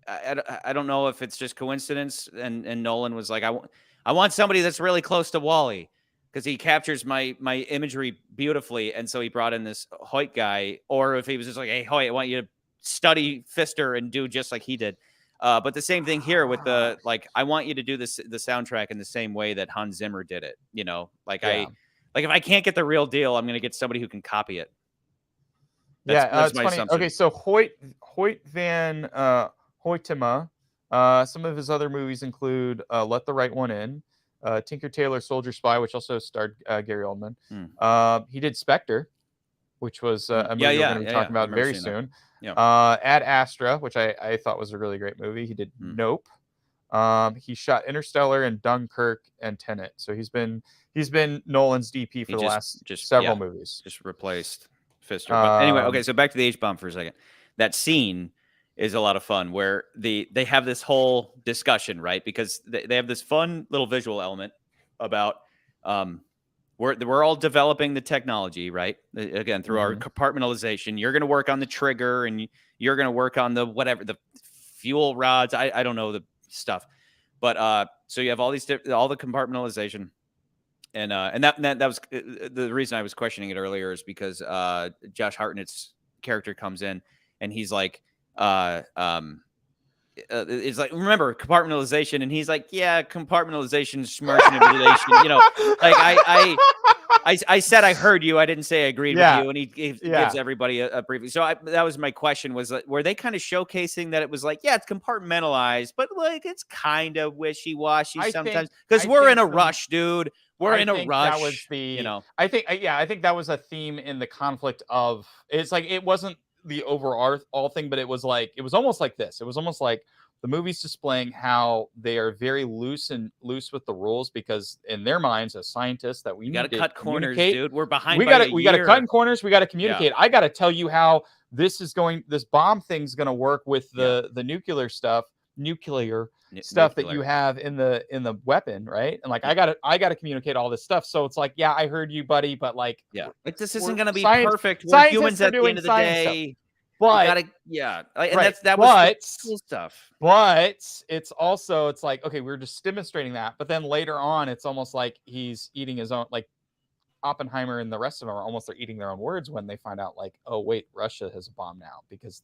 I don't know if it's just coincidence. And Nolan was like, I want somebody that's really close to Wally because he captures my imagery beautifully. And so he brought in this Hoyt guy, or if he was just like, hey, Hoyt, I want you to study Pfister and do just like he did. But the same thing here with the, like, I want you to do the soundtrack in the same way that Hans Zimmer did it. You know, like if I can't get the real deal, I'm going to get somebody who can copy it. That's my assumption. Okay, so Hoyt van Hoytema. Some of his other movies include Let the Right One In, Tinker Tailor Soldier Spy, which also starred Gary Oldman. He did Spectre, which was a movie we're going to be talking about very soon. Ad Astra, which I thought was a really great movie. He did Nope. He shot Interstellar and Dunkirk and Tenet. So he's been Nolan's DP for the last several movies. Just replaced Pfister. But anyway, okay, so back to the H-bomb for a second. That scene is a lot of fun where they have this whole discussion, right? Because they have this fun little visual element about we're all developing the technology, right? Again, through our compartmentalization. You're going to work on the trigger, and you're going to work on the whatever, the fuel rods. I don't know the stuff, but so you have all the compartmentalization, and that was the reason I was questioning it earlier, is because Josh Hartnett's character comes in and he's like it's like, remember compartmentalization, and he's like, yeah, compartmentalization, smart manipulation, you know, like I said I heard you, I didn't say I agreed with you, and he gives everybody a briefing. So that was my question, was were they kind of showcasing that it was like, yeah, it's compartmentalized, but like it's kind of wishy-washy sometimes, because we're in a rush, dude. We're in a rush. That was the, you know, I think that was a theme in the conflict of, it's like, it wasn't the overall thing, but it was almost like this. It was almost like the movie's displaying how they are very loose with the rules, because in their minds, as scientists, that we You need got to to cut corners, communicate. dude. We're behind. We by got to a cut in year. corners. We got to communicate. I got to tell you how this bomb thing's going to work with the nuclear stuff that you have in the weapon, right? And like I got to communicate all this stuff. So it's like, yeah, I heard you, buddy, but like, like this isn't going to be perfect. We're scientists humans are at the doing end of the science day. stuff. But gotta, and right, that was the cool stuff. But it's also, it's like, okay, we're just demonstrating that, but then later on, it's almost like he's eating his own, like Oppenheimer and the rest of them are almost, they're eating their own words when they find out, like, oh wait, Russia has a bomb now because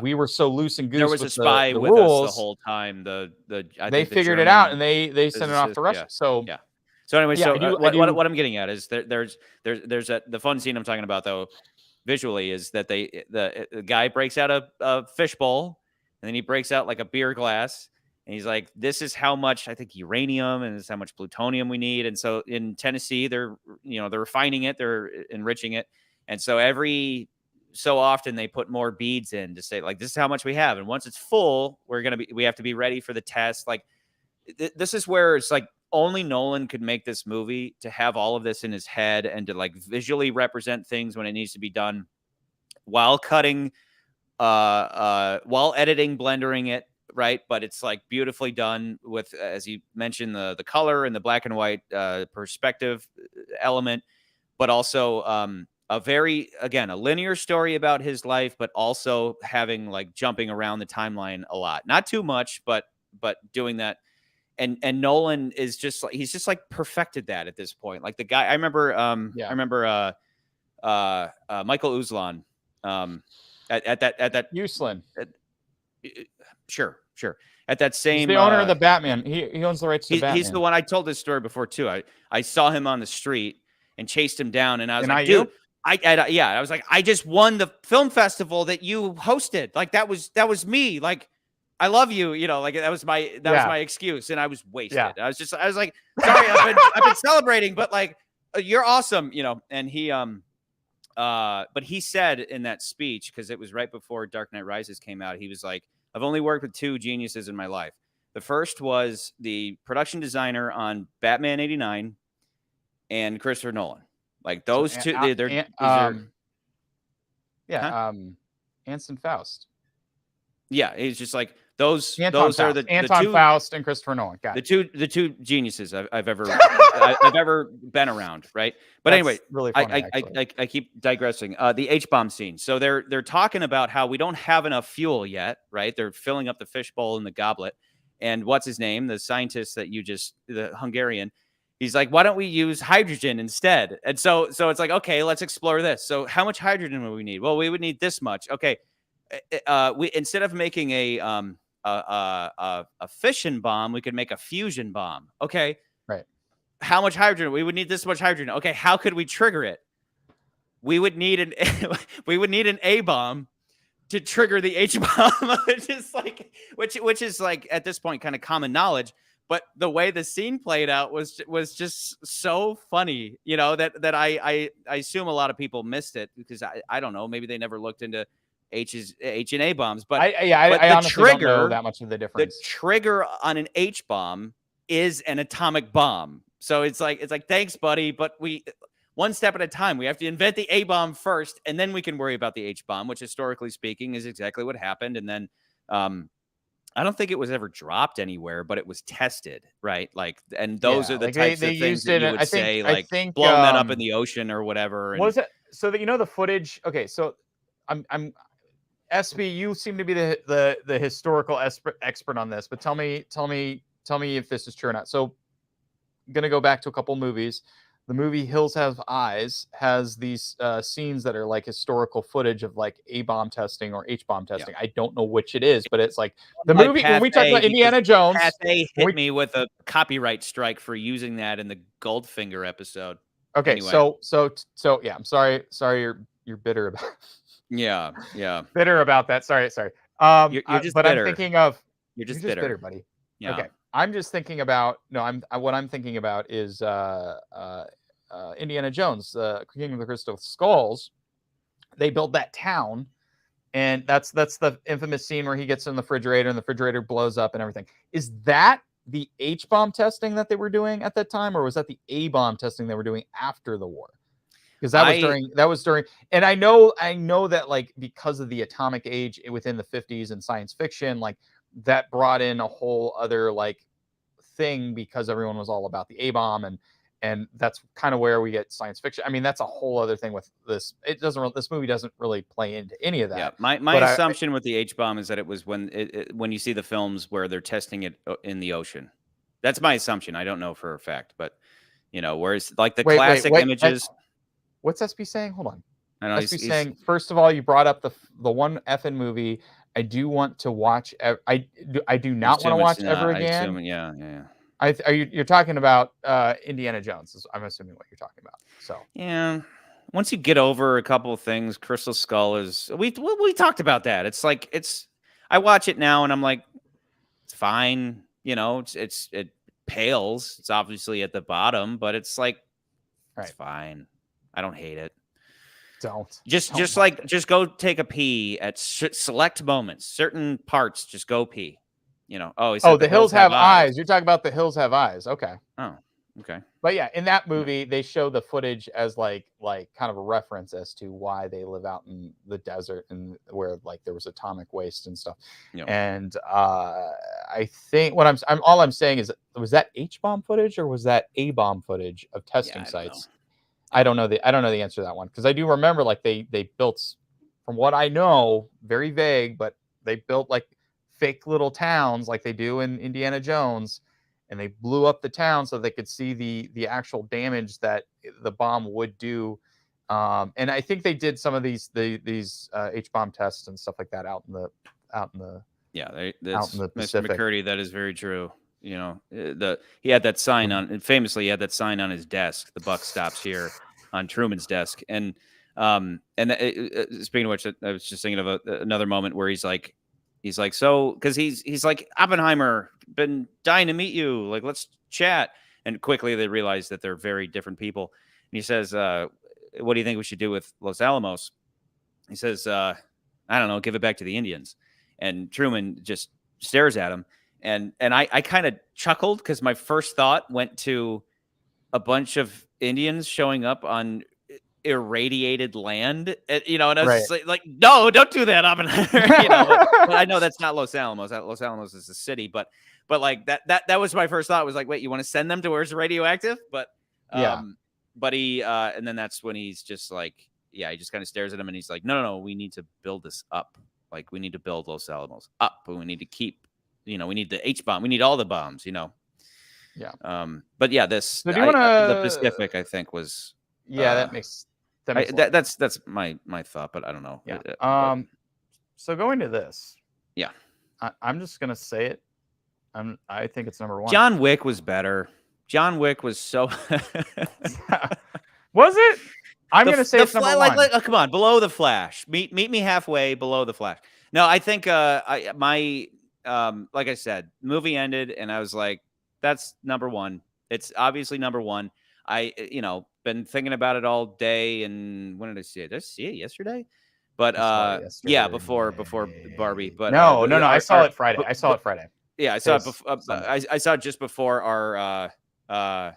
we were so loose and goose. There was with a spy the with rules, us the whole time. They figured it out and they sent it off to Russia. So So anyway, what I'm getting at is there's the fun scene I'm talking about though. Visually is that the guy breaks out a fishbowl and then he breaks out like a beer glass and he's like, this is how much I think uranium and this is how much plutonium we need. And so in Tennessee, they're refining it, they're enriching it. And so every so often they put more beads in to say like, this is how much we have. And once it's full, we have to be ready for the test. Like this is where it's like, only Nolan could make this movie, to have all of this in his head and to like visually represent things when it needs to be done while cutting, while editing, blendering it. Right. But it's like beautifully done with, as you mentioned, the color and the black and white perspective element, but also a linear story about his life, but also having like jumping around the timeline a lot, not too much, but doing that. And Nolan is just like, he's just like perfected that at this point. Like the guy, I remember Michael Uslan at that Uslan. Sure. At that same, he's the owner of the Batman. He owns the rights to Batman. He's the one. I told this story before too. I saw him on the street and chased him down, and I was like, dude, I was like, I just won the film festival that you hosted. Like that was me. Like, I love you, like that was my excuse, and I was wasted. Yeah. I was like, sorry, I've been celebrating, but like, you're awesome, And he, but he said in that speech, because it was right before Dark Knight Rises came out, he was like, I've only worked with two geniuses in my life. The first was the production designer on Batman '89, and Christopher Nolan. Like those two, Anson Faust. Yeah, he's just like those are the Anton Faust and Christopher Nolan. Got the two geniuses I've ever been around, right? But That's anyway, really funny, I keep digressing. The H-bomb scene. So they're talking about how we don't have enough fuel yet, right? They're filling up the fishbowl in the goblet, and what's his name? The scientist that the Hungarian. He's like, why don't we use hydrogen instead? And so it's like, okay, let's explore this. So how much hydrogen would we need? Well, we would need this much. Okay. We instead of making a fission bomb, we could make a fusion bomb. Okay, right. How much hydrogen? We would need this much hydrogen. Okay, how could we trigger it? We would need an A bomb to trigger the H bomb, which is like at this point kind of common knowledge. But the way the scene played out was just so funny, that I assume a lot of people missed it because I don't know, maybe they never looked into H and A bombs, but I honestly don't know that much of the difference. The trigger on an H bomb is an atomic bomb. So it's like thanks, buddy, but we one step at a time. We have to invent the A bomb first, and then we can worry about the H bomb, which historically speaking is exactly what happened. And then I don't think it was ever dropped anywhere, but it was tested, right? Like, and those are the types of things that you would say, like blowing that up in the ocean or whatever. What was it? So that the footage. Okay, so I'm SB, you seem to be the historical expert on this, but tell me if this is true or not. So I'm going to go back to a couple movies. The movie Hills Have Eyes has these scenes that are like historical footage of like A-bomb testing or H-bomb testing. Yeah. I don't know which it is, but it's like the movie when we talk about Indiana Jones. They hit me with a copyright strike for using that in the Goldfinger episode. Okay, anyway. so yeah, I'm sorry you're bitter about Yeah. Bitter about that. Sorry. You're just but bitter. I'm thinking of you're just bitter, buddy. Yeah. Okay. I'm just thinking about what I'm thinking about is Indiana Jones, King of the Crystal Skulls. They built that town And that's the infamous scene where he gets in the refrigerator and the refrigerator blows up and everything. Is that the H-bomb testing that they were doing at that time, or was that the A-bomb testing they were doing after the war? Because that was during, and I know that, like, because of the atomic age within the 50s and science fiction, like, that brought in a whole other, like, thing, because everyone was all about the A-bomb, and that's kind of where we get science fiction. I mean, that's a whole other thing with this. This movie doesn't really play into any of that. Yeah, my assumption with the H-bomb is that it was when you see the films where they're testing it in the ocean. That's my assumption. I don't know for a fact, but whereas like the classic images. What's SB saying? Hold on. I know SB saying, first of all, you brought up the one effing movie I do want to watch. I do not want to watch ever again. You're talking about Indiana Jones. I'm assuming what you're talking about. So yeah, once you get over a couple of things, Crystal Skull is we talked about that. It's like I watch it now and I'm like, it's fine. It pales. It's obviously at the bottom, but it's like, it's fine. I don't hate it. Just go take a pee at select moments, certain parts. Just go pee. The hills have eyes. You're talking about The Hills Have Eyes. Okay. Oh, okay. But yeah, in that movie, they show the footage as like kind of a reference as to why they live out in the desert and where like there was atomic waste and stuff. Yep. And I think what I'm saying is, was that H-bomb footage or was that A-bomb footage of testing sites? I don't know the answer to that one, because I do remember like they built, from what I know, very vague, but they built like fake little towns like they do in Indiana Jones, and they blew up the town so they could see the actual damage that the bomb would do. And I think they did some of these H-bomb tests and stuff like that out in the out in the Mr. Pacific. McCurdy, that is very true. He had that sign on, famously he had that sign on his desk, "The buck stops here," on Truman's desk. And speaking of which, I was just thinking of another moment where he's like, so, because he's like, "Oppenheimer, been dying to meet you. Like, let's chat." And quickly they realize that they're very different people. And he says, "What do you think we should do with Los Alamos?" He says, "I don't know, give it back to the Indians." And Truman just stares at him. And I kind of chuckled, because my first thought went to a bunch of Indians showing up on irradiated land, and I was like, no, don't do that, Oppenheimer. But I know that's not Los Alamos. Los Alamos is a city, but like that was my first thought. Was like, wait, you want to send them to where it's radioactive? But but he and then that's when he's just like, he just kind of stares at him, and he's like, no, we need to build this up. Like, we need to build Los Alamos up, and we need to keep, we need the H-bomb, we need all the bombs, Yeah. But yeah, the Pacific, I think, was that makes that's my thought, but I don't know. Yeah. So going to this. Yeah. I'm just gonna say it. I think it's number one. John Wick was better. John Wick was so. Was it? I'm gonna say it's number one. Come on, below the Flash. Meet me halfway below the Flash. No, I think like I said, the movie ended, and I was like, that's number one. It's obviously number one. I been thinking about it all day, and when did I see it? Did I see it yesterday? But yeah, before Barbie. But no, I saw it Friday. Yeah, I saw it before. I saw it just before our. I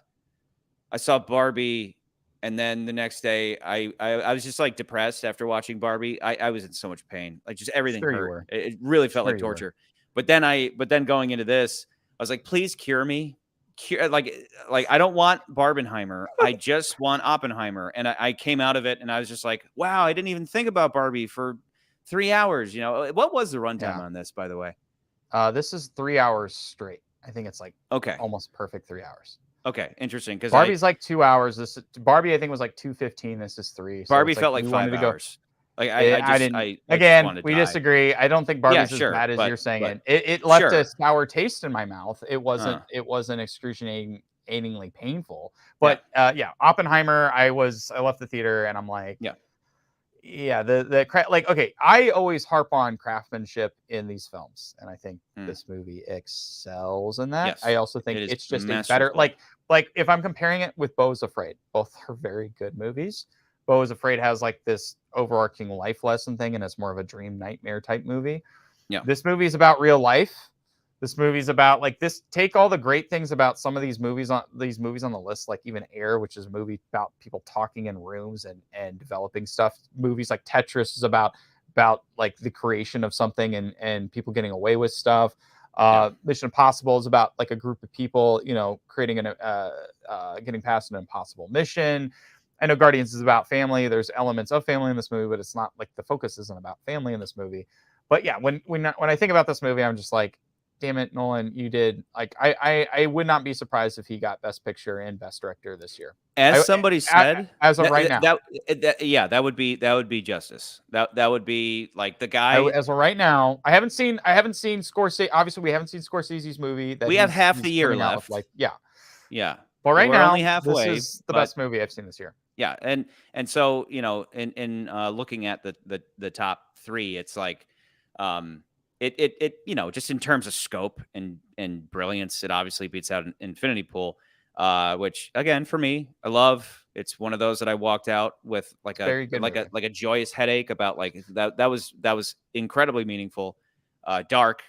saw Barbie, and then the next day, I was just like depressed after watching Barbie. I was in so much pain, like just everything hurt. It really felt like torture. But then going into this, I was like, please cure me. Like I don't want Barbenheimer. I just want Oppenheimer. And I came out of it, and I was just like, wow, I didn't even think about Barbie for 3 hours. What was the runtime on this, by the way? This is 3 hours straight. I think it's like almost perfect 3 hours. Okay, interesting. Because Barbie's like 2 hours. Barbie, I think, was like 2:15. This is 3. So Barbie felt like 5 hours. Like I didn't. We disagree. I don't think Barbie's as bad as you're saying. It left a sour taste in my mouth. It wasn't. It wasn't excruciatingly painful. But Oppenheimer. I left the theater, and I'm like, okay. I always harp on craftsmanship in these films, and I think this movie excels in that. Yes, I also think it's just a better like if I'm comparing it with Beau Is Afraid, both are very good movies. Beau Is Afraid has like this overarching life lesson thing, and it's more of a dream nightmare type movie. Yeah. This movie is about real life. This movie's about like this. Take all the great things about some of these movies on the list, like even Air, which is a movie about people talking in rooms and developing stuff. Movies like Tetris is about like the creation of something and people getting away with stuff. Mission Impossible is about like a group of people, creating getting past an impossible mission. I know Guardians is about family. There's elements of family in this movie, but it's not like the focus isn't about family in this movie. But yeah, when I think about this movie, I'm just like, damn it, Nolan, you did like I would not be surprised if he got Best Picture and Best Director this year. As somebody said, as of right now, that would be justice. That would be like the guy. As of right now, I haven't seen Scorsese. Obviously, we haven't seen Scorsese's movie. We have half the year left. Yeah. But right now, only halfway, this is the best movie I've seen this year. Yeah, and so in looking at the top three, it's like, it just in terms of scope and brilliance, it obviously beats out Infinity Pool, which again for me, I love. It's one of those that I walked out with like a joyous headache about like that was incredibly meaningful, dark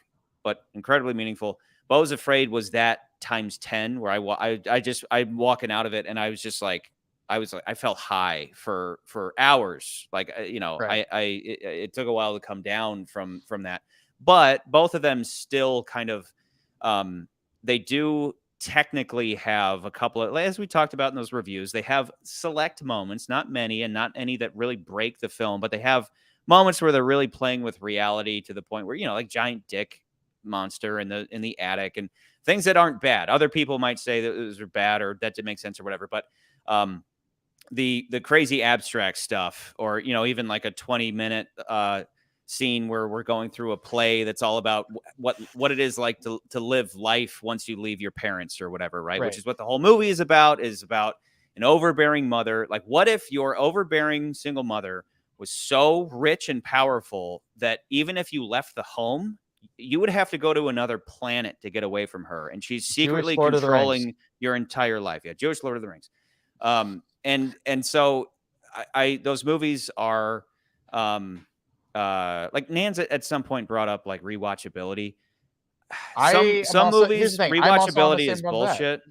but incredibly meaningful. Beau Is Afraid was that times 10, where I'm walking out of it and I was just like, I felt high for hours. Like, Right. It took a while to come down from that, but both of them still kind of, they do technically have a couple of, as we talked about in those reviews, they have select moments, not many and not any that really break the film, but they have moments where they're really playing with reality to the point where, like giant dick monster in the attic and things that aren't bad. Other people might say that those are bad or that didn't make sense or whatever, but the crazy abstract stuff, or even like a 20-minute scene where we're going through a play that's all about what it is like to live life once you leave your parents or whatever, right? Which is what the whole movie is about an overbearing mother. Like, what if your overbearing single mother was so rich and powerful that even if you left the home, you would have to go to another planet to get away from her, and she's secretly controlling your entire life. Yeah, Jewish Lord of the Rings. And so those movies are like Nan's at some point brought up like rewatchability. Some movies rewatchability is bullshit.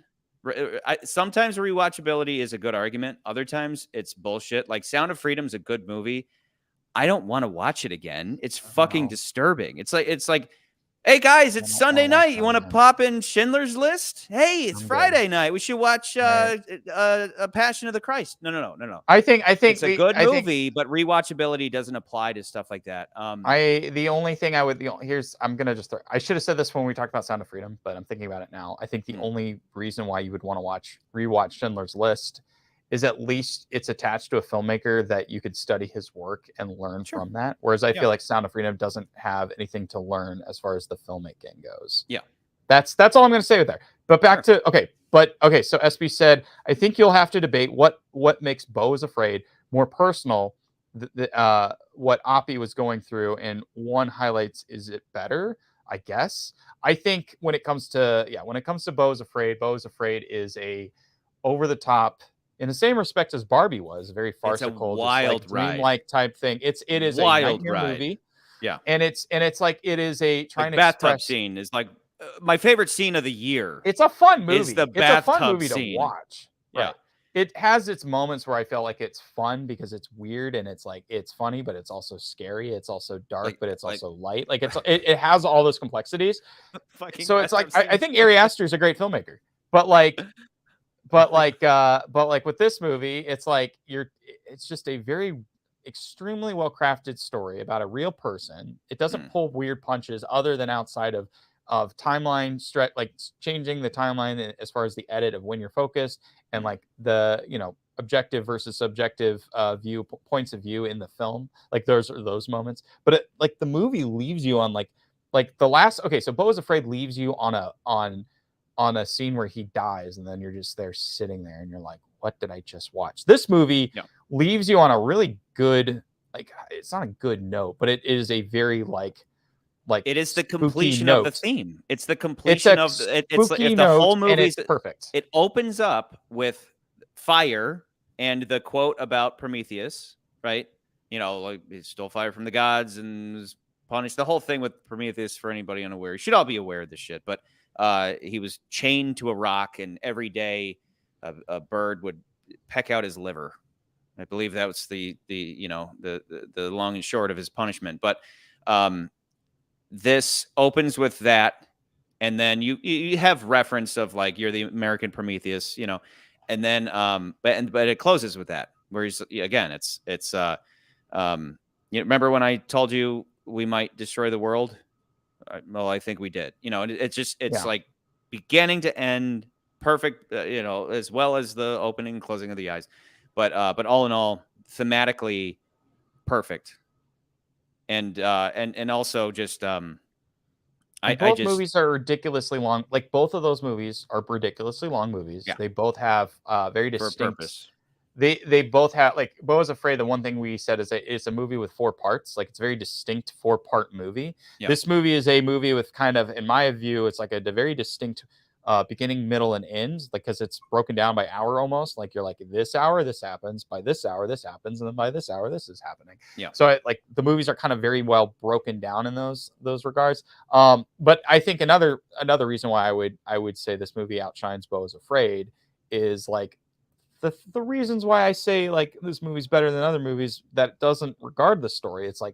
Sometimes rewatchability is a good argument. Other times it's bullshit. Like Sound of Freedom is a good movie. I don't want to watch it again. It's fucking disturbing. It's like, hey guys, it's Sunday night. You want to pop in Schindler's List? Hey, it's Friday night. We should watch A Passion of the Christ. No. I think it's a good movie, but rewatchability doesn't apply to stuff like that. The only thing I would I'm gonna just I should have said this when we talked about Sound of Freedom, but I'm thinking about it now. I think the only reason why you would want to rewatch Schindler's List is at least it's attached to a filmmaker that you could study his work and learn from that. Whereas I feel like Sound of Freedom doesn't have anything to learn as far as the filmmaking goes. Yeah. That's all I'm going to say with that. But back to, so SB said, I think you'll have to debate what makes Beau Is Afraid more personal, what Oppie was going through, and one highlights, is it better? I guess. I think when it comes to Beau Is Afraid is a over the top, in the same respect as Barbie was, a very farcical, wild ride, dreamlike type thing. It is wild a nightmare movie. Yeah, and it's like it is a trying to bathtub scene is like my favorite scene of the year. It's a fun movie. It's the bathtub a fun movie scene to watch. Yeah, right. It has its moments where I feel like it's fun because it's weird and it's like it's funny, but it's also scary. It's also dark, but it's also light. Like it has all those complexities. So it's like I think Ari Aster is a great filmmaker, but with this movie, it's like it's just a very extremely well crafted story about a real person. It doesn't pull weird punches other than outside of timeline stretch, like changing the timeline as far as the edit of when you're focused and like the objective versus subjective points of view in the film. Like those moments, but like the movie leaves you on like the last. Okay, so Beau Is Afraid leaves you on a scene where he dies, and then you're just there sitting there and you're like, what did I just watch? This movie leaves you on a really good, like, it's not a good note, but it is a very like it is the completion of the theme. It's the completion of it's like if the whole movie is perfect. It opens up with fire And the quote about Prometheus, right? Like he stole fire from the gods and was punished. The whole thing with Prometheus, for anybody unaware, you should all be aware of this shit. But he was chained to a rock, and every day a bird would peck out his liver. I believe that was the long and short of his punishment. But this opens with that, and then you have reference of like you're the American Prometheus, and then but it closes with that where he's again it's remember when I told you we might destroy the world? Well, I think we did. And it's like beginning to end perfect, as well as the opening and closing of the eyes. But all in all, thematically perfect. And also just both movies are ridiculously long. Like both of those movies are ridiculously long movies. Yeah. They both have very for a distinct purpose. They both have, like, Beau Is Afraid. The one thing we said is that it's a movie with 4 parts. Like, it's a very distinct 4-part movie. Yeah. This movie is a movie with kind of, in my view, it's like a very distinct beginning, middle, and end. Like, because it's broken down by hour almost. Like, you're like, this hour, this happens. By this hour, this happens. And then by this hour, this is happening. Yeah. So, like, the movies are kind of very well broken down in those regards. But I think another reason why I would say this movie outshines Beau Is Afraid is, like, the reasons why I say like this movie's better than other movies that doesn't regard the story. It's like,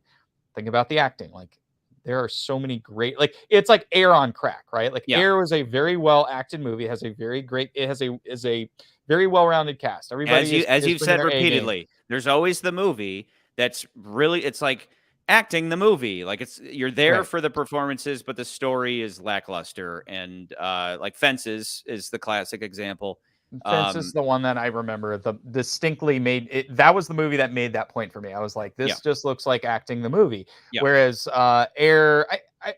think about the acting. Like, there are so many great, like, it's like Air on crack, right? Like Air was a very well acted movie. It has a very great, is a very well rounded cast. Everybody, as you've said repeatedly, there's always the movie that's really, it's like acting the movie. Like you're there for the performances, but the story is lackluster. And like Fences is the classic example. Fence is the one that I remember distinctly made it. That was the movie that made that point for me. I was like, this just looks like acting the movie. Yeah. Whereas Air,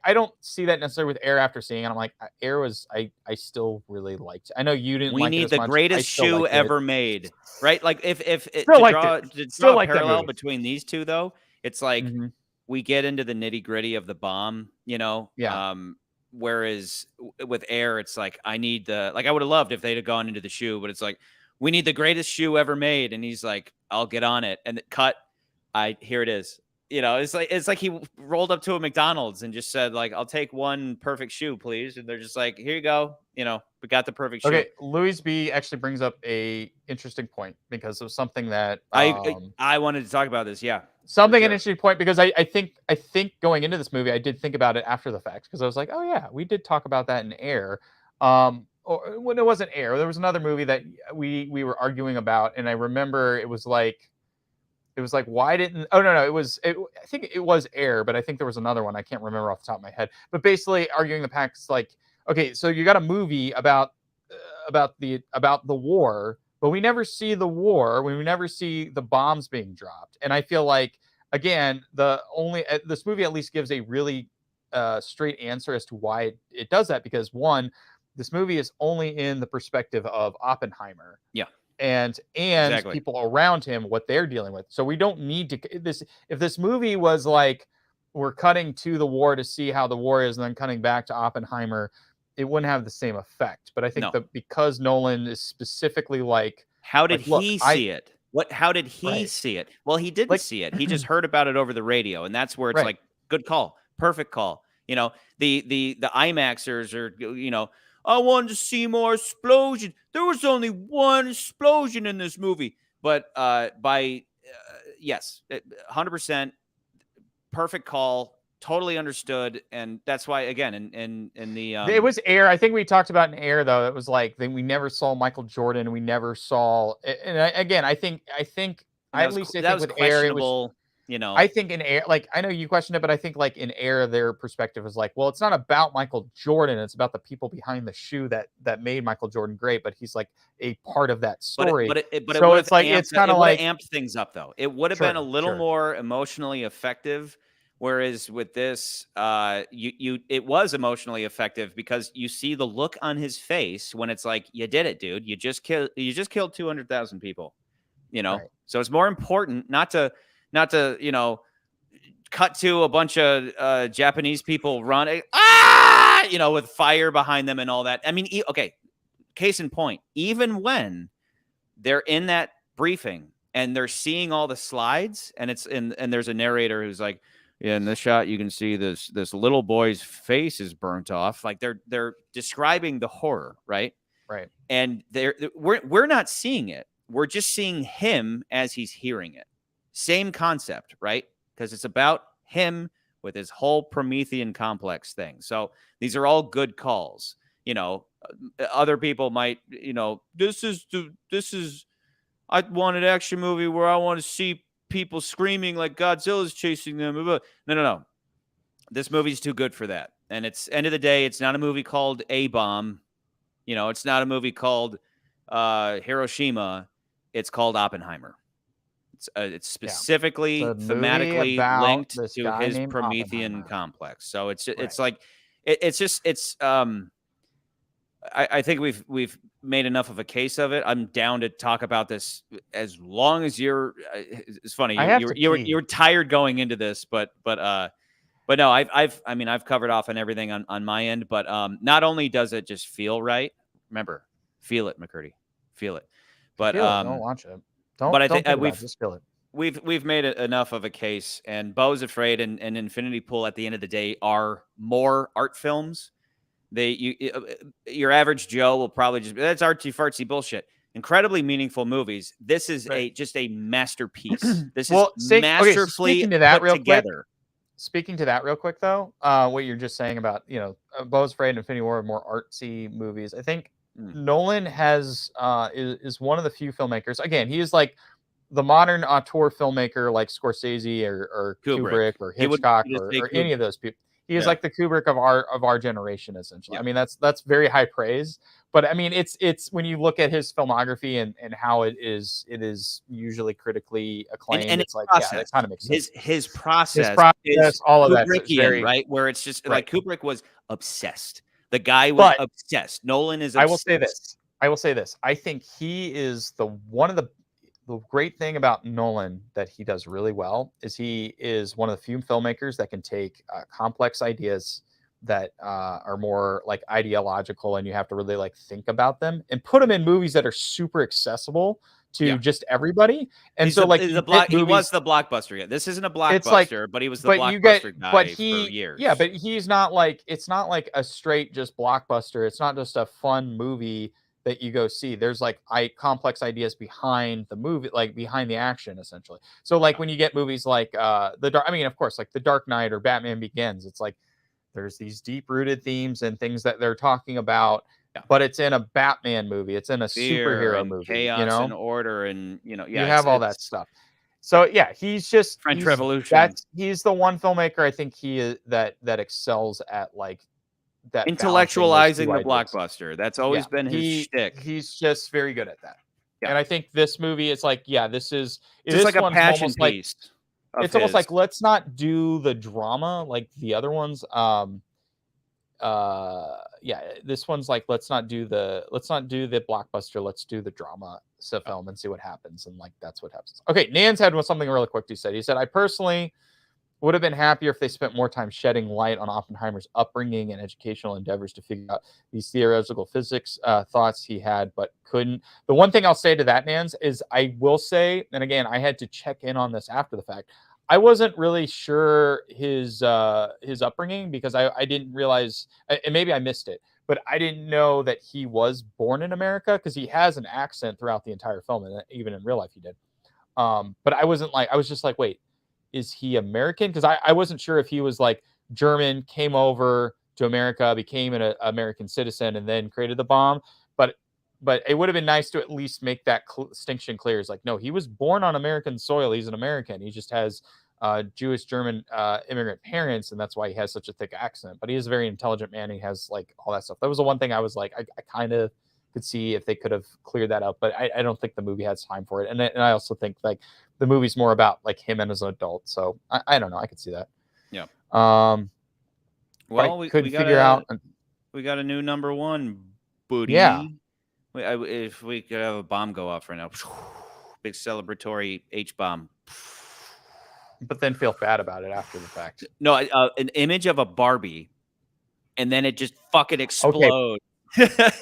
I don't see that necessarily with Air after seeing it. I'm like, Air was, I still really liked it. I know you didn't like it as much. We need the greatest shoe ever made, right? Like if to draw a parallel between these two, though, it's like we get into the nitty gritty of the bomb, whereas with Air, it's like, I need I would have loved if they'd have gone into the shoe, but it's like, we need the greatest shoe ever made. And he's like, I'll get on it. And here it is. It's like he rolled up to a McDonald's and just said, like, I'll take one perfect shoe, please. And they're just like, here you go. We got the perfect shoe. Okay. Louis B actually brings up a interesting point because of something that I wanted to talk about this. Yeah. An interesting point, because I think going into this movie, I did think about it after the fact, because I was like, oh yeah, we did talk about that in Air. Or when it wasn't Air, there was another movie that we were arguing about, and I remember it was like, why didn't? Oh no, I think it was Air, but I think there was another one I can't remember off the top of my head. But basically, arguing the facts, like, okay, so you got a movie about the war. But we never see the war. We never see the bombs being dropped. And I feel like, again, this movie at least gives a really straight answer as to why it does that. Because one, this movie is only in the perspective of Oppenheimer. Yeah. And exactly. People around him, what they're dealing with. So we don't need to this. If this movie was like, we're cutting to the war to see how the war is, and then cutting back to Oppenheimer, it wouldn't have the same effect. But I think that because Nolan is specifically like, how did he see it? How did he see it? Well, he didn't see it. He just heard about it over the radio, and that's where it's like, good call, perfect call. The IMAXers are, I wanted to see more explosion. There was only one explosion in this movie, but yes, 100% perfect call. Totally understood, and that's why, again, in the it was Air. I think we talked about in Air, though. It was like we never saw Michael Jordan. We never saw. And again, I think at least I think with Air, it was, I think in Air, like, I know you questioned it, but I think like in Air, their perspective is like, well, it's not about Michael Jordan. It's about the people behind the shoe that made Michael Jordan great. But he's like a part of that story. But so it's like it's kind of like amped things up, though. It would have been a little more emotionally effective. Whereas with this, it was emotionally effective because you see the look on his face when it's like, you did it, dude. You just killed 200,000 people, So it's more important not to cut to a bunch of Japanese people running, with fire behind them and all that. I mean, okay, case in point, even when they're in that briefing, and they're seeing all the slides, and there's a narrator who's like, yeah, in this shot you can see this little boy's face is burnt off. Like they're describing the horror, right? Right. And we're not seeing it. We're just seeing him as he's hearing it. Same concept, right? Because it's about him with his whole Promethean complex thing. So these are all good calls. Other people might, this is I want an action movie where I want to see people screaming like Godzilla's chasing them. No. This movie's too good for that. And it's end of the day, it's not a movie called A-Bomb. It's not a movie called Hiroshima. It's called Oppenheimer. It's specifically thematically linked to his Promethean complex. So it's like I think we've made enough of a case of it. I'm down to talk about this as long as you're. It's funny. You were tired going into this, but no, I've covered off on everything on my end. But not only does it just feel right. Remember, feel it, McCurdy, feel it. But don't watch it. I think just feel it. We've made it enough of a case, and Beau Is Afraid and Infinity Pool at the end of the day are more art films. Your average Joe will probably just that's artsy fartsy bullshit. Incredibly meaningful movies. This is just a masterpiece. This is masterfully put together. Speaking to that real quick, though, what you're just saying about Beau Is Afraid and Infinity War are more artsy movies. I think Nolan is one of the few filmmakers. Again, he is like the modern auteur filmmaker, like Scorsese or Kubrick or Hitchcock or any of those people. He is like the Kubrick of our generation, essentially. Yeah. I mean, that's very high praise. But I mean, it's when you look at his filmography and how it is usually critically acclaimed, and it's like that kind of makes sense. His process is all of that very right, where it's just like Kubrick was obsessed. The guy was obsessed. Nolan is obsessed. I will say this. I think he is one of the great thing about Nolan that he does really well is he is one of the few filmmakers that can take complex ideas that are more like ideological and you have to really like think about them and put them in movies that are super accessible to just everybody. And he was the blockbuster. Yeah, this isn't a blockbuster, but he was the blockbuster guy for years. Yeah, but he's not like, it's not like a straight just blockbuster. It's not just a fun movie that you go see. There's like complex ideas behind the movie, like behind the action, essentially. So like when you get movies like of course, like The Dark Knight or Batman Begins, it's like there's these deep-rooted themes and things that they're talking about, but it's in a Batman movie. It's in a superhero movie. Chaos and order, and you have all that stuff. So yeah, he's just French Revolution. He's the one filmmaker I think he is that excels at like that intellectualizing the blockbuster. That's always been his shtick. He's just very good at that. Yeah. And I think this movie is like, this is like a passion piece. It's almost like, let's not do the drama like the other ones. This one's like, let's not do the blockbuster. Let's do the drama film and see what happens. And like, that's what happens. Okay. Nan's had something really quick. He said, I personally would have been happier if they spent more time shedding light on Oppenheimer's upbringing and educational endeavors to figure out these theoretical physics thoughts he had, but couldn't. The one thing I'll say to that, Nans, is I will say, and again, I had to check in on this after the fact. I wasn't really sure his upbringing because I didn't realize, and maybe I missed it, but I didn't know that he was born in America because he has an accent throughout the entire film, and even in real life he did. But I was just like, wait, is he American? Because I wasn't sure if he was like German, came over to America, became an American citizen, and then created the bomb. But it would have been nice to at least make that distinction clear. It's like, no, he was born on American soil. He's an American. He just has Jewish German immigrant parents, and that's why he has such a thick accent. But he is a very intelligent man. He has like all that stuff. That was the one thing I was like, I kind of could see if they could have cleared that up, but I don't think the movie has time for it. And I also think like the movie's more about like him and as an adult. So I don't know. I could see that. Yeah. Well, we couldn't figure out. We got a new number one, booty. Yeah. If we could have a bomb go off right now, big celebratory H-bomb. But then feel bad about it after the fact. No, an image of a Barbie, and then it just fucking explodes.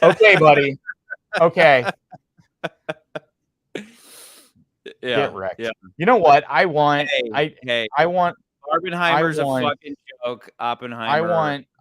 Okay, buddy. Okay. Get wrecked. Yeah. You know what? I want. Hey, I want. Barbenheimer's a fucking joke. Oppenheimer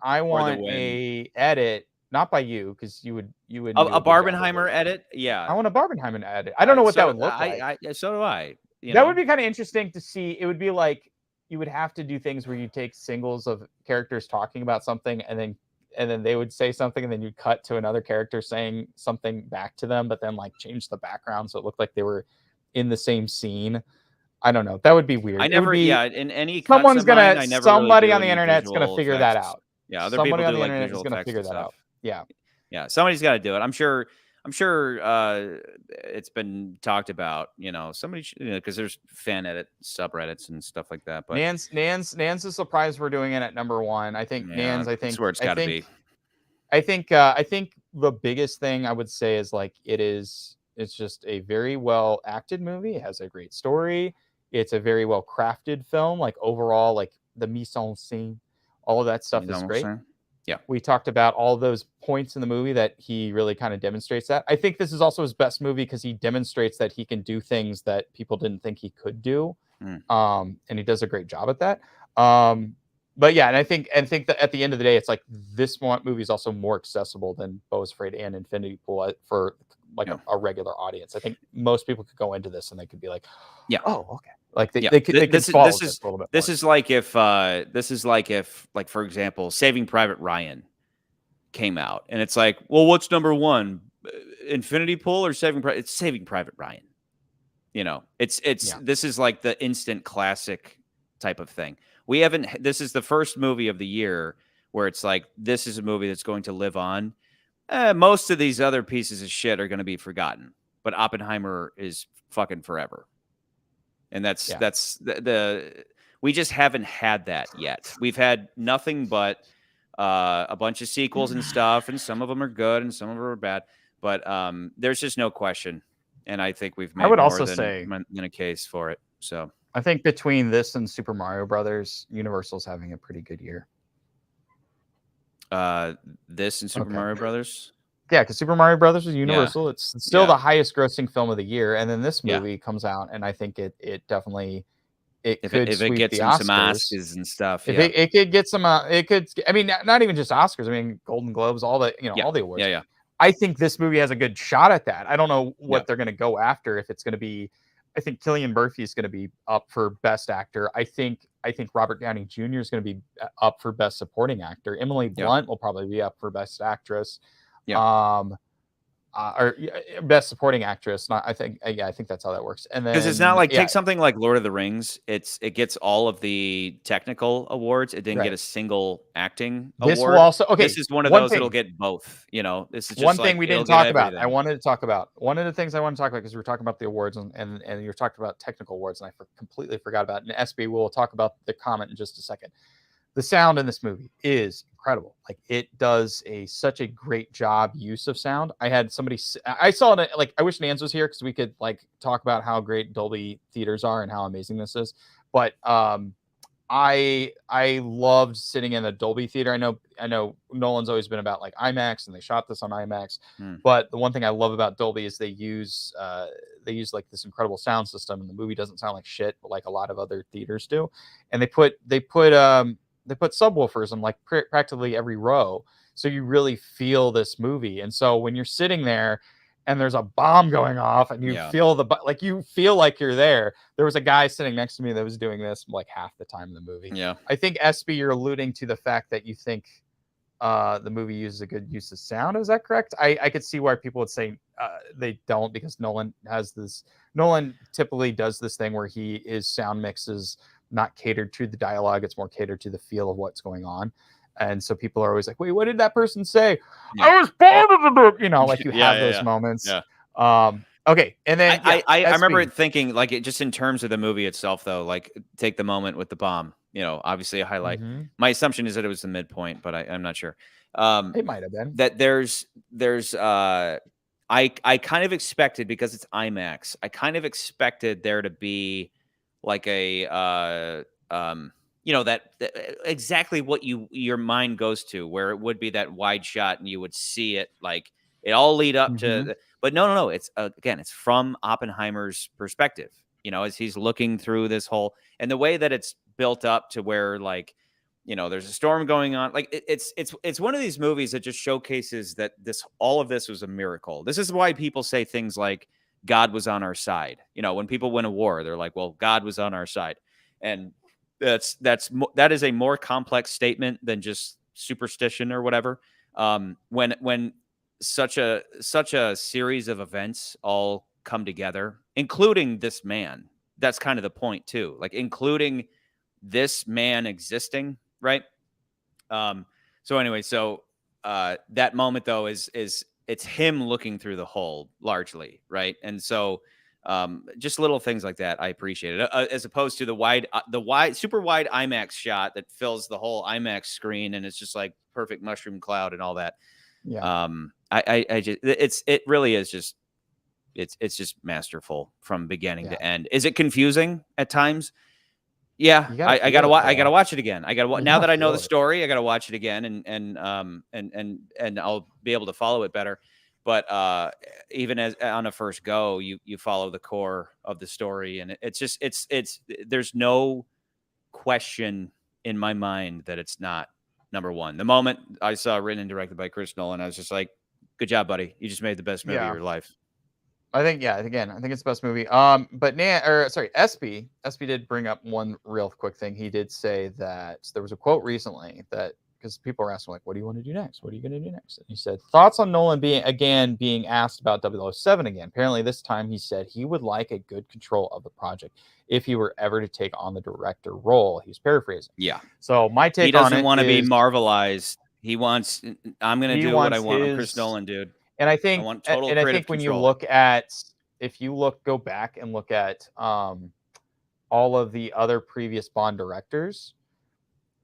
I for the want win. a edit, not by you, because you wouldn't do A a good job of Barbenheimer it. edit? I Yeah. want a Barbenheimer edit. I don't know what that would look like. So do I. That would be kind of interesting to see. It would be like you would have to do things where you take singles of characters talking about something, and then they would say something, and then you cut to another character saying something back to them, but then like change the background so it looked like they were in the same scene. I don't know. That would be weird. I never, in any cuts someone's of mine, gonna I never somebody really do on the any internet's gonna visual figure that effects. out. Yeah, other Somebody people on do the like internet is visual gonna effects figure and that stuff. out. Yeah. Yeah, somebody's got to do it. I'm sure it's been talked about, somebody because there's fan edit subreddits and stuff like that. But Nans is surprised we're doing it at number 1. I think Nans. That's where it's got to be. I think the biggest thing I would say is like it's just a very well acted movie. It has a great story. It's a very well crafted film. Like overall, like the mise en scene, all of that stuff is great. Yeah. We talked about all those points in the movie that he really kind of demonstrates that. I think this is also his best movie because he demonstrates that he can do things that people didn't think he could do. And he does a great job at that. But yeah, and I think that at the end of the day, it's like this movie is also more accessible than Beau Is Afraid and Infinity Pool for like a regular audience. I think most people could go into this and they could be like, oh, okay. Like they could follow this a little bit. This is like if for example, Saving Private Ryan came out and it's like, well, what's number 1, Infinity Pool or Saving Private? It's Saving Private Ryan. This is like the instant classic type of thing. This is the first movie of the year where it's like, this is a movie that's going to live on. Most of these other pieces of shit are going to be forgotten, but Oppenheimer is fucking forever. And that's we just haven't had that yet. We've had nothing but a bunch of sequels and stuff, and some of them are good and some of them are bad. But there's just no question, and I think we've made more than a case for it. So I think between this and Super Mario Brothers, Universal's having a pretty good year. This and Super Mario Brothers. Yeah, because Super Mario Brothers is Universal. It's still the highest grossing film of the year, and then this movie comes out, and I think it definitely could if it gets some Oscars and stuff. If it could get some, it could. I mean, not even just Oscars. I mean, Golden Globes, all the all the awards. Yeah. I think this movie has a good shot at that. I don't know what they're going to go after. If it's going to be, I think Cillian Murphy is going to be up for Best Actor. I think Robert Downey Jr. is going to be up for Best Supporting Actor. Emily Blunt will probably be up for Best Actress. Or Best Supporting Actress. I think that's how that works. And then because it's not like take something like Lord of the Rings. It gets all of the technical awards. It didn't get a single acting award. Will also This is one of those that'll get both. This is just one thing we didn't talk about. Everything. I wanted to talk about one of the things I want to talk about because we were talking about the awards and you were talking about technical awards and I completely forgot about it. And SB, we'll talk about the comment in just a second. The sound in this movie is incredible. Like it does such a great job use of sound. I had somebody, I saw it. Like I wish Nance was here because we could like talk about how great Dolby theaters are and how amazing this is. But I loved sitting in the Dolby theater. I know Nolan's always been about like IMAX and they shot this on IMAX. But the one thing I love about Dolby is they use like this incredible sound system and the movie doesn't sound like shit like a lot of other theaters do. And they put subwoofers in like practically every row. So you really feel this movie. And so when you're sitting there and there's a bomb going off and you feel you feel like you're there. There was a guy sitting next to me that was doing this like half the time in the movie. Yeah. I think SB, you're alluding to the fact that you think the movie uses a good use of sound. Is that correct? I could see why people would say they don't because Nolan typically does this thing where his sound mixes not catered to the dialogue. It's more catered to the feel of what's going on. And so people are always like, wait, what did that person say? Yeah. I was born in the book. Like you have those moments. Yeah. Okay. And then I remember thinking like it just in terms of the movie itself, though, like take the moment with the bomb, obviously a highlight. My assumption is that it was the midpoint, but I'm not sure. It might have been that there's I kind of expected because it's IMAX. I kind of expected there to be like a that exactly what your mind goes to, where it would be that wide shot and you would see it like it all lead up to. But no. It's again, it's from Oppenheimer's perspective. as he's looking through this whole, and the way that it's built up to where like, there's a storm going on. Like it's one of these movies that just showcases that all of this was a miracle. This is why people say things like God was on our side. When people win a war, they're like, well, God was on our side. And that is a more complex statement than just superstition or whatever. When such a series of events all come together, including this man, that's kind of the point too. Like including this man existing, right? So anyway, that moment though is it's him looking through the hole largely, right? And so just little things like that I appreciate it, as opposed to the super wide IMAX shot that fills the whole IMAX screen and it's just like perfect mushroom cloud and all that. Yeah. I just it really is just it's just masterful from beginning to end. Is it confusing at times? Yeah, I gotta watch it again. Now that I know the story, I gotta watch it again, and I'll be able to follow it better. But even as on a first go, you follow the core of the story, and it's there's no question in my mind that it's not number one. The moment I saw written and directed by Chris Nolan, I was just like, "Good job, buddy! You just made the best movie of your life." I think it's the best movie. But Espy did bring up one real quick thing. He did say that there was a quote recently that, because people were asking like, what do you want to do next? What are you going to do next? And he said, thoughts on Nolan being asked about 007 again. Apparently this time he said he would like a good control of the project if he were ever to take on the director role. He's paraphrasing. Yeah. So my take on it, he doesn't want to be Marvelized. He wants, I'm going to do what I want. I'm Chris Nolan, dude. And I think, when you look at, go back and look at all of the other previous Bond directors,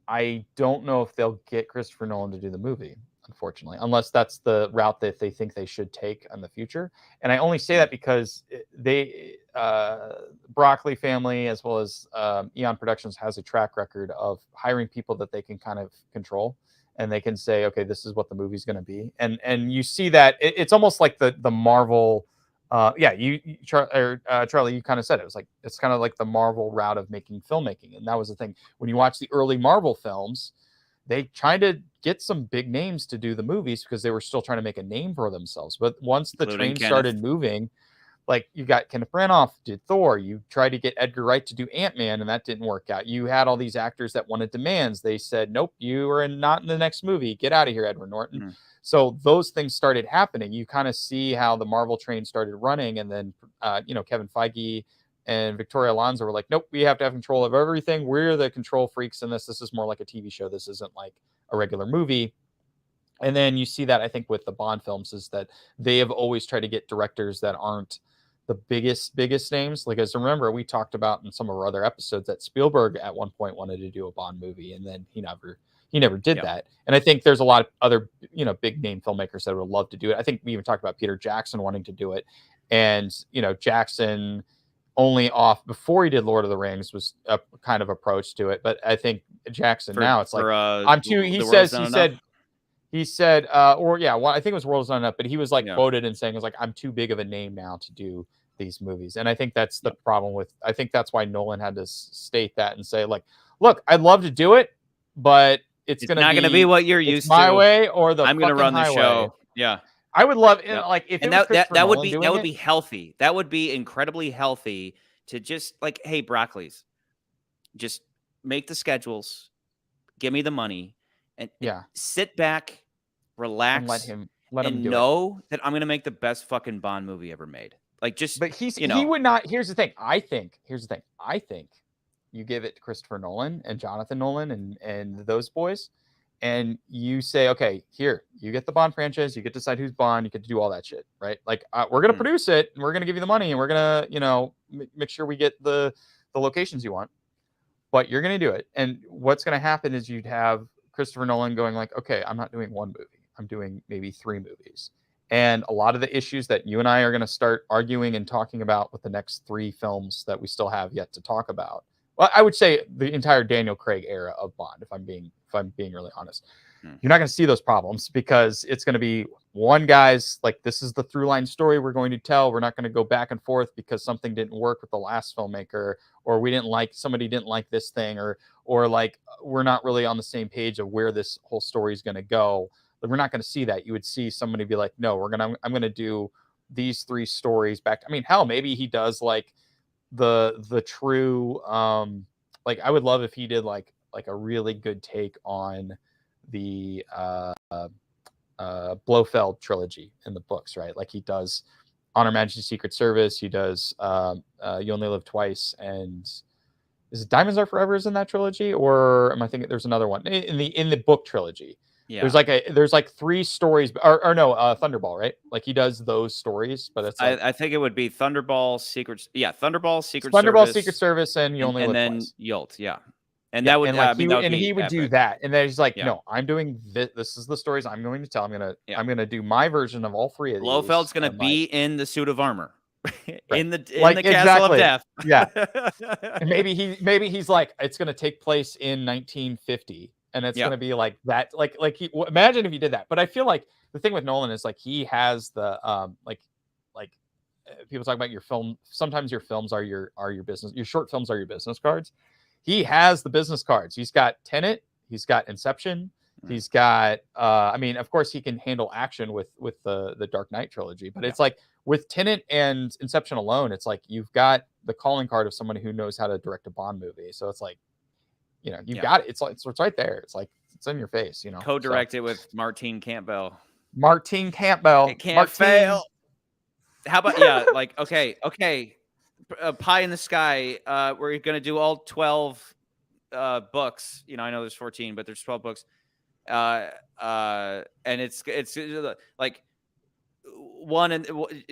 I don't know if they'll get Christopher Nolan to do the movie, unfortunately, unless that's the route that they think they should take in the future. And I only say that because Broccoli family, as well as Eon Productions, has a track record of hiring people that they can kind of control. And they can say, okay, this is what the movie's going to be, and you see that it's almost like the Marvel, Charlie, you kind of said it was like it's kind of like the Marvel route of making filmmaking, and that was the thing when you watch the early Marvel films, they tried to get some big names to do the movies because they were still trying to make a name for themselves. But once the train started moving, like you got Kenneth Branagh did Thor. You tried to get Edgar Wright to do Ant-Man, and that didn't work out. You had all these actors that wanted demands. They said, nope, you are not in the next movie. Get out of here, Edward Norton. Mm. So those things started happening. You kind of see how the Marvel train started running. And then, Kevin Feige and Victoria Alonso were like, nope, we have to have control of everything. We're the control freaks in this. This is more like a TV show. This isn't like a regular movie. And then you see that, I think, with the Bond films is that they have always tried to get directors that aren't the biggest names. Like, as remember, we talked about in some of our other episodes that Spielberg at one point wanted to do a Bond movie, and then he never did that. And I think there's a lot of other, big name filmmakers that would love to do it. I think we even talked about Peter Jackson wanting to do it. And, Jackson only off before he did Lord of the Rings was a kind of approach to it. But I think Jackson now it's like, I'm too, he said, I think it was World Is Not Enough, but he was like quoted and saying, it was like, I'm too big of a name now to do these movies. And I think that's the problem with, I think that's why Nolan had to state that and say, like, look, I'd love to do it, but it's not going to be what you're used to. My way or the I'm going to run the show. Yeah. I would love like if and that would be healthy. That would be incredibly healthy to just like, hey, Broccoli's, just make the schedules, give me the money, and sit back, relax, and let him know that I'm going to make the best fucking Bond movie ever made. Like, just, but he would not. Here's the thing. I think you give it to Christopher Nolan and Jonathan Nolan and those boys, and you say, okay, here, you get the Bond franchise, you get to decide who's Bond, you get to do all that shit, right? Like, we're going to produce it, and we're going to give you the money, and we're going to, make sure we get the locations you want, but you're going to do it. And what's going to happen is you'd have Christopher Nolan going like, okay, I'm not doing one movie. I'm doing maybe 3 movies. And a lot of the issues that you and I are going to start arguing and talking about with the next 3 films that we still have yet to talk about, Well, I would say the entire Daniel Craig era of Bond, if I'm being really honest. You're not going to see those problems because it's going to be one guy's like, this is the through line story we're going to tell. We're not going to go back and forth because something didn't work with the last filmmaker, or somebody didn't like this thing, or like we're not really on the same page of where this whole story is going to go. Like, we're not going to see that. You would see somebody be like, no, I'm going to do these 3 stories back. I mean, hell, maybe he does like the true, like I would love if he did like a really good take on the Blofeld trilogy in the books, right? Like he does Honor Majesty's Secret Service, he does You Only Live Twice, and is it Diamonds Are Forever is in that trilogy, or am I thinking there's another one in the book trilogy? Yeah. There's like 3 stories, or no, Thunderball, right? Like he does those stories, but it's like, I think it would be Thunderball, Thunderball, Secret Service, and You Only Live then Twice. Yolt, yeah. And that would, and like, he would do that, and then he's like, no, I'm doing this. This is the stories I'm going to tell. I'm gonna do my version of all 3 of these. Blofeld's gonna be in the suit of armor, in the like, castle of death. Yeah, and maybe he's like, it's gonna take place in 1950, and it's gonna be like that. Imagine if he did that. But I feel like the thing with Nolan is like he has the people talk about your film. Sometimes your films are your business. Your short films are your business cards. He has the business cards. He's got Tenet. He's got Inception. He's got. I mean, of course, he can handle action with the Dark Knight trilogy. But it's like with Tenet and Inception alone, it's like you've got the calling card of somebody who knows how to direct a Bond movie. So it's like, you've got it. It's right there. It's like it's in your face. Co-directed with Martine Campbell. Martine Campbell. It can't fail. How about like okay. Pie in the Sky. We're gonna do all 12 books. I know there's 14, but there's 12 books. And it's like one, and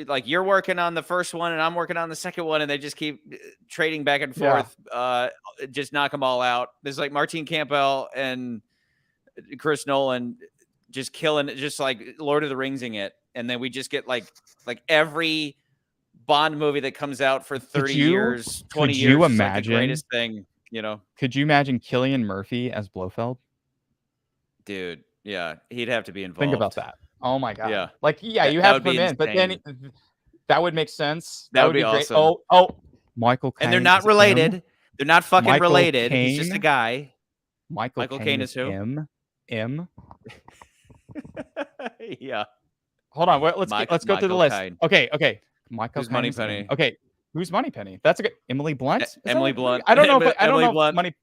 like you're working on the first one and I'm working on the second one, and they just keep trading back and forth. Just knock them all out. There's like Martine Campbell and Chris Nolan just killing, just like Lord of the Ringsing it, and then we just get like every Bond movie that comes out for 30 years, 20 years. Could you imagine like the greatest thing, Could you imagine Cillian Murphy as Blofeld? Dude, yeah, he'd have to be involved. Think about that. Oh my god. Yeah. Like, you have to put him in, but then that would make sense. That would be awesome. Great. Oh, Michael Caine. And they're not related. M. They're not fucking Michael related. Caine. He's just a guy. Michael Caine is who? M. Yeah. Hold on. Let's go through the list. Caine. Okay. Michael Who's Moneypenny? Okay. Who's Moneypenny? That's a good. Emily Blunt. Emily Blunt. I don't know. I don't know. Blunt. Money.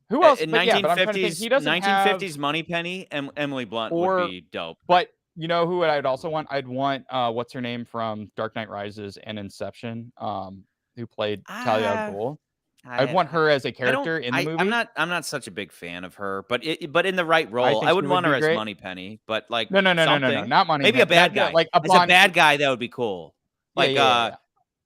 Who else? In but 1950s, he doesn't 1950s Moneypenny and Emily Blunt would be dope. But you know who I'd also want? I'd want what's her name from Dark Knight Rises and Inception, who played Talia al Ghul. I'd want her as a character in the movie. I'm not such a big fan of her, but in the right role, I wouldn't want her as Moneypenny. But like no, not Moneypenny. Maybe a bad guy. Like a bad guy, that would be cool. Like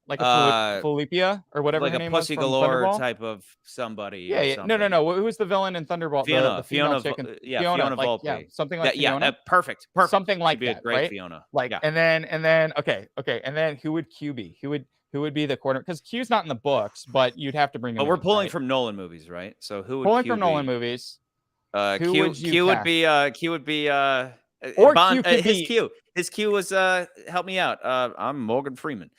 like a Philippia or whatever, like her a name Pussy was Galore type of somebody. Yeah. No. Who's the villain in Thunderbolt? Fiona. The female chicken. Fiona like, Volpe. Yeah, something like Fiona. Yeah, perfect. Something like be that. A great right? Fiona. Like, and then okay. And then who would Q be? Who would be the quarterback? Because Q's not in the books, but you'd have to bring him. But we're in, pulling right? from Nolan movies, right? So who would pulling Q from be? Nolan movies? Q would be or Bond, Q could his be... Q. His Q was help me out. I'm Morgan Freeman.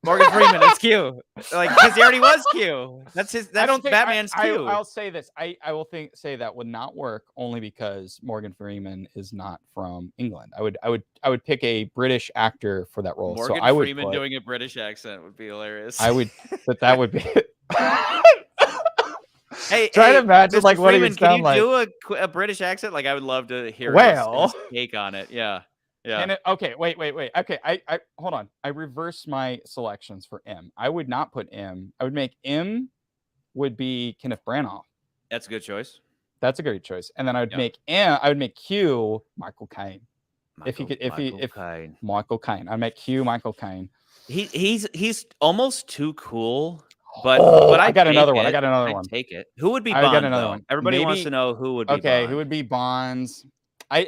Morgan Freeman is Q. Like, because he already was Q. That's Batman's Q. I'll say this. I will say that would not work only because Morgan Freeman is not from England. I would pick a British actor for that role. Morgan so I would Freeman doing a British accent would be hilarious. I would, but that would be. Hey, try to imagine Mr. like what he Freeman, would sound like. Can you do a British accent? Like, I would love to hear his take on it. Yeah. Yeah. Okay, wait. Okay, I hold on. I reversed my selections for M. I would not put M. I would make M would be Kenneth Branagh. That's a good choice. That's a great choice. And then I would make M. I would make Q Michael Caine. Michael Caine. I'd make Q Michael Caine. He's almost too cool. But I got another one. I'd take it. Who would be Bond? I got another one. Everybody wants to know who would be Bond. Okay, who would be Bonds?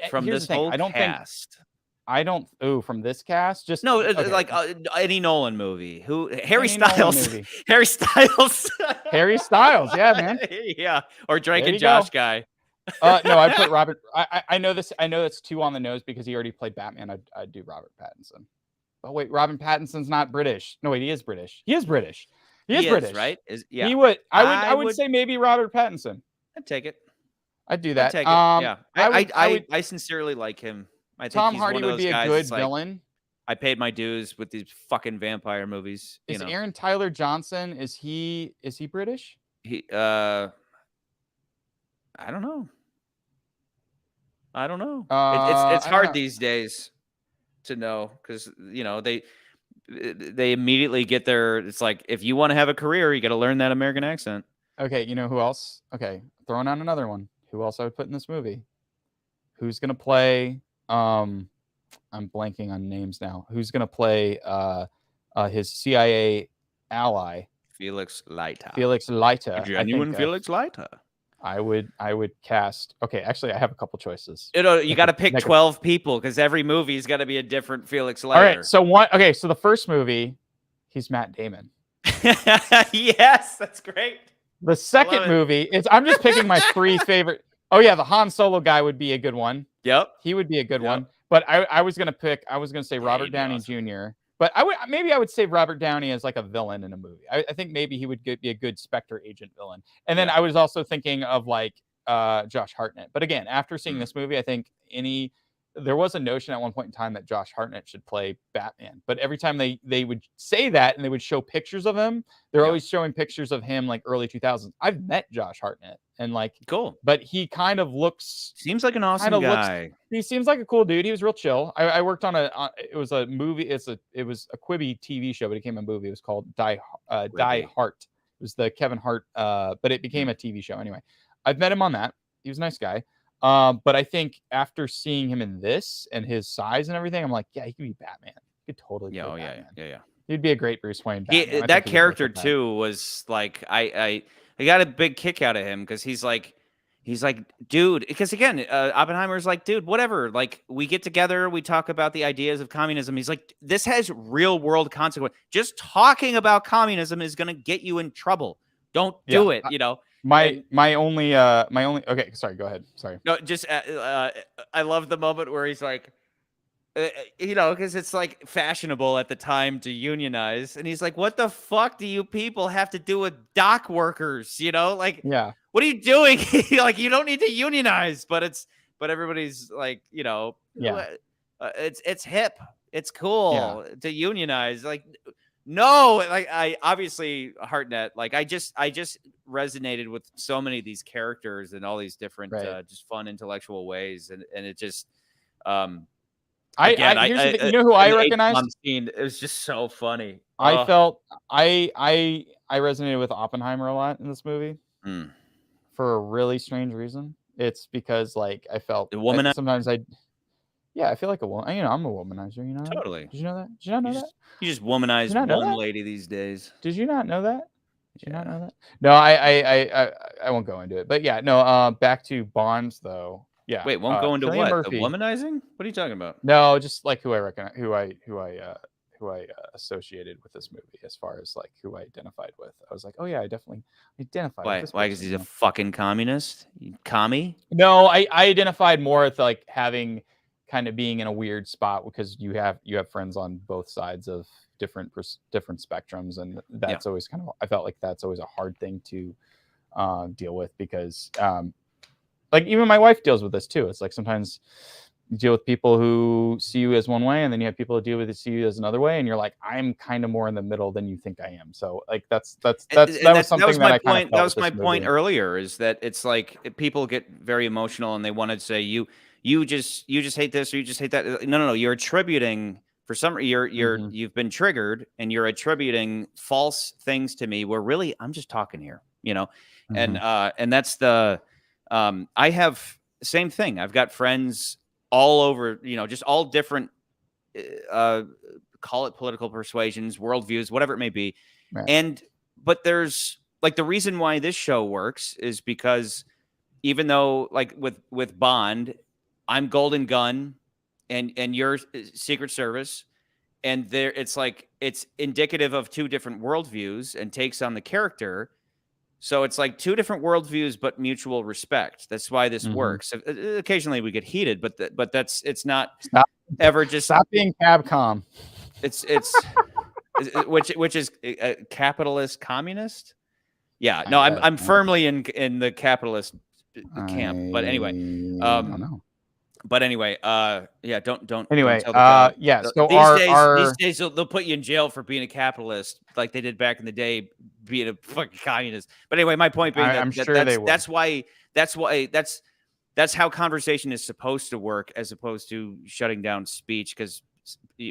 From this whole cast. I don't. Ooh, from this cast, just No, okay. like any Nolan movie. Harry Any Nolan Styles. movie. Harry Styles. Harry Styles, yeah, man. Yeah, or Drake There and you Josh go. guy. No, I put Robert. I know this. I know that's too on the nose because he already played Batman. I'd do Robert Pattinson. Oh wait, Robin Pattinson's not British. No wait, he is British. He is British. He is British, right? Yeah. He would. I would would say maybe Robert Pattinson. I'd take it. I'd do I'd that. take it. Yeah. I would. I sincerely like him. I think Tom he's Hardy one of would those be a guys good that's like, villain. I paid my dues with these fucking vampire movies. Is Aaron Tyler Johnson? Is he British? I don't know. It's hard these days to know because they immediately get their. It's like if you want to have a career, you got to learn that American accent. Okay, you know who else? Okay, throwing out another one. Who else I would put in this movie? Who's gonna play? I'm blanking on names now. Who's gonna play his CIA ally? Felix Leiter. Genuine Felix Leiter. I would cast. Okay, actually, I have a couple choices. You got to pick 12 people because every movie's got to be a different Felix Leiter. All right, so Okay, so the first movie, he's Matt Damon. Yes, that's great. The second movie is I'm just picking my 3 favorite. Oh yeah, the Han Solo guy would be a good one. Yep, he would be a good one. But I was gonna say Robert Downey Jr. But I would say Robert Downey as like a villain in a movie. I think maybe he would be a good Spectre agent villain. And then I was also thinking of like Josh Hartnett. But again, after seeing this movie, I think there was a notion at one point in time that Josh Hartnett should play Batman. But every time they would say that and they would show pictures of him, they're always showing pictures of him like early 2000s. I've met Josh Hartnett and like cool, but he kind of seems like an awesome guy. He seems like a cool dude. He was real chill. I worked on it was a movie. It was a Quibi TV show, but it became a movie. It was called Die Hard. It was the Kevin Hart, but it became a TV show anyway. I've met him on that. He was a nice guy. But I think after seeing him in this and his size and everything, I'm like, yeah, he could be Batman. He could totally be Batman. Yeah. He'd be a great Bruce Wayne Batman. That character too was like I got a big kick out of him because he's like, dude, because again, Oppenheimer's like, dude, whatever. Like we get together, we talk about the ideas of communism. He's like, this has real world consequence. Just talking about communism is going to get you in trouble. Don't do it. My only okay, sorry, go ahead. Sorry. No, just I love the moment where he's like, because it's like fashionable at the time to unionize, and he's like, "What the fuck do you people have to do with dock workers?" Like, yeah, what are you doing? Like, you don't need to unionize, but everybody's like, it's hip, it's cool to unionize. Like, no, like I obviously Hartnett, like I just resonated with so many of these characters in all these different just fun intellectual ways, and it just you know who I recognized? It was just so funny. I felt I resonated with Oppenheimer a lot in this movie for a really strange reason. It's because like I felt sometimes I feel like a woman. I'm a womanizer. Totally. Did you know that? Did you not know that? You just womanize one lady these days. Did you not know that? Did you not know that? No, I won't go into it. But yeah, no. Back to Bonds though. Yeah. Wait, won't go into Cillian what? Murphy. The womanizing? What are you talking about? No, just like who I recognize, who I associated with this movie as far as like who I identified with. I was like, oh yeah, I definitely identified with this Why? Because he's a fucking communist? You commie? No, I identified more with like having kind of being in a weird spot because you have friends on both sides of different spectrums, and that's always kind of, I felt like that's always a hard thing to deal with because like even my wife deals with this too. It's like sometimes you deal with people who see you as one way, and then you have people who deal with it, see you as another way, and you're like, I'm kind of more in the middle than you think I am. So like that was something that I kind of felt. That was my point earlier, is that it's like people get very emotional and they want to say you just hate this or you just hate that. No, you're attributing for some you've been triggered and you're attributing false things to me where really I'm just talking here, and that's the I have same thing. I've got friends all over, just all different, call it political persuasions, worldviews, whatever it may be. Right. But there's like the reason why this show works is because even though like with Bond, I'm Golden Gun and you're Secret Service, and there it's like it's indicative of two different worldviews and takes on the character. So it's like two different worldviews, but mutual respect. That's why this works. Occasionally we get heated, but it's not ever just stop being Capcom. It's which is a capitalist communist. Yeah, no, I'm firmly in the capitalist camp. But anyway, I don't know. But anyway, yeah, don't. Anyway, don't tell yeah. So these days they'll put you in jail for being a capitalist, like they did back in the day, being a fucking communist. But anyway, my point being that's how conversation is supposed to work, as opposed to shutting down speech because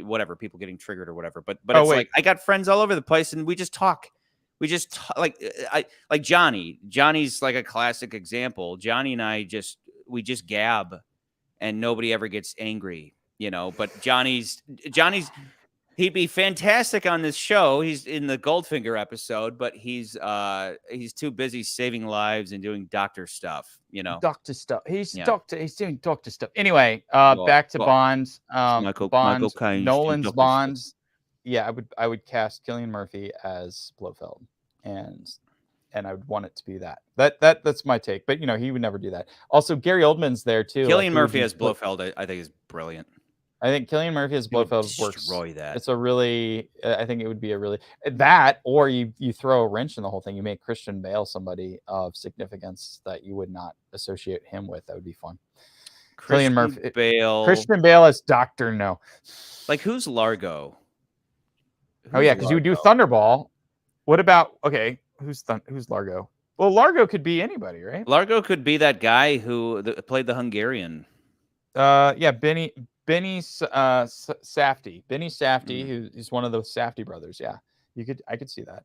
whatever, people getting triggered or whatever. But it's like I got friends all over the place, and we just talk. We just like Johnny. Johnny's like a classic example. Johnny and I just gab. And nobody ever gets angry, but Johnny's he'd be fantastic on this show. He's in the Goldfinger episode, but he's too busy saving lives and doing doctor stuff, Doctor stuff. He's doing doctor stuff. Anyway, back to Bonds. Bonds, Nolan's Bonds. Yeah, I would cast Cillian Murphy as Blofeld, and I would want it to be that. That's my take. But he would never do that. Also, Gary Oldman's there too. Cillian Murphy as Blofeld, I think is brilliant. I think Cillian Murphy as Blofeld works. Destroy that. It's a really. I think it would be a really that, or you throw a wrench in the whole thing. You make Christian Bale somebody of significance that you would not associate him with. That would be fun. Cillian Murphy, Christian Bale as Doctor No. Like who's Largo? Oh yeah, because you would do Thunderball. What about Who's Largo? Well, Largo could be anybody, right? Largo could be that guy who played the Hungarian. Yeah, Benny Safdie. Benny Safdie, who's one of the Safdie brothers. Yeah, I could see that.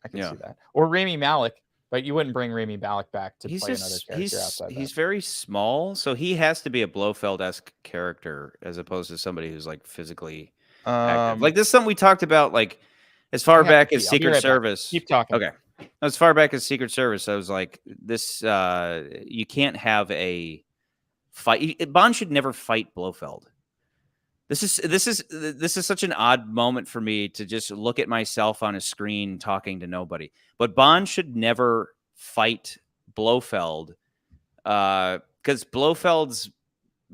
I could see that. Or Rami Malek, but you wouldn't bring Rami Malek back to play another character outside. He's very small, so he has to be a Blofeld-esque character as opposed to somebody who's like physically active. Like this is something we talked about, like as far back as Secret Service. Keep talking. Okay. As far back as Secret Service, I was like, this, you can't have a fight. Bond should never fight Blofeld. This is such an odd moment for me to just look at myself on a screen talking to nobody. But Bond should never fight Blofeld because Blofeld's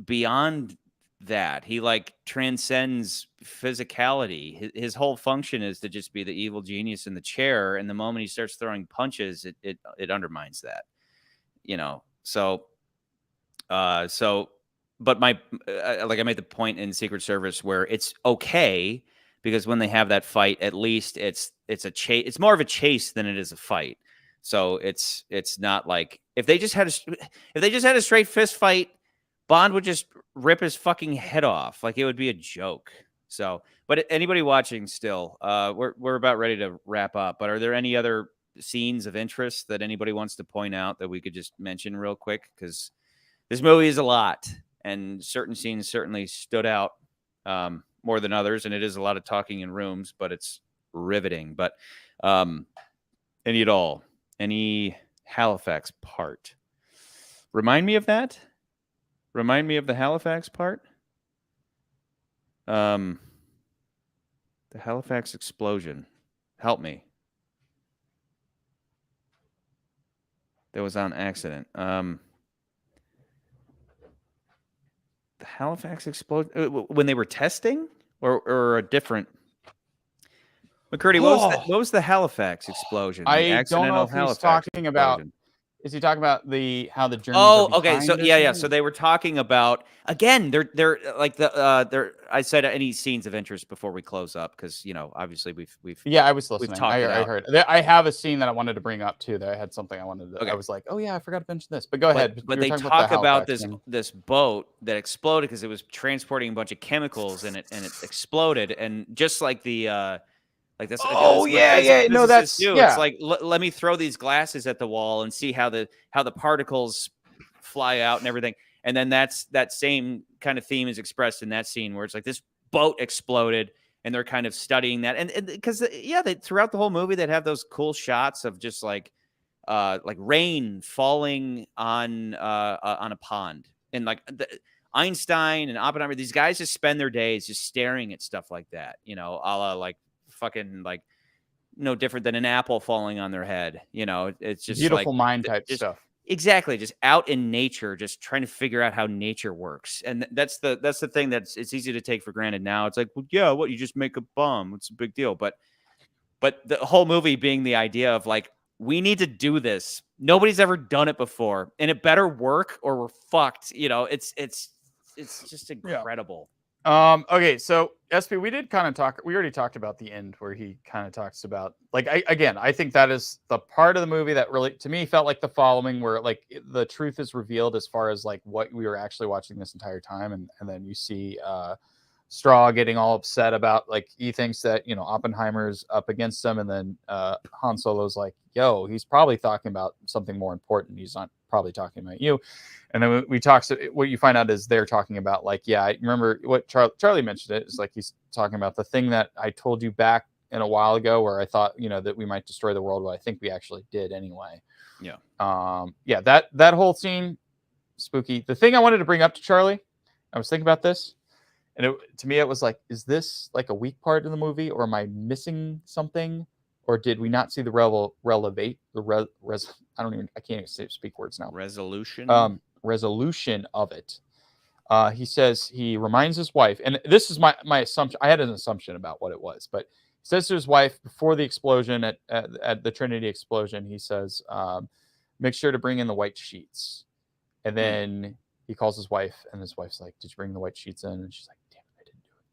beyond that. He like transcends physicality. His whole function is to just be the evil genius in the chair, and the moment he starts throwing punches, it undermines that, so but my I made the point in Secret Service where it's okay because when they have that fight, at least it's a chase. It's more of a chase than it is a fight. So it's not like if they just had a straight fist fight, Bond would just rip his fucking head off. Like it would be a joke. So, but anybody watching still, we're about ready to wrap up, but are there any other scenes of interest that anybody wants to point out that we could just mention real quick? Because this movie is a lot and certain scenes certainly stood out more than others. And it is a lot of talking in rooms, but it's riveting. But any Halifax part? Remind me of that. Remind me of the Halifax part. The Halifax explosion. Help me. That was on accident. The Halifax explosion when they were testing, or a different. McCurdy, what was the Halifax explosion? I don't know if he's talking about. Is he talking about how the Germans? Oh, okay. So yeah. So they were talking about again. They're like I said any scenes of interest before we close up because obviously we've I was listening. I heard. I have a scene that I wanted to bring up too. That I had something I wanted to. Okay. I was like, oh yeah, I forgot to mention this. But go ahead. But they talk about this boat that exploded because it was transporting a bunch of chemicals and it exploded, and just like the. Like this. Oh yeah. No, that's yeah. It's like let me throw these glasses at the wall and see how the particles fly out and everything. And then that same kind of theme is expressed in that scene where it's like this boat exploded and they're kind of studying that. And because they throughout the whole movie they'd have those cool shots of just like rain falling on a pond and like Einstein and Oppenheimer, these guys just spend their days just staring at stuff like that, a la like fucking like no different than an apple falling on their head. It's just Beautiful like mind type just, stuff. Exactly, just out in nature, just trying to figure out how nature works. And that's the thing it's easy to take for granted now. It's like, well, yeah, what, you just make a bomb? What's the big deal? But the whole movie being the idea of like, we need to do this. Nobody's ever done it before, and it better work or we're fucked. It's just incredible. Okay, so SP, we did kind of talk. We already talked about the end where he kind of talks about like I think that is the part of the movie that really to me felt like the following, where like the truth is revealed as far as like what we were actually watching this entire time, and then you see Straw getting all upset about like he thinks that Oppenheimer's up against him, and then Han Solo's like, yo, he's probably talking about something more important. He's not probably talking about you. And then what you find out is they're talking about like, yeah, I remember what Charlie mentioned. It is like he's talking about the thing that I told you back in a while ago, where I thought that we might destroy the world, but I think we actually did anyway. Yeah. Yeah. That whole scene, spooky. The thing I wanted to bring up to Charlie, I was thinking about this, and to me it was like, is this like a weak part of the movie, or am I missing something? Or did we not see the I can't even speak words now. Resolution of it. He says he reminds his wife, and this is my assumption. I had an assumption about what it was, but he says to his wife before the explosion at the Trinity explosion, he says, make sure to bring in the white sheets. And then he calls his wife, and his wife's like, did you bring the white sheets in? And she's like, damn it, I didn't do it.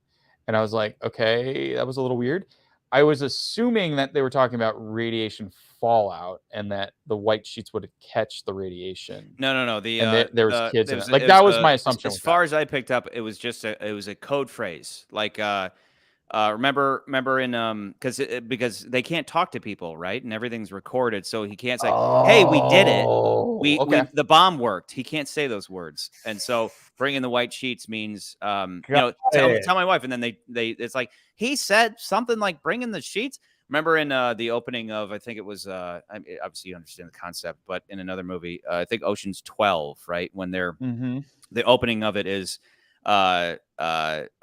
And I was like, okay, that was a little weird. I was assuming that they were talking about radiation fallout, and that the white sheets would catch the radiation. No. There was kids in it. Like that was my assumption. As far as I picked up, it was just a code phrase. Like remember in because they can't talk to people, right? And everything's recorded, so he can't say, "Hey, we did it. We the bomb worked." He can't say those words, and so bringing the white sheets means tell my wife, and then they it's like he said something like bring in the sheets. Remember in the opening of, I think it was obviously you understand the concept, but in another movie, I think Ocean's 12, right? When they're the opening of it is oh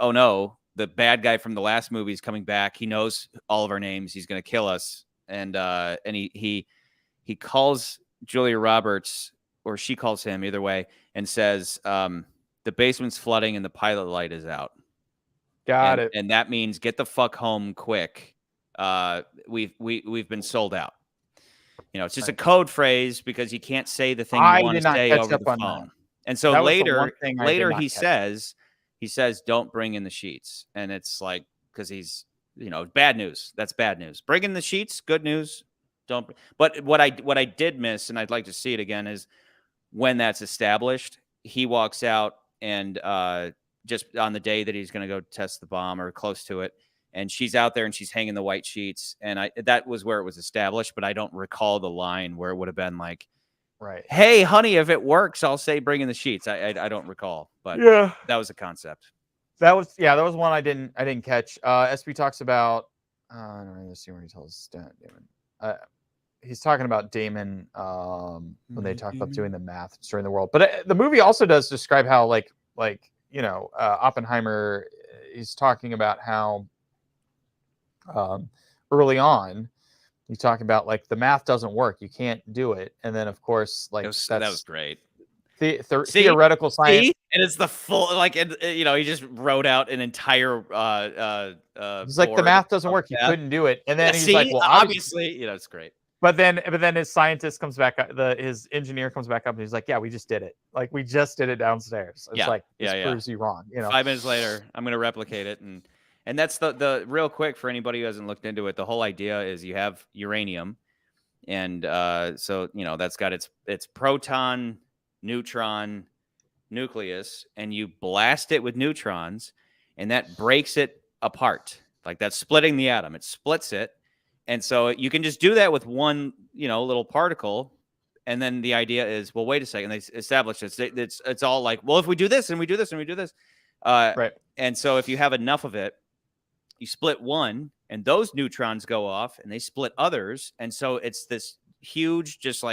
no, the bad guy from the last movie is coming back. He knows all of our names. He's going to kill us. And he calls Julia Roberts, or she calls him, either way, and says, the basement's flooding and the pilot light is out. Got it. And that means get the fuck home quick. We've been sold out. It's just a code phrase because you can't say the thing you want to say over the phone. And so later he says, don't bring in the sheets. And it's like, because he's, bad news. That's bad news. Bring in the sheets. Good news. Don't. But what I did miss, and I'd like to see it again, is when that's established, he walks out and just on the day that he's going to go test the bomb or close to it. And she's out there and she's hanging the white sheets. And that was where it was established, but I don't recall the line where it would have been like, right, hey, honey, if it works, I'll say bring in the sheets. I don't recall, but yeah, that was a concept. That was one I didn't catch. SP talks about I don't really see where he tells Damon. He's talking about Damon when they talk about doing the math destroying the world. But the movie also does describe how Oppenheimer, he's talking about how early on he's talking about like the math doesn't work, you can't do it, and then of course that was great. Theoretical science, and it's the full he just wrote out an entire he's like, the math doesn't work, you couldn't do it, and then he's like, well, obviously it's great. But then his scientist comes back, his engineer comes back up, and he's like, yeah, we just did it. Like, we just did it downstairs. It's this proves you wrong. 5 minutes later, I'm going to replicate it. And that's the real quick for anybody who hasn't looked into it. The whole idea is you have uranium. And so, that's got its proton, neutron, nucleus, and you blast it with neutrons, and that breaks it apart. Like, that's splitting the atom. It splits it. And so you can just do that with one, little particle. And then the idea is, well, wait a second. They establish it. It's all like, well, if we do this and we do this and we do this. Right. And so if you have enough of it, you split one and those neutrons go off and they split others. And so it's this huge, just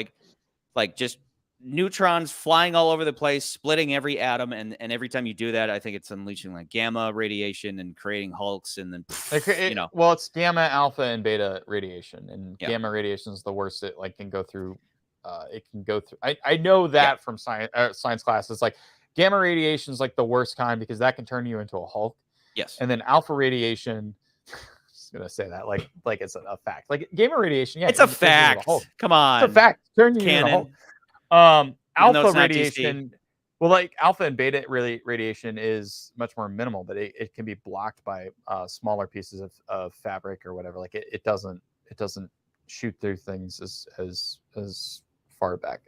neutrons flying all over the place, splitting every atom, and every time you do that, I think it's unleashing like gamma radiation and creating hulks, and then Well, it's gamma, alpha, and beta radiation, and Yeah. gamma radiation is the worst. It like can go through. It can go through. I know that from science class. It's like gamma radiation is like the worst kind because that can turn you into a Hulk. Yes. And then alpha radiation. Just gonna say that like it's a fact. Like gamma radiation, yeah, it's a fact. Come on, it's a fact. Turn you into a Hulk. Alpha radiation. Well, like alpha and beta radiation is much more minimal, but it can be blocked by smaller pieces of fabric or whatever. Like it doesn't shoot through things as far back.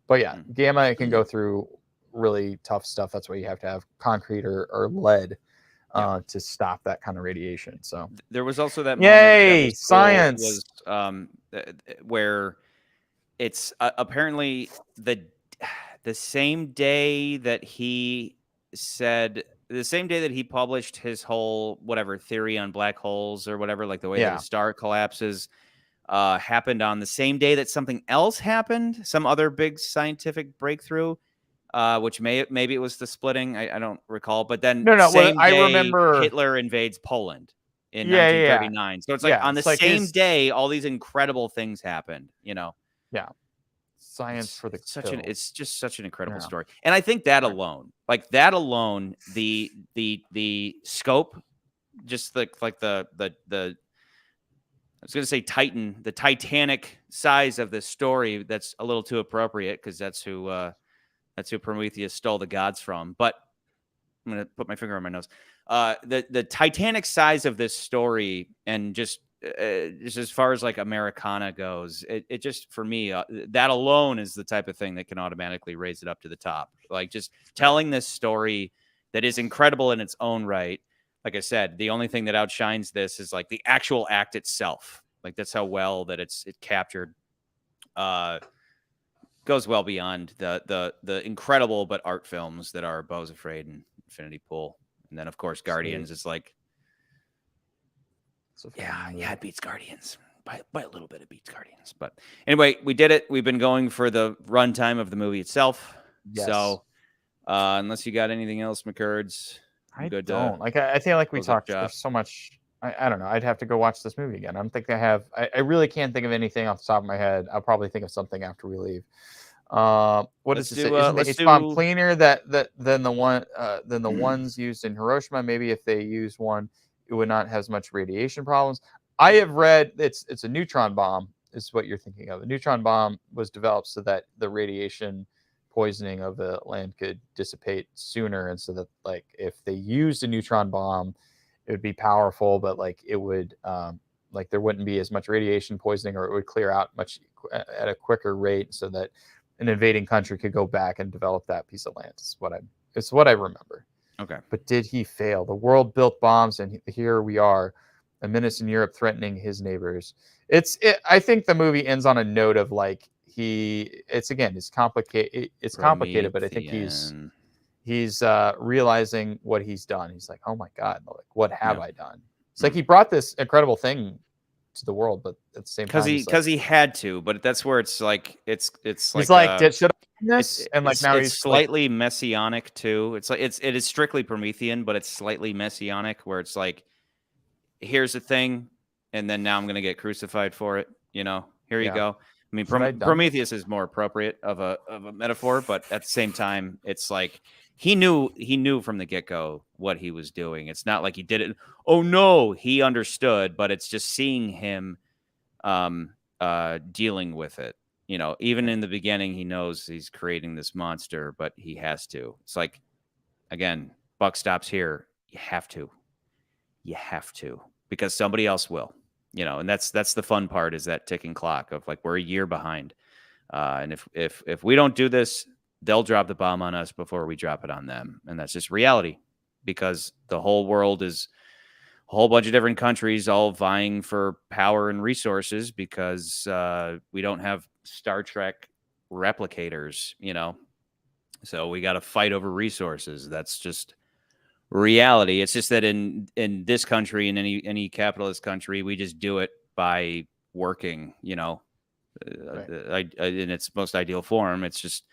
But yeah, gamma it can go through really tough stuff. That's why you have to have concrete or lead to stop that kind of radiation. So there was also that yay science where it's apparently the same day that he published his whole whatever theory on black holes or whatever, like the way that a star collapses, happened on the same day that something else happened, some other big scientific breakthrough, which maybe it was the splitting. I don't recall, but then I remember Hitler invades Poland in 1939. So it's like on the same day, all these incredible things happened. Yeah. Science for the it's just such an incredible story, and I think that alone, the scope, just like the I was gonna say Titan, the Titanic size of this story. That's a little too appropriate because that's who Prometheus stole the gods from. But I'm gonna put my finger on my nose. The Titanic size of this story, and just as far as like Americana goes, it just, for me, that alone is the type of thing that can automatically raise it up to the top. Like just telling this story that is incredible in its own right. Like I said, the only thing that outshines this is like the actual act itself. Like that's how well that it captured. Goes well beyond the incredible but art films that are Beau Is Afraid and Infinity Pool, and then of course Guardians is like. It beats Guardians by a little bit. It beats Guardians, but anyway, we did it. We've been going for the runtime of the movie itself. Yes. So, unless you got anything else, McCurds, I don't. I feel like we talked. There's so much. I don't know. I'd have to go watch this movie again. I don't think I have. I really can't think of anything off the top of my head. I'll probably think of something after we leave. What is it? Isn't the H-bomb cleaner than the ones used in Hiroshima? Maybe if they use one, it would not have as much radiation problems. I have read it's a neutron bomb is what you're thinking of. A neutron bomb was developed so that the radiation poisoning of the land could dissipate sooner, and so that like if they used a neutron bomb, it would be powerful, but like it would like there wouldn't be as much radiation poisoning, or it would clear out much at a quicker rate, so that an invading country could go back and develop that piece of land. It's what I remember. Okay. But did he fail? The world built bombs, and here we are, a menace in Europe threatening his neighbors. I think the movie ends on a note of like it's complicated. It's complicated, but I think he's realizing what he's done. He's like, oh my God, like what have I done? It's like he brought this incredible thing to the world, but at the same time, because he had to. But that's where it's like it's he's like should I do this? And like now he's slightly messianic too. It's like it is strictly Promethean, but it's slightly messianic, where it's like, here's the thing, and then now I'm gonna get crucified for it. Here you go. I mean, Prometheus is more appropriate of a metaphor, but at the same time, it's like he knew from the get-go what he was doing. It's not like he did it. Oh no, he understood, but it's just seeing him dealing with it. Even in the beginning, he knows he's creating this monster, but he has to. It's like, again, buck stops here. You have to, because somebody else will. And that's the fun part, is that ticking clock of like, we're a year behind. And if we don't do this, they'll drop the bomb on us before we drop it on them. And that's just reality, because the whole world is a whole bunch of different countries all vying for power and resources, because we don't have Star Trek replicators, so we got to fight over resources. That's just reality. It's just that in this country, in any capitalist country, we just do it by working, in its most ideal form. It's just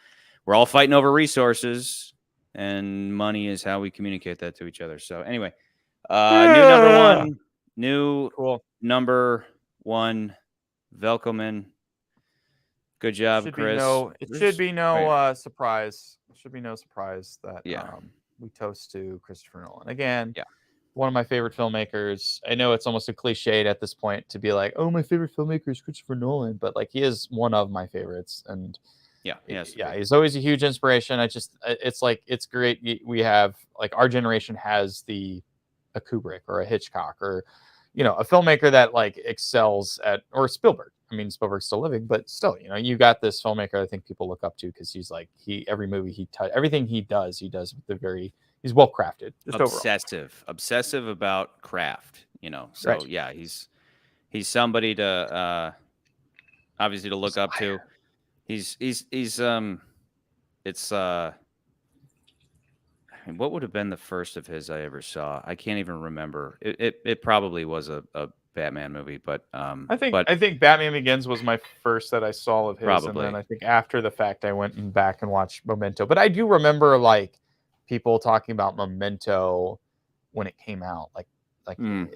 we're all fighting over resources, and money is how we communicate that to each other. So anyway, new number one, Velkomen. Good job, Chris. Should be no surprise. Should be no surprise that we toast to Christopher Nolan again. Yeah. One of my favorite filmmakers. I know it's almost a cliche at this point to be like, "Oh, my favorite filmmaker is Christopher Nolan," but like he is one of my favorites, and he's always a huge inspiration. It's like it's great. We have like our generation has a Kubrick or a Hitchcock or a filmmaker that like excels at, or Spielberg. I mean, Spielberg's still living, but still, you got this filmmaker I think people look up to because he's like every movie everything he does with he's well crafted. Obsessive about craft. So right. yeah, he's somebody to obviously to look up to. It's what would have been the first of his I ever saw? I can't even remember. It probably was a Batman movie, but I think Batman Begins was my first that I saw of his, probably. And then I think after the fact I went back and watched Memento. But I do remember like people talking about Memento when it came out, and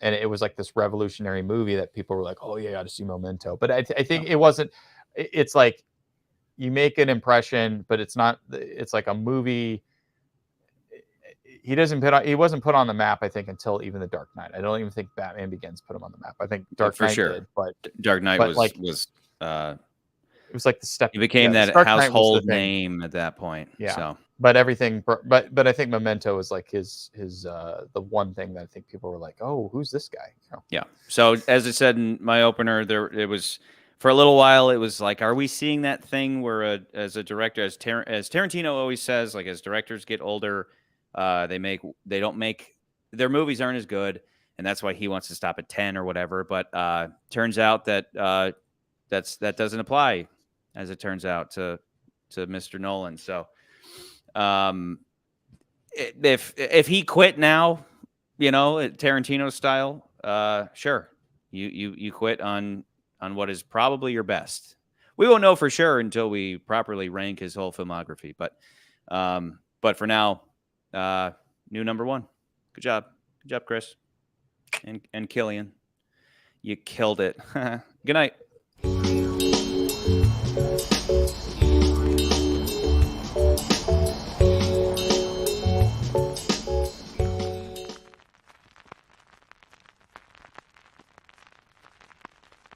it was like this revolutionary movie that people were like, "Oh yeah, you got to see Memento." But I think it wasn't. It's like you make an impression, but it's not. It's like a movie. He wasn't put on the map, I think, until even The Dark Knight. I don't even think Batman Begins put him on the map. I think Dark Knight did, but Dark Knight was it was like the step. He became that household name at that point. Yeah. So. But everything, but I think Memento is like his the one thing that I think people were like, "Oh, who's this guy?" Yeah. So as I said in my opener, it was for a little while. It was like, are we seeing that thing where as a director, as Tarantino always says, like as directors get older, they don't make their movies aren't as good, and that's why he wants to stop at 10 or whatever. But turns out that that doesn't apply, as it turns out to Mr. Nolan. So. If he quit now, Tarantino style, sure, you quit on what is probably your best. We won't know for sure until we properly rank his whole filmography. But for now, new number one. Good job, Chris, and Killian, you killed it. Good night.